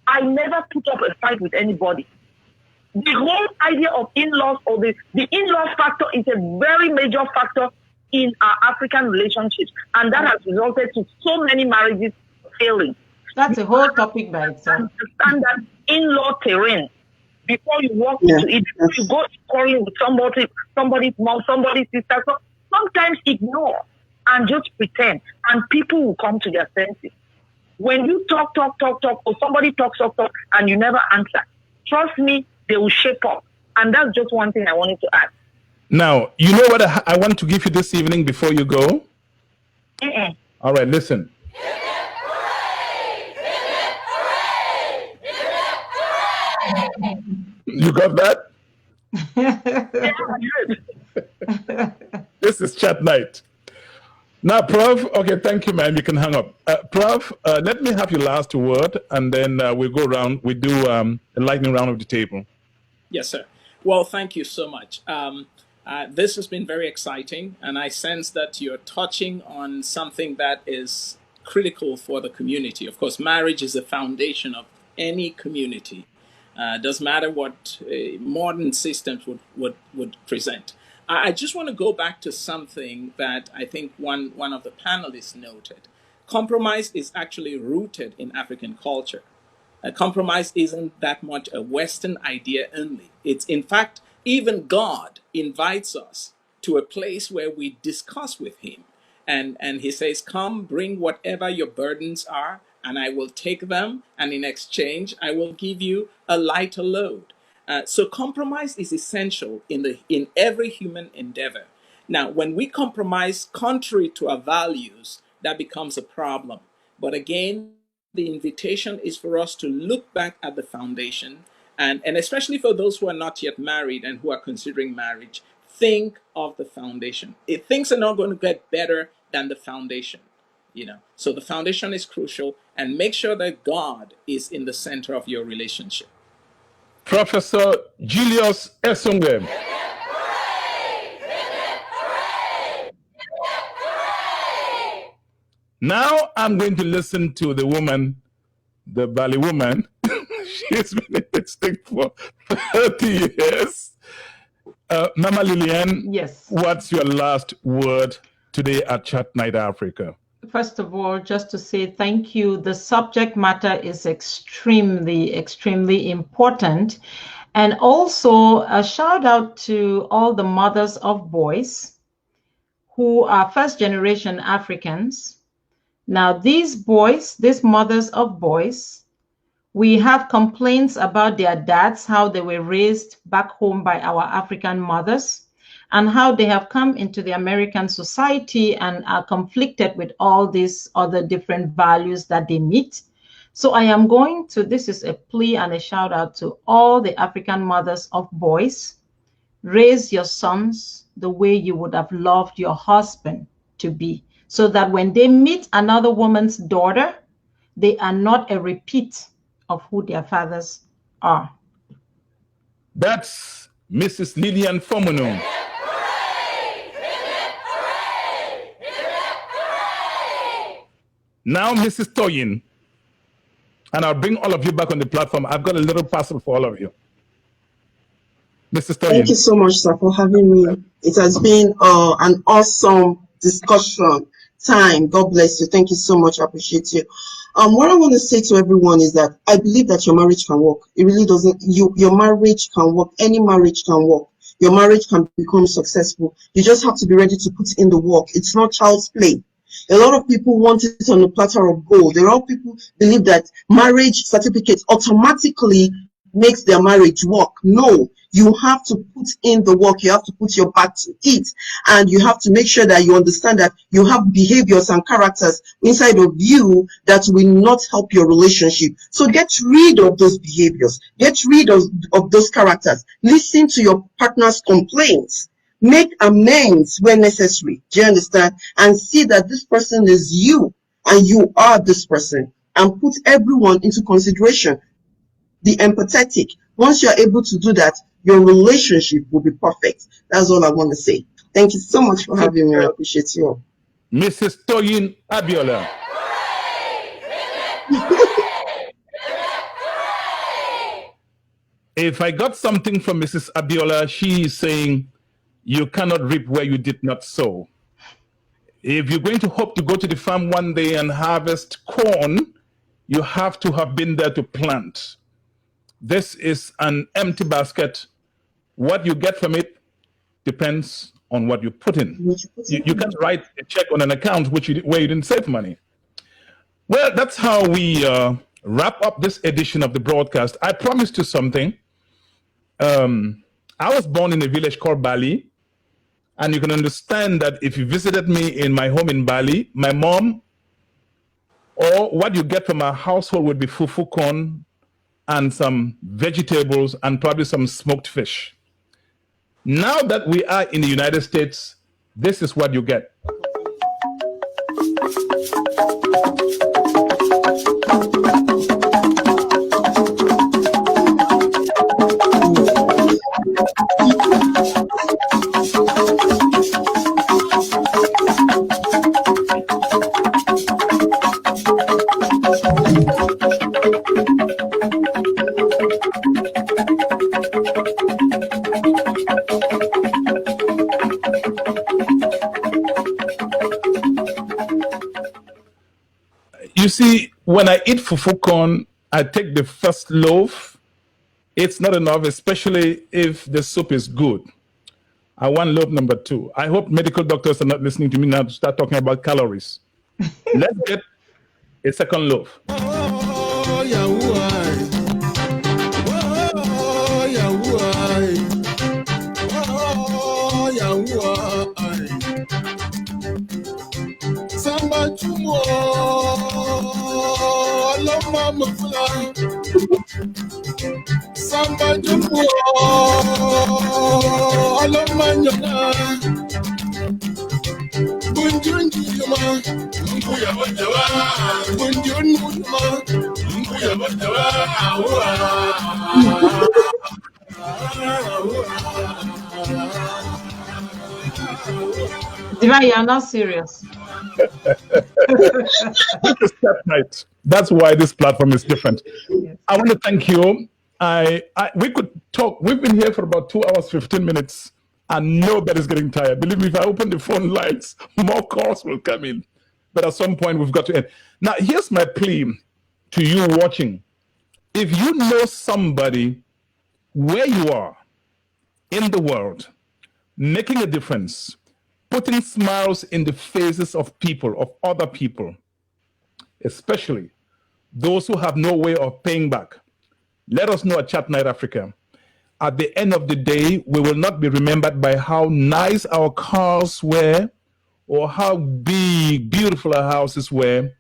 I never put up a fight with anybody. The whole idea of in-laws or the in-laws factor is a very major factor in our African relationships, and that has resulted to so many marriages failing. That's a whole topic by itself. Understand that in-law terrain before you walk into it, before you go quarreling with somebody's mom, somebody's sister. So sometimes ignore and just pretend, and people will come to their senses. When you talk, or somebody talks, and you never answer, trust me, they will shape up. And that's just one thing I wanted to add. Now, you know what I want to give you this evening before you go? All right, listen. You got that? This is chat night. Now, Prof, okay, thank you, man. You can hang up. Prof, let me have your last word, and then we'll go around. We do a lightning round of the table. Yes, sir. Well, thank you so much. This has been very exciting, and I sense that you're touching on something that is critical for the community. Of course, marriage is the foundation of any community. Doesn't matter what modern systems would present. I just want to go back to something that I think one of the panelists noted. Compromise is actually rooted in African culture. Compromise isn't that much a Western idea only. It's, in fact, even God invites us to a place where we discuss with him. And he says, come, bring whatever your burdens are, and I will take them. And in exchange, I will give you a lighter load. So compromise is essential in every human endeavor. Now, when we compromise contrary to our values, that becomes a problem. But again, the invitation is for us to look back at the foundation, and especially for those who are not yet married and who are considering marriage, think of the foundation. Things are not going to get better than the foundation, So the foundation is crucial, and make sure that God is in the center of your relationship. Professor Julius Esungem. Now I'm going to listen to the woman, the Bali woman. She's been in this thing for 30 years. Mama Lillian, yes. What's your last word today at Chat Night Africa? First of all, just to say thank you. The subject matter is extremely, extremely important. And also a shout out to all the mothers of boys who are first generation Africans. Now, these boys, these mothers of boys, we have complaints about their dads, how they were raised back home by our African mothers, and how they have come into the American society and are conflicted with all these other different values that they meet. So I am going to, this is a plea and a shout out to all the African mothers of boys. Raise your sons the way you would have loved your husband to be, so that when they meet another woman's daughter, they are not a repeat of who their fathers are. That's Mrs. Lillian Fomunum. Now, Mrs. Toyin, and I'll bring all of you back on the platform. I've got a little parcel for all of you. Mrs. Toyin. Thank you so much, sir, for having me. It has been an awesome discussion time. God bless you. Thank you so much. I appreciate you. What I want to say to everyone is that I believe that your marriage can work. It really doesn't. Your marriage can work. Any marriage can work. Your marriage can become successful. You just have to be ready to put in the work. It's not child's play. A lot of people want it on a platter of gold. A lot of people believe that marriage certificates automatically makes their marriage work. No, you have to put in the work. You have to put your back to it, and you have to make sure that you understand that you have behaviors and characters inside of you that will not help your relationship. So get rid of those behaviors. Get rid of those characters. Listen to your partner's complaints. Make amends where necessary. Do you understand? And see that this person is you and you are this person, and put everyone into consideration. Be empathetic. Once you're able to do that, your relationship will be perfect. That's all I want to say. Thank you so much for having me. I appreciate you all. Mrs. Toyin Abiola. If I got something from Mrs. Abiola, she is saying, you cannot reap where you did not sow. If you're going to hope to go to the farm one day and harvest corn, you have to have been there to plant. This is an empty basket. What you get from it depends on what you put in. You can't write a check on an account where you didn't save money. Well, that's how we wrap up this edition of the broadcast. I promised you something. I was born in a village called Bali, and you can understand that if you visited me in my home in Bali, my mom, or what you get from our household would be fufu corn and some vegetables and probably some smoked fish. Now that we are in the United States, this is what you get. You see, when I eat fufu corn, I take the first loaf. It's not enough, especially if the soup is good. I want loaf number 2. I hope medical doctors are not listening to me now to start talking about calories. Let's get a second loaf. Oh, yeah, why? Oh, yeah, why? Oh, yeah, why? Samba chumo, loma mufula. Samba chumo, loma nyona. Bunjunji yuma, mbuya bajawa. Bunjun yuma, mbuya bajawa. Divine, you're not serious. This is Chat Night. That's why this platform is different. Yes. I want to thank you. We could talk. We've been here for about 2 hours, 15 minutes, and nobody's getting tired. Believe me, if I open the phone lines, more calls will come in. But at some point, we've got to end. Now, here's my plea to you watching. If you know somebody where you are in the world, making a difference, putting smiles in the faces of people, of other people, especially those who have no way of paying back, let us know at Chat Night Africa. At the end of the day, we will not be remembered by how nice our cars were or how big, beautiful our houses were.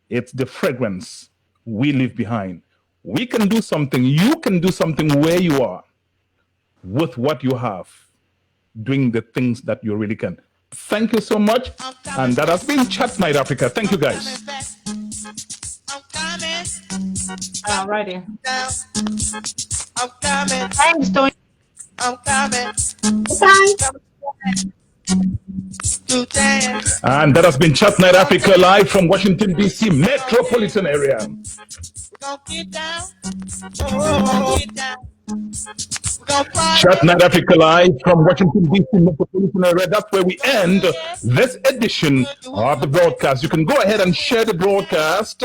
It's the fragrance we leave behind. We can do something. You can do something where you are with what you have, doing the things that you really can. Thank you so much. And that has been Chat Night Africa. Thank you, guys. Alrighty. I'm coming. Thanks, Tony. I'm coming. And that has been Chat Night Africa live from Washington, D.C. metropolitan area. We're gonna get down. We're gonna get down. Chat Night Africa live from Washington, D.C. metropolitan area. That's where we end this edition of the broadcast. You can go ahead and share the broadcast.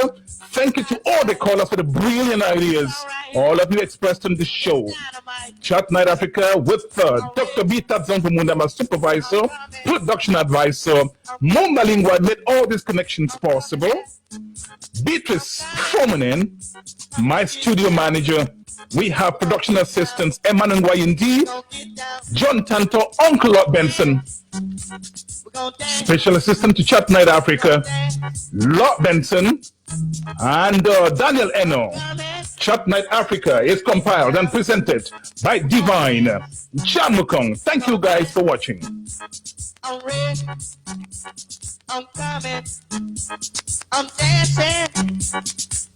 Thank you to all the callers for the brilliant ideas all of you expressed on the show. Chat Night Africa with Dr. B. Tadzon, my supervisor, production advisor. Mumba Lingua made all these connections possible. Beatrice Fomanen, my studio manager. We have production assistants Emmanuel Wayindi, John Tanto, Uncle Lot Benson. Special assistant to Chat Night Africa, Lot Benson, and Daniel Eno. Chat Night Africa is compiled and presented by Divine Chamukong. Thank you guys for watching. I'm ready. I'm coming. I'm dancing.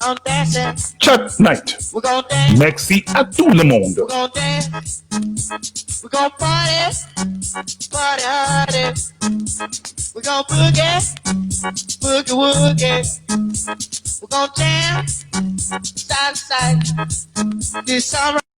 I'm dancing. Chat Night. We're gonna dance. Merci à tout le monde. We're gonna dance. We're gonna party. Party hardy. We're gonna boogie. Boogie woogie. We're gonna jam. Side to side. This summer.